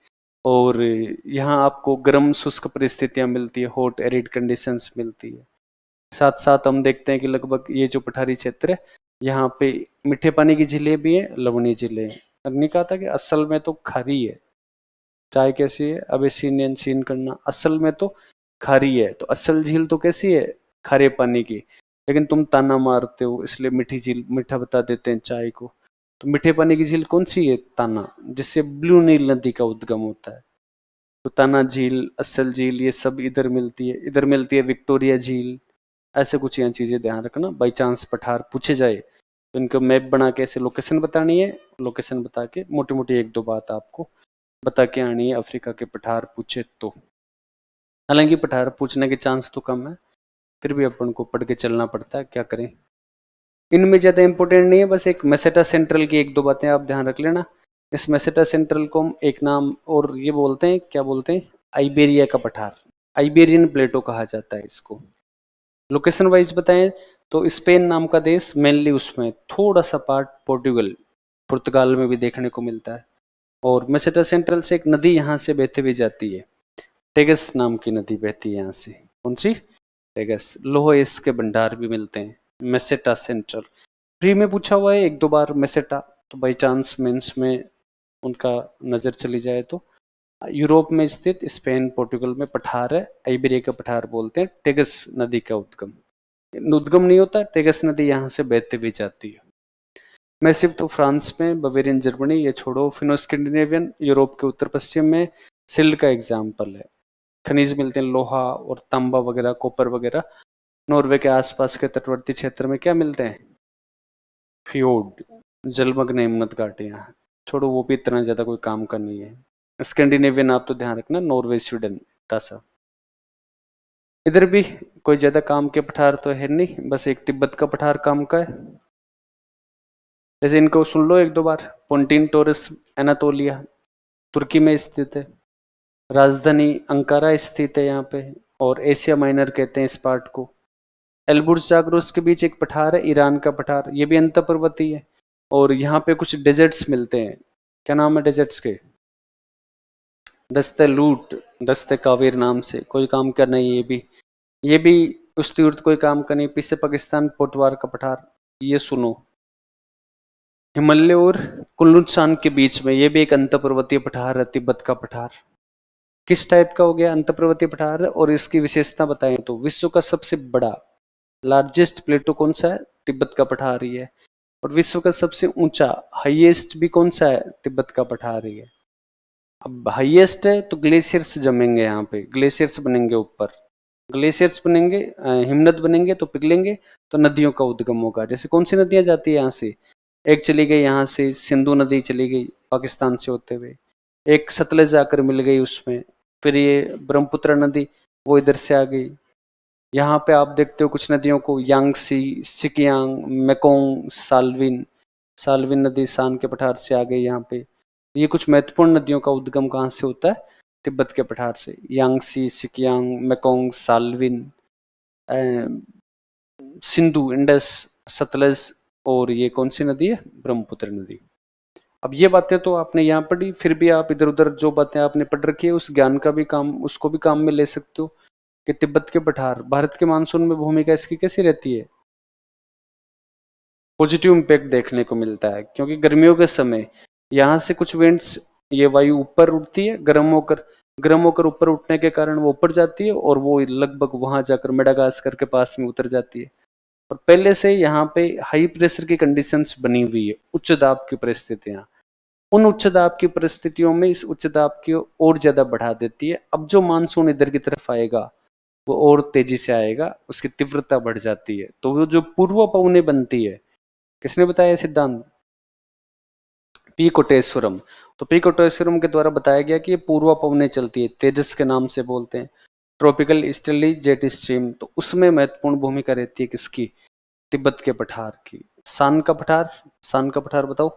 और यहाँ आपको गर्म शुष्क परिस्थितियां मिलती है, हॉट एरिड कंडीशंस मिलती है। साथ साथ हम देखते हैं कि लगभग ये जो पठारी क्षेत्र है, यहाँ पे मीठे पानी की झीलें भी हैं, लवणीय झीलें हैं। हमने कहा था कि असल में तो खारी है चाय। कैसी है? अबिसिनियन सीन करना, असल में तो खारी है। तो असल झील तो कैसी है? खारे पानी की। लेकिन तुम ताना मारते हो इसलिए मीठी झील मीठा बता देते हैं चाय को। तो मीठे पानी की झील कौन सी है? ताना, जिससे ब्लू नील नदी का उद्गम होता है। तो ताना झील, असल झील, ये सब इधर मिलती है। इधर मिलती है विक्टोरिया झील। ऐसे कुछ यहाँ चीजें ध्यान रखना, बाई चांस पठार पूछे जाए तो इनको मैप बना के ऐसे लोकेशन बतानी है। लोकेशन बता के मोटी मोटी एक दो बात आपको बता के आनी है अफ्रीका के पठार पूछे तो। हालांकि पठार पूछने के चांस तो कम है, फिर भी अपन को पढ़ के चलना पड़ता है, क्या करें। इनमें ज़्यादा इंपॉर्टेंट नहीं है, बस एक मेसेटा सेंट्रल की एक दो बातें आप ध्यान रख लेना। इस मेसेटा सेंट्रल को हम एक नाम और ये बोलते हैं, क्या बोलते हैं? आइबेरिया का पठार, आइबेरियन प्लेटो कहा जाता है इसको। लोकेशन वाइज बताएं तो स्पेन नाम का देश मेनली, उसमें थोड़ा सा पार्ट पोर्टुगल, पुर्तगाल में भी देखने को मिलता है। और मेसेटा सेंट्रल से एक नदी यहाँ से बहते हुए जाती है, टेगस नाम की नदी बहती है यहाँ से। कौन सी? टेगस। लोह इसके भंडार भी मिलते हैं मेसेटा सेंट्रल। प्री में पूछा हुआ है एक दो बार मेसेटा, तो बाई चांस मेंस में उनका नजर चली जाए तो। यूरोप में स्थित स्पेन पोर्टुगल में पठार है, आइबेरिया का पठार बोलते हैं। टेगस नदी का उद्गम, उद्गम नहीं होता, टेगस नदी यहाँ से बहते हुए जाती है। मैसिव तो फ्रांस में, बवेरियन जर्मनी, ये छोड़ो। फिनो स्कैंडिनेवियन यूरोप के उत्तर पश्चिम में, सिल्ड का एग्जाम्पल है। खनिज मिलते हैं, लोहा और तांबा वगैरह, कॉपर वगैरह। नॉर्वे के आसपास के तटवर्ती क्षेत्र में क्या मिलते हैं? फ्योर्ड, जलमग्न हिमनद घाटियां। छोड़ो, वो भी इतना ज्यादा कोई काम का नहीं है। स्कैंडिनेवियन आप तो ध्यान रखना, नॉर्वे, स्वीडन, तासा। इधर भी कोई ज्यादा काम के पठार तो है नहीं, बस एक तिब्बत का पठार काम का है। जैसे इनको सुन लो एक दो बार। पोंटिन टोरस एनातोलिया, तुर्की में स्थित है। राजधानी अंकारा स्थित है यहाँ पे। और एशिया माइनर कहते हैं इस पार्ट को। एल्बुर्ज जाग्रोस के बीच एक पठार है, ईरान का पठार, ये भी अंतपर्वतीय है। और यहाँ पे कुछ डेजर्ट्स मिलते हैं। क्या नाम है डेजर्ट्स के? दस्ते लूट, दस्ते कावेर नाम से। कोई काम का नहीं ये भी उस तीर्थ कोई काम का नहीं। पीछे पाकिस्तान पोटवार का पठार, ये सुनो। हिमालय और कुल्लुचान के बीच में, ये भी एक अंतपर्वतीय पठार है, तिब्बत का पठार। किस टाइप का हो गया? अंतपर्वतीय पठार है। और इसकी विशेषता बताएं तो विश्व का सबसे बड़ा, लार्जेस्ट प्लेटो कौन सा है? तिब्बत का पठार ही है। और विश्व का सबसे ऊंचा, हाईएस्ट भी कौन सा है? तिब्बत का पठार ही है। अब हाईएस्ट है तो ग्लेशियर्स जमेंगे यहाँ पे, ग्लेशियर्स बनेंगे ऊपर। ग्लेशियर्स बनेंगे, हिमनद बनेंगे तो पिघलेंगे, तो नदियों का उद्गम होगा। जैसे कौन सी नदियां जाती है यहाँ से? एक चली गई यहाँ से, सिंधु नदी चली गई पाकिस्तान से होते हुए। एक सतलज जाकर मिल गई उसमें। फिर ये ब्रह्मपुत्र नदी, वो इधर से आ गई। यहाँ पे आप देखते हो कुछ नदियों को, Yangtze, Sikiang, Mekong, Salvin. Salvin नदी शान के पठार से आ गई यहाँ पे। ये कुछ महत्वपूर्ण नदियों का उद्गम कहाँ से होता है? तिब्बत के पठार से। Yangtze, Sikiang, Mekong, Salvin, Sindhu, Indus, Sutlej, और ये कौन सी नदी है? ब्रह्मपुत्र नदी। अब ये बातें तो आपने यहाँ पढ़ी, फिर भी आप इधर उधर जो बातें आपने पढ़ रखी है उस ज्ञान का भी काम, उसको भी काम में ले सकते हो। कि तिब्बत के पठार, भारत के मानसून में भूमिका इसकी कैसी रहती है? पॉजिटिव इम्पैक्ट देखने को मिलता है, क्योंकि गर्मियों के समय यहाँ से कुछ विंड्स, ये वायु ऊपर उठती है, गर्म होकर ऊपर उठने के कारण वो ऊपर जाती है और वो लगभग वहां जाकर मेडागास्कर के पास में उतर जाती है। और पहले से यहाँ पे हाई प्रेशर की कंडीशंस बनी हुई है, उच्च दाब की परिस्थितियां। उन उच्च दाब की परिस्थितियों में इस उच्च दाब की और ज्यादा बढ़ा देती है। अब जो मानसून इधर की तरफ आएगा वो और तेजी से आएगा, उसकी तीव्रता बढ़ जाती है। तो वो जो पूर्व पवनें बनती है, किसने बताया सिद्धांत? पी कोटेश्वरम। तो पी कोटेश्वरम के द्वारा बताया गया कि ये पूर्वा पवने चलती है, तेजस के नाम से बोलते हैं, ट्रॉपिकल ईस्टर्ली जेट स्ट्रीम। तो उसमें महत्वपूर्ण भूमिका रहती है किसकी? तिब्बत के पठार की। सान का पठार, सान का पठार बताओ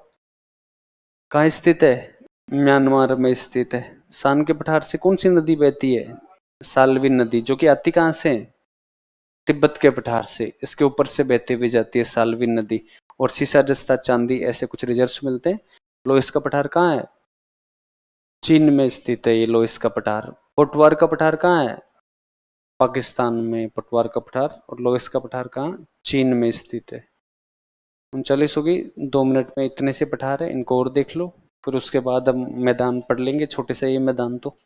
कहाँ स्थित है? म्यांमार में स्थित है। सान के पठार से कौन सी नदी बहती है? साल्विन नदी, जो कि आती कहाँ से? तिब्बत के पठार से। इसके ऊपर से बहते हुए जाती है साल्विन नदी। और सीसा, जस्ता, चांदी ऐसे कुछ रिजर्व्स मिलते हैं। लोहिस का पठार कहाँ है? चीन में स्थित है ये लोहिस का पठार। पोटवार का पठार कहाँ है? पाकिस्तान में पटवार का पठार। और लोहिस का पठार कहाँ? चीन में स्थित है। 39 होगी। 2 मिनट में इतने से पठार है, इनको और देख लो। फिर उसके बाद हम मैदान पढ़ लेंगे, छोटे से ये मैदान तो।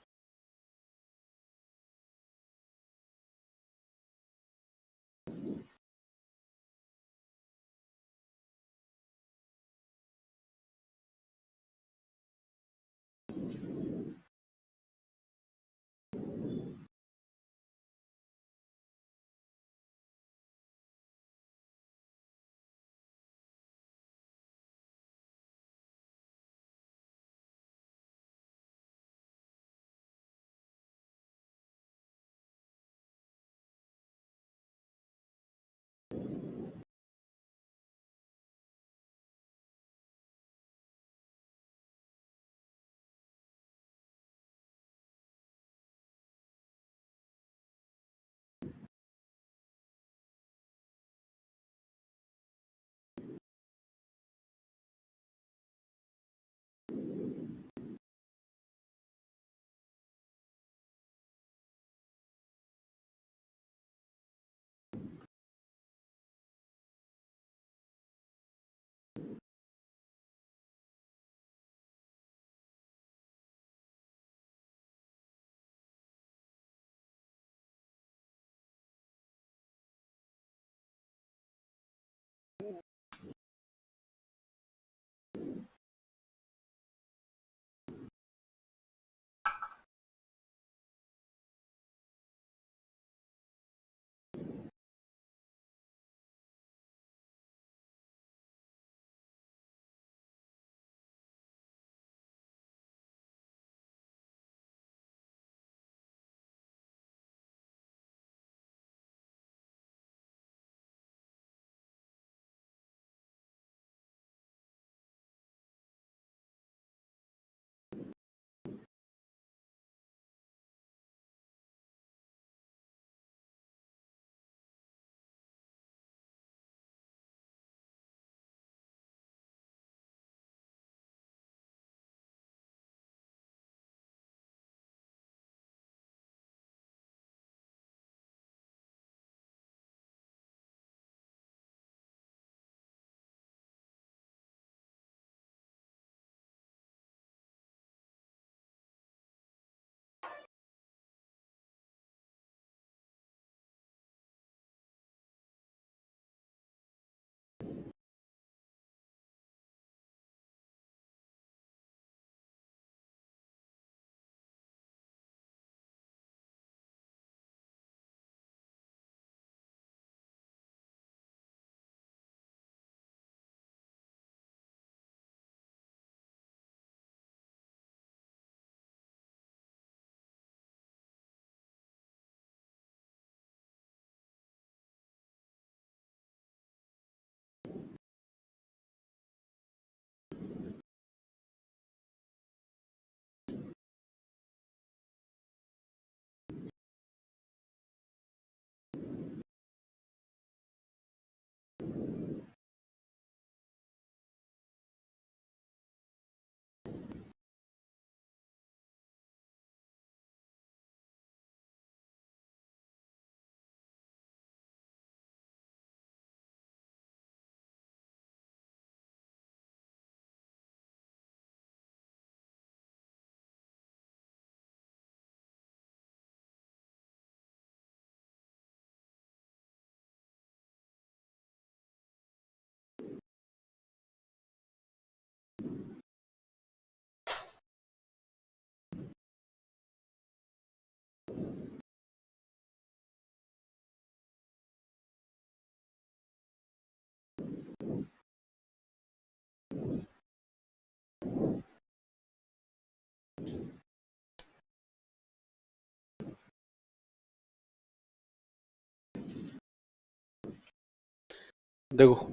देखो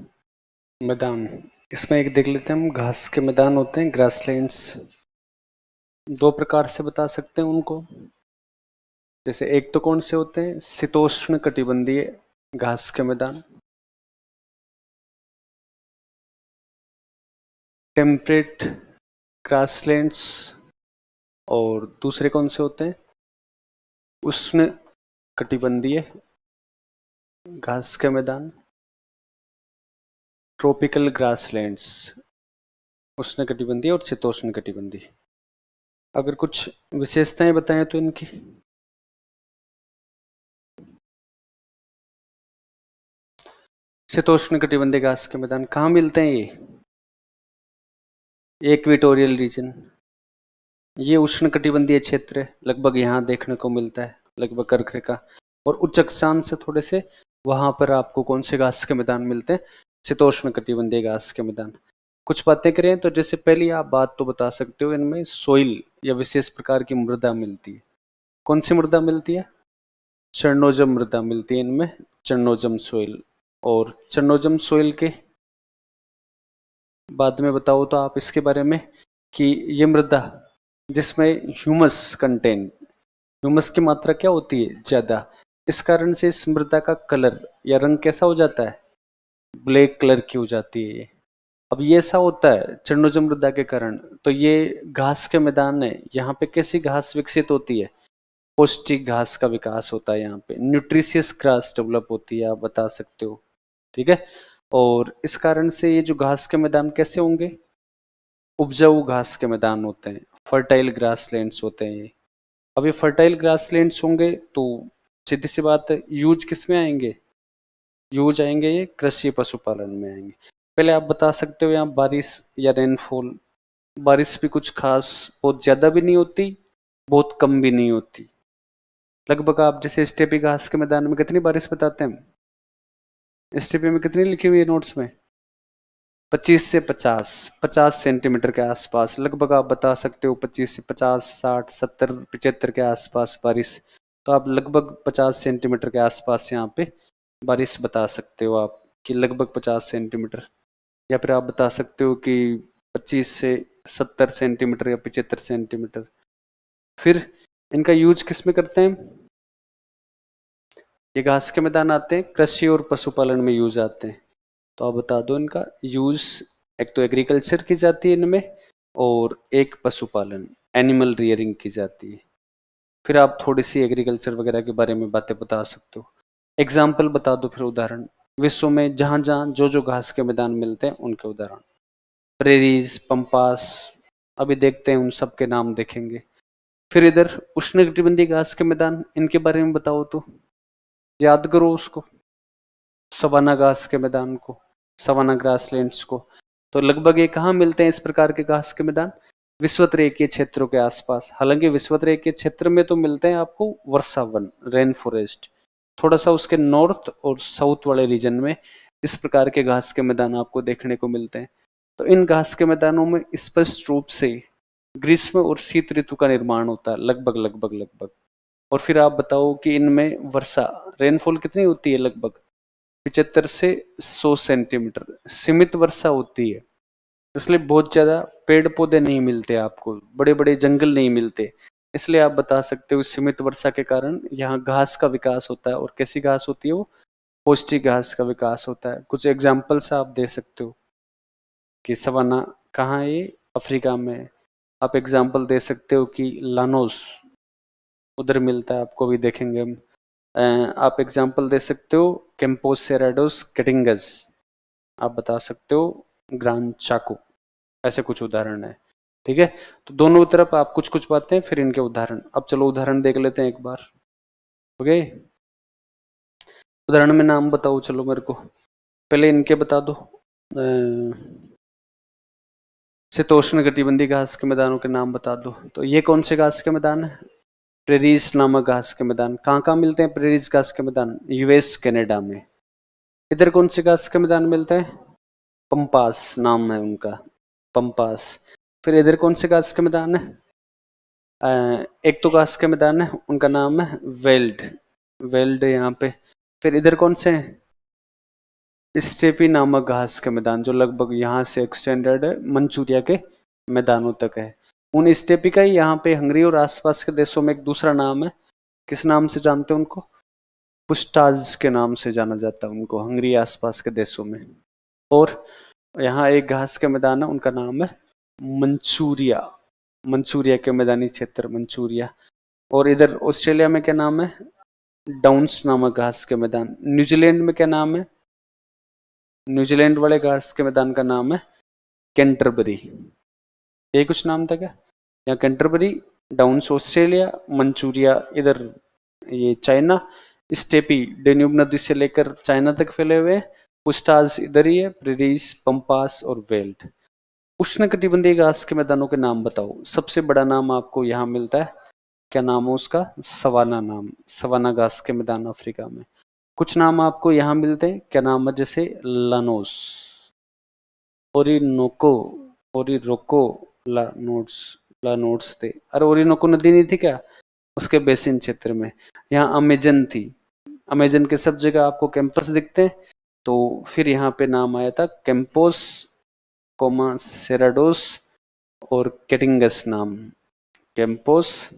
मैदान, इसमें एक देख लेते हैं हम, घास के मैदान होते हैं ग्रासलैंड्स, दो प्रकार से बता सकते हैं उनको। जैसे एक तो कौन से होते हैं, शीतोष्ण कटिबंधीय घास के मैदान, टेम्परेट ग्रासलैंड्स, और दूसरे कौन से होते हैं, उष्ण कटिबंधीय घास के मैदान, ट्रॉपिकल ग्रासलैंड्स, उष्ण कटिबंधीय और शीतोष्ण कटिबंधीय। अगर कुछ विशेषताएं बताएं तो इनकी, शीतोष्ण कटिबंधीय घास के मैदान कहाँ मिलते हैं ये, इक्वेटोरियल रीजन, ये उष्ण कटिबंधीय क्षेत्र है, लगभग यहाँ देखने को मिलता है, लगभग कर्क रेखा और उच्च अक्षांश से थोड़े से वहां पर आपको कौन से घास के मैदान मिलते हैं, शीतोष्ण कटिबंधीय घास के मैदान। कुछ बातें करें तो जैसे पहली आप बात तो बता सकते हो, इनमें सोइल या विशेष प्रकार की मृदा मिलती है। कौन सी मृदा मिलती है, चरणोजम मृदा मिलती है इनमें, चरणोजम सोइल। और चरणोजम सोइल के बाद में बताओ तो आप इसके बारे में कि ये मृदा जिसमें ह्यूमस कंटेंट, ह्यूमस की मात्रा क्या होती है, ज्यादा, इस कारण से इस मृदा का कलर या रंग कैसा हो जाता है, ब्लैक कलर की हो जाती है ये। अब ये ऐसा होता है चरणोजम मृदा के कारण, तो ये घास के मैदान है, यहाँ पे कैसी घास विकसित होती है, पौष्टिक घास का विकास होता है, यहाँ पे न्यूट्रिशियस ग्रास डेवलप होती है, आप बता सकते हो। ठीक है, और इस कारण से ये जो घास के मैदान कैसे होंगे, उपजाऊ घास के मैदान होते हैं, फर्टाइल ग्रासलैंड्स होते हैं ये। अब ये फर्टाइल ग्रासलैंड्स होंगे तो सीधी सी बात है, यूज किस में आएंगे, यूज आएंगे ये कृषि पशुपालन में आएंगे। पहले आप बता सकते हो यहाँ बारिश या रेनफॉल, बारिश भी कुछ खास बहुत ज्यादा भी नहीं होती, बहुत कम भी नहीं होती, लगभग आप जैसे स्टेपी घास के मैदान में कितनी बारिश बताते हैं, स्टेपी में कितनी लिखी हुई है नोट्स में, 25 से 50, 50 सेंटीमीटर के आसपास लगभग आप बता सकते हो, 25 से 50, 60, 70, 75 के आसपास बारिश। तो आप लगभग 50 सेंटीमीटर के आसपास यहाँ पे बारिश बता सकते हो आप, कि लगभग 50 सेंटीमीटर, या फिर आप बता सकते हो कि 25 से 70 सेंटीमीटर या 75 सेंटीमीटर। फिर इनका यूज किस में करते हैं, ये घास के मैदान आते हैं कृषि और पशुपालन में यूज आते हैं। तो आप बता दो इनका यूज, एक तो एग्रीकल्चर की जाती है इनमें, और एक पशुपालन एनिमल रियरिंग की जाती है। फिर आप थोड़ी सी एग्रीकल्चर वगैरह के बारे में बातें बता सकते हो, एग्जाम्पल बता दो, फिर उदाहरण विश्व में जहां जहां जो जो घास के मैदान मिलते हैं उनके उदाहरण, प्रेरीज, पंपास, अभी देखते हैं उन सब के नाम देखेंगे। फिर इधर उष्णकटिबंधीय घास के मैदान, इनके बारे में बताओ तो, याद करो उसको, सवाना घास के मैदान को, सवाना ग्रासलैंड्स को। तो लगभग ये कहाँ मिलते हैं इस प्रकार के घास के मैदान, विषुवतरेखीय क्षेत्रों के आसपास। हालांकि विषुवतरेखीय क्षेत्र में तो मिलते हैं आपको वर्षा वन, रेन फॉरेस्ट, थोड़ा सा उसके नॉर्थ और साउथ वाले रीजन में इस प्रकार के घास के मैदान आपको देखने को मिलते हैं। तो इन घास के मैदानों में स्पष्ट रूप से ग्रीष्म और शीत ऋतु का निर्माण होता है, लगभग लगभग लगभग। और फिर आप बताओ कि इनमें वर्षा, रेनफॉल कितनी होती है, लगभग 75 से 100 सेंटीमीटर, सीमित वर्षा होती है, इसलिए बहुत ज्यादा पेड़ पौधे नहीं मिलते आपको, बड़े बड़े जंगल नहीं मिलते। इसलिए आप बता सकते हो सीमित वर्षा के कारण यहाँ घास का विकास होता है, और कैसी घास होती है वो, पौष्टिक घास का विकास होता है। कुछ एग्जाम्पल्स आप दे सकते हो कि सवाना कहाँ है ये, अफ्रीका में है। आप एग्जाम्पल दे सकते हो कि लानोस उधर मिलता है, आपको भी देखेंगे हम। आप एग्जाम्पल दे सकते हो कैंपोस सेराडोस कैटिंगस, आप बता सकते हो ग्रांड चाको, ऐसे कुछ उदाहरण है। ठीक है, तो दोनों तरफ आप कुछ कुछ बातें, फिर इनके उदाहरण। अब चलो उदाहरण देख लेते हैं एक बार। ओके, उदाहरण में नाम बताओ चलो मेरे को, पहले इनके बता दो, शीतोष्ण कटिबंधीय घास के मैदानों के नाम बता दो। तो ये कौन से घास के मैदान है, प्रेरीज नामक घास के मैदान। कहाँ कहाँ मिलते हैं प्रेरीज घास के मैदान, यूएस कनाडा में। इधर कौन से घास के मैदान मिलते हैं, पंपास नाम है उनका, पंपास। फिर इधर कौन से घास के मैदान है, एक तो घास के मैदान है उनका नाम है वेल्ड, वेल्ड यहाँ पे। फिर इधर कौन से हैं, स्टेपी नामक घास के मैदान जो लगभग यहाँ से एक्सटेंडेड है मंचूरिया के मैदानों तक है। उन स्टेपी का ही यहाँ पे हंगरी और आसपास के देशों में एक दूसरा नाम है। किस नाम से जानते हैं उनको? पुस्ताज के नाम से जाना जाता है उनको हंगरी आसपास के देशों में। और यहाँ एक घास के मैदान है, उनका नाम है मंचूरिया। मंचूरिया के मैदानी क्षेत्र मंचूरिया। और इधर ऑस्ट्रेलिया में क्या नाम है? डाउन्स नामक घास के मैदान। न्यूजीलैंड में क्या नाम है? न्यूजीलैंड वाले घास के मैदान का नाम है कैंटरबरी। ये कुछ नाम था क्या? यहाँ कैंटरबरी, डाउन्स ऑस्ट्रेलिया, मंचूरिया इधर ये चाइना, स्टेपी डेन्यूब नदी से लेकर चाइना तक फैले हुए हैं, पुस्ताज इधर ही है, प्रेरीज, पंपास और वेल्ट। उष्णकटिबंधीय घास के मैदानों के नाम बताओ। सबसे बड़ा नाम आपको यहाँ मिलता है, क्या नाम है उसका? सवाना नाम। सवाना घास के मैदान अफ्रीका में। कुछ नाम आपको यहाँ मिलते हैं, क्या नाम है? जैसे लानोस, ओरिनोको, ओरिरोको, लानोट्स, लानोट्स थे। अरे ओरिनोको नदी नहीं थी क्या उसके बेसिन क्षेत्र में? यहाँ अमेजन थी। अमेजन के सब जगह आपको कैंपस दिखते हैं, तो फिर यहाँ पे नाम आया था कैंपोस, कोमा सेराडोस और कैटिंगस नाम। कैंपोस,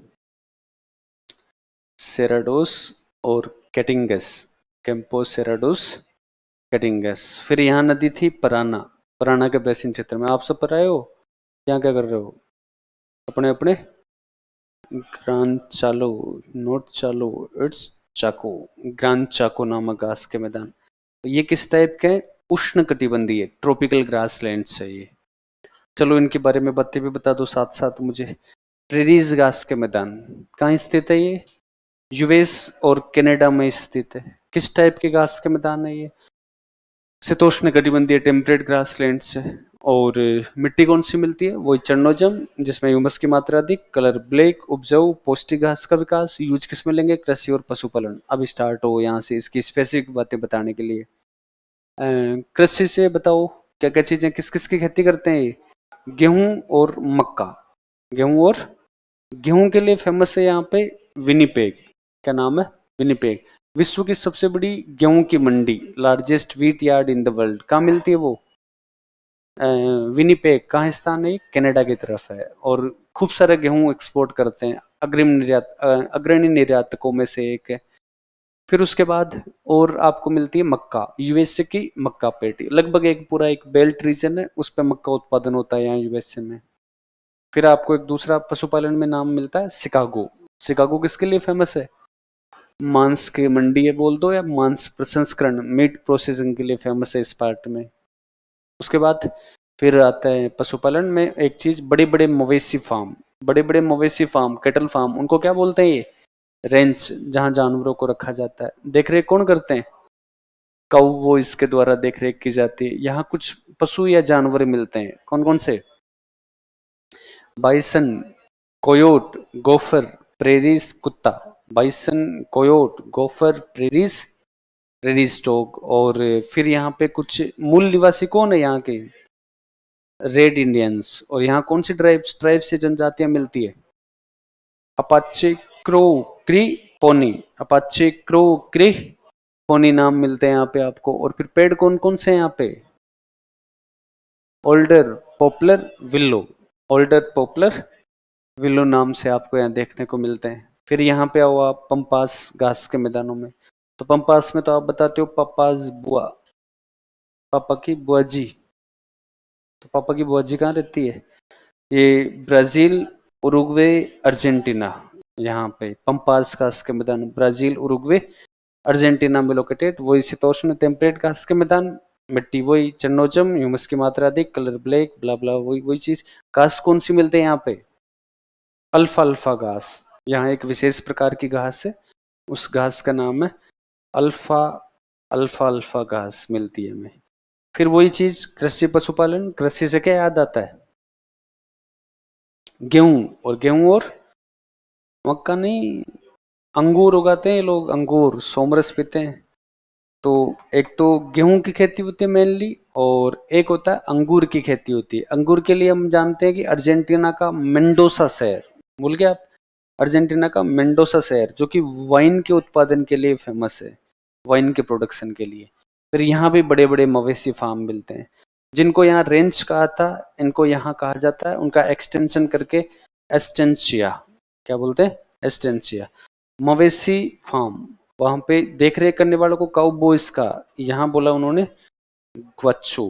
सेराडोस और कैटिंगस। कैंपोस, सेराडोस, कैटिंगस। फिर यहाँ नदी थी पराना। पराना के बेसिन क्षेत्र में। आप सब पर आए हो? यहाँ क्या कर रहे हो? अपने अपने ग्रांड चालो, नोट चालो, इट्स चाको। ग्रांड चाको नामक घास के मैदान। ये किस टाइप के? उष्ण कटिबंधीय ट्रॉपिकल ग्रासलैंड्स है ये। चलो इनके बारे में बातें भी बता दो साथ साथ मुझे। प्रेरीज घास के मैदान कहाँ स्थित है ये? यूएस और कनाडा में स्थित है। किस टाइप के घास के मैदान है ये? शीतोष्ण कटिबंधीय टेम्परेट ग्रासलैंड्स है। और मिट्टी कौन सी मिलती है? वही चर्नोजम जिसमें ह्यूमस की मात्रा अधिक, कलर ब्लैक, उपजाऊ, पौष्टिक घास का विकास। यूज किस में लेंगे? कृषि और पशुपालन। अब स्टार्ट हो यहाँ से इसकी स्पेसिफिक बातें बताने के लिए। कृषि से बताओ क्या क्या चीजें, किस किस की खेती करते हैं ये? गेहूं और मक्का। गेहूं और गेहूं के लिए फेमस है यहाँ पे विनिपेग। क्या नाम है? विनिपेग। विश्व की सबसे बड़ी गेहूं की मंडी, largest wheat yard in the world, कहाँ मिलती है वो? विनिपेग। कहाँ स्थान है? कनाडा की तरफ है। और खूब सारे गेहूं एक्सपोर्ट करते हैं, अग्रणी निर्यातकों में से एक है। फिर उसके बाद और आपको मिलती है मक्का, यूएसए की मक्का पेटी। लगभग एक पूरा एक बेल्ट रीजन है, उस पर मक्का उत्पादन होता है यहाँ यूएसए में। फिर आपको एक दूसरा पशुपालन में नाम मिलता है शिकागो। शिकागो किसके लिए फेमस है? मांस की मंडी है बोल दो, या मांस प्रसंस्करण, मीट प्रोसेसिंग के लिए फेमस है इस पार्ट में। उसके बाद फिर आता है पशुपालन में एक चीज, बड़े बड़े मवेशी फार्म। बड़े बड़े मवेशी फार्म, कैटल फार्म, उनको क्या बोलते हैं? ये रेंच, जहां जानवरों को रखा जाता है। देख रेख कौन करते हैं? काउबॉयज इसके द्वारा देख रेख की जाती है। यहाँ कुछ पशु या जानवर मिलते हैं, कौन कौन से? बाइसन, कोयोट, गोफर, प्रेरीज कुत्ता। Bison, coyote, gopher, prairies, prairies dog. और फिर यहाँ पे कुछ मूल निवासी कौन है यहाँ के? Red Indians. और यहाँ कौन सी ट्राइब से जनजातियां मिलती है? अपाचे, क्रो, क्री, पोनी। अपाचे, क्रो, क्री, पोनी नाम मिलते हैं यहाँ पे आपको। और फिर पेड़ कौन कौन से हैं यहाँ पे? Older, popular, willow. Older, popular, willow नाम से आपको यहाँ देखने को मिलते हैं। फिर यहाँ पे आओ आप पंपास घास के मैदानों में। तो पंपास में तो आप बताते हो पापाज बुआ, पापा की बुआ जी। तो पापा की बुआ जी कहाँ रहती है? ये ब्राजील, उरुग्वे, अर्जेंटीना। यहाँ पे पंपास घास के मैदान, ब्राजील, उरुग्वे, अर्जेंटीना में लोकेटेड। वही शीतोष्ण टेम्परेट घास के मैदान। मिट्टी वही चन्नोजम, ह्यूमस की मात्रा अधिक, कलर ब्लैक, ब्ला ब्ला, वही वही चीज। घास कौन सी मिलते हैं यहाँ पे? अल्फा अल्फा घास। यहाँ एक विशेष प्रकार की घास है, उस घास का नाम है अल्फा अल्फा अल्फा घास मिलती है हमें। फिर वही चीज कृषि पशुपालन। कृषि से क्या याद आता है? गेहूं। और गेहूं और मक्का नहीं, अंगूर उगाते हैं लोग, अंगूर, सोमरस पीते हैं। तो एक तो गेहूं की खेती होती है मेनली, और एक होता है अंगूर की खेती होती है। अंगूर के लिए हम जानते हैं कि अर्जेंटीना का मेंडोसा शहर, भूल गए आप? अर्जेंटीना का मेंडोसा शहर जो कि वाइन के उत्पादन के लिए फेमस है, वाइन के प्रोडक्शन के लिए। फिर यहाँ भी बड़े बड़े मवेशी फार्म मिलते हैं, जिनको यहाँ रेंज कहा था, इनको यहाँ कहा जाता है, उनका एक्सटेंशन करके एस्टेंशिया, क्या बोलते हैं, एस्टेंशिया, मवेशी फार्म। वहां पे देख रेख करने वालों को काउबॉयज का, यहाँ बोला उन्होंने ग्वाचो,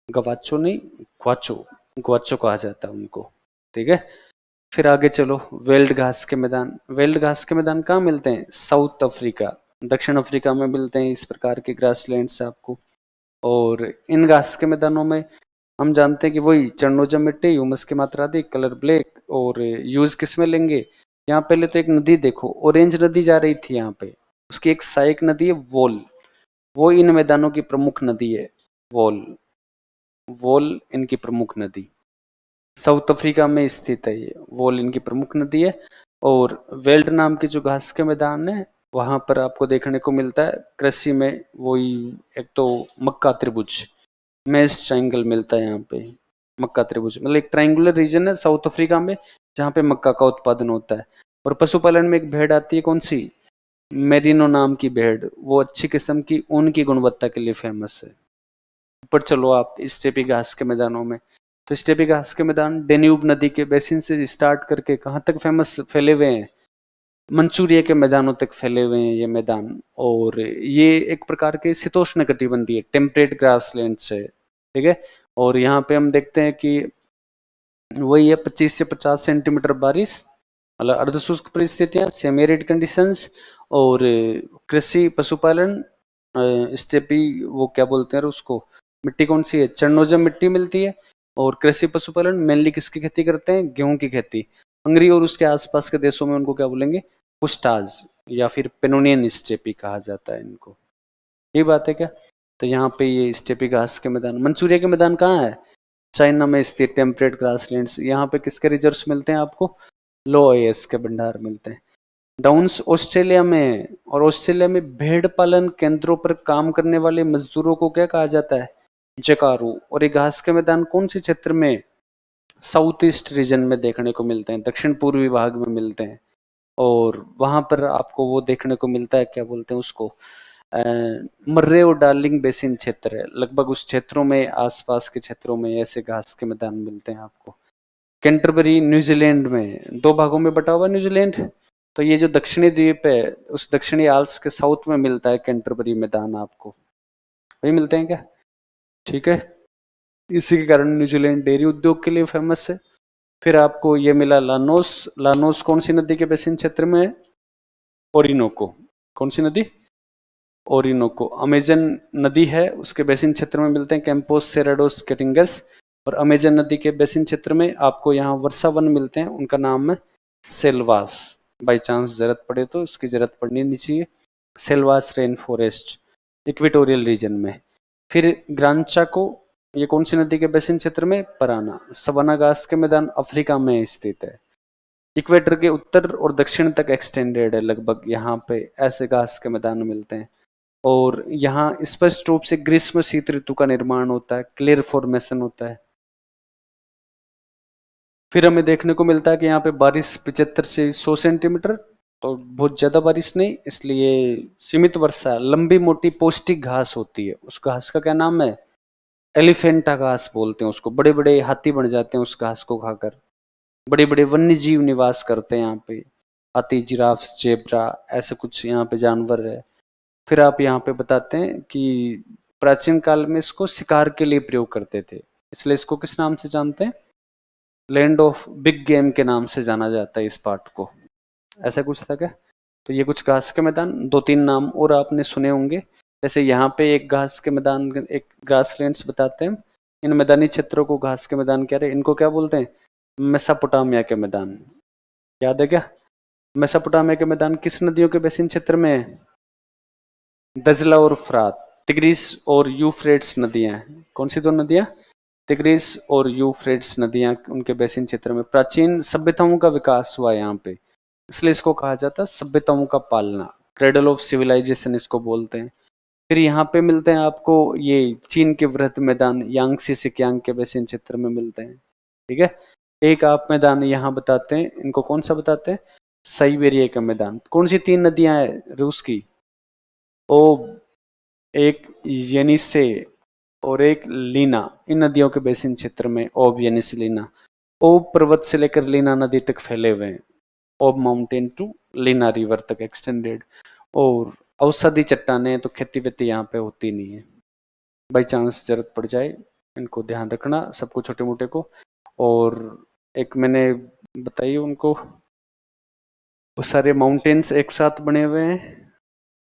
गवाचो नहीं, ग्वाचो, ग्वाचो कहा जाता है उनको, ठीक है। फिर आगे चलो, वेल्ड घास के मैदान। वेल्ड घास के मैदान कहाँ मिलते हैं, साउथ अफ्रीका, दक्षिण अफ्रीका में मिलते हैं इस प्रकार के ग्रासलैंड्स आपको। और इन घास के मैदानों में हम जानते हैं कि वही चरणोजम मिट्टी, ह्यूमस की मात्रा अधिक, कलर ब्लैक, और यूज किस में लेंगे, यहाँ पहले तो एक नदी देखो, ऑरेंज नदी जा रही थी यहाँ पे, उसकी एक सहायक नदी है वोल, वो इन मैदानों की प्रमुख नदी है, वोल, वोल इनकी प्रमुख नदी, साउथ अफ्रीका में स्थित है ये, वोल इनकी प्रमुख नदी है। और वेल्ड नाम की जो घास के मैदान है, वहां पर आपको देखने को मिलता है कृषि में वही, एक तो मक्का त्रिभुज, मेस ट्रायंगल मिलता है यहाँ पे, मक्का त्रिभुज मतलब एक ट्रायंगुलर रीजन है साउथ अफ्रीका में, जहाँ पे मक्का का उत्पादन होता है। और पशुपालन में एक भेड़ आती है, कौन सी, मेरिनो नाम की भेड़, वो अच्छी किस्म की ऊन की गुणवत्ता के लिए फेमस है। ऊपर चलो आप स्टेपी घास के मैदानों में, तो स्टेपी घास के मैदान डेन्यूब नदी के बेसिन से स्टार्ट करके कहाँ तक फेमस फैले हुए हैं, मंचूरिया के मैदानों तक फैले हुए हैं ये मैदान। और ये एक प्रकार के शीतोष्ण कटिबंधीय टेम्परेट ग्रासलैंड्स है, ठीक है। और यहाँ पे हम देखते हैं कि वही है 25 से 50 सेंटीमीटर बारिश, मतलब अर्धशुष्क परिस्थितियां, सेमी एरिड कंडीशंस, और कृषि पशुपालन, स्टेपी वो क्या बोलते हैं उसको, मिट्टी कौन सी है, चरणोजम मिट्टी मिलती है। और कृषि पशुपालन मेनली किसकी खेती करते हैं, गेहूं की खेती। हंगरी और उसके आसपास के देशों में उनको क्या बोलेंगे, पुस्टाज या फिर पेनोनियन स्टेपी कहा जाता है इनको, ये बात है क्या। तो यहाँ पे ये स्टेपी घास के मैदान, मंचूरिया के मैदान कहाँ है, चाइना में स्थित टेम्परेट ग्रासलैंड्स। यहाँ पे किसके रिजर्व्स मिलते हैं आपको, लो एस के भंडार मिलते हैं। डाउन्स ऑस्ट्रेलिया में, और ऑस्ट्रेलिया में भेड़ पालन केंद्रों पर काम करने वाले मजदूरों को क्या कहा जाता है, जकारू। और ये घास के मैदान कौन से क्षेत्र में, साउथ ईस्ट रीजन में देखने को मिलते हैं, दक्षिण पूर्वी भाग में मिलते हैं। और वहां पर आपको वो देखने को मिलता है, क्या बोलते हैं उसको, मर्रे और डार्लिंग बेसिन क्षेत्र है, लगभग उस क्षेत्रों में, आसपास के क्षेत्रों में ऐसे घास के मैदान मिलते हैं आपको। कैंटरबरी न्यूजीलैंड में, दो भागों में बटा हुआ न्यूजीलैंड, तो ये जो दक्षिणी द्वीप है उस दक्षिणी आल्स के साउथ में मिलता है कैंटरबरी मैदान आपको, वही मिलते हैं क्या, ठीक है। इसी के कारण न्यूजीलैंड डेयरी उद्योग के लिए फेमस है। फिर आपको ये मिला लानोस, लानोस कौन सी नदी के बेसिन क्षेत्र में है, ओरिनोको, कौन सी नदी, ओरिनोको, अमेजन नदी है उसके बेसिन क्षेत्र में मिलते हैं कैंपोस सेराडोस केटिंगस। और अमेजन नदी के बेसिन क्षेत्र में आपको यहाँ वर्षा वन मिलते हैं, उनका नाम है सेल्वास, बाई चांस जरूरत पड़े तो, उसकी जरूरत पड़नी नहीं चाहिए, Selvas rain forest equatorial region में। फिर ग्रांचा को, ये कौन सी नदी के बेसिन क्षेत्र में, पराना, सवाना घास के मैदान अफ्रीका में स्थित है, इक्वेटर के उत्तर और दक्षिण तक एक्सटेंडेड है लगभग, यहाँ पे ऐसे घास के मैदान मिलते हैं। और यहाँ स्पष्ट रूप से ग्रीष्म शीत ऋतु का निर्माण होता है, क्लियर फॉर्मेशन होता है। फिर हमें देखने को मिलता है कि यहाँ पे बारिश 75 से 100 सेंटीमीटर, तो बहुत ज्यादा बारिश नहीं, इसलिए सीमित वर्षा, लंबी मोटी पौष्टिक घास होती है, उस घास का क्या नाम है, एलिफेंटा घास बोलते हैं उसको, बड़े बड़े हाथी बन जाते हैं उस घास को खाकर, बड़े बड़े वन्य जीव निवास करते हैं यहाँ पे, हाथी, जिराफ, जेब्रा, ऐसे कुछ यहाँ पे जानवर है। फिर आप यहाँ पे बताते हैं कि प्राचीन काल में इसको शिकार के लिए प्रयोग करते थे, इसलिए इसको किस नाम से जानते हैं, लैंड ऑफ बिग गेम के नाम से जाना जाता है इस पार्ट को, ऐसा कुछ था क्या। तो ये कुछ घास के मैदान, दो तीन नाम और आपने सुने होंगे, जैसे यहाँ पे एक घास के मैदान, एक ग्रासलैंड्स बताते हैं, इन मैदानी क्षेत्रों को घास के मैदान कह रहे हैं, इनको क्या बोलते हैं, मेसोपोटामिया के मैदान, याद है क्या। मेसोपोटामिया के मैदान किस नदियों के बेसिन क्षेत्र में है, दजला और फ्रात, तिग्रिस और यूफ्रेट्स नदियां हैं, कौन सी दो नदियां, तिग्रिस और यूफ्रेट्स नदियां, उनके बेसिन क्षेत्र में प्राचीन सभ्यताओं का विकास हुआ है यहाँ पे, इसलिए इसको कहा जाता है सभ्यताओं का पालना, क्रेडल ऑफ सिविलाइजेशन इसको बोलते हैं। फिर यहाँ पे मिलते हैं आपको ये चीन के वृहद मैदान, यांगसी सिकियांग के बेसिन क्षेत्र में मिलते हैं, ठीक है। एक आप मैदान यहाँ बताते हैं, इनको कौन सा बताते हैं, साइबेरिया का मैदान, कौन सी तीन नदियां हैं रूस की, ओ एक येनिसे और एक लीना, इन नदियों के बेसिन क्षेत्र में ओब येनिस लीना, ओब पर्वत से लेकर लीना नदी तक फैले हुए हैं, ओब माउंटेन टू लीना रिवर तक एक्सटेंडेड। और औषधि चट्टानें तो खेती वेती यहाँ पे होती नहीं है, बाई चांस जरूरत पड़ जाए, इनको ध्यान रखना सबको, छोटे मोटे को। और एक मैंने बताई उनको, वो सारे माउंटेन्स एक साथ बने हुए हैं,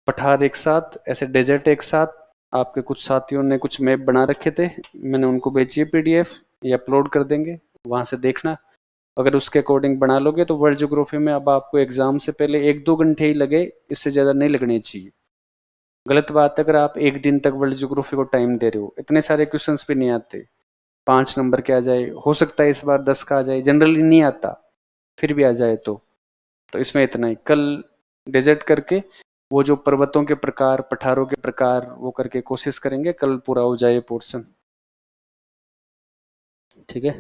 पठार एक साथ, ऐसे डेजर्ट एक साथ। आपके कुछ साथियों ने कुछ मैप बना रखे थे, मैंने उनको भेजी है पीडीएफ, ये अपलोड कर देंगे, वहां से देखना। अगर उसके अकॉर्डिंग बना लोगे तो वर्ल्ड ज्योग्राफी में अब आपको एग्जाम से पहले 1-2 घंटे ही लगे, इससे ज़्यादा नहीं लगने चाहिए। गलत बात है अगर आप एक दिन तक वर्ल्ड ज्योग्राफी को टाइम दे रहे हो, इतने सारे क्वेश्चंस भी नहीं आते, 5 नंबर के आ जाए, हो सकता है इस बार 10 का आ जाए, जनरली नहीं आता, फिर भी आ जाए तो इसमें इतना ही। कल डेजर्ट करके वो जो पर्वतों के प्रकार, पठारों के प्रकार, वो करके कोशिश करेंगे, कल पूरा हो जाए पोर्शन। ठीक है।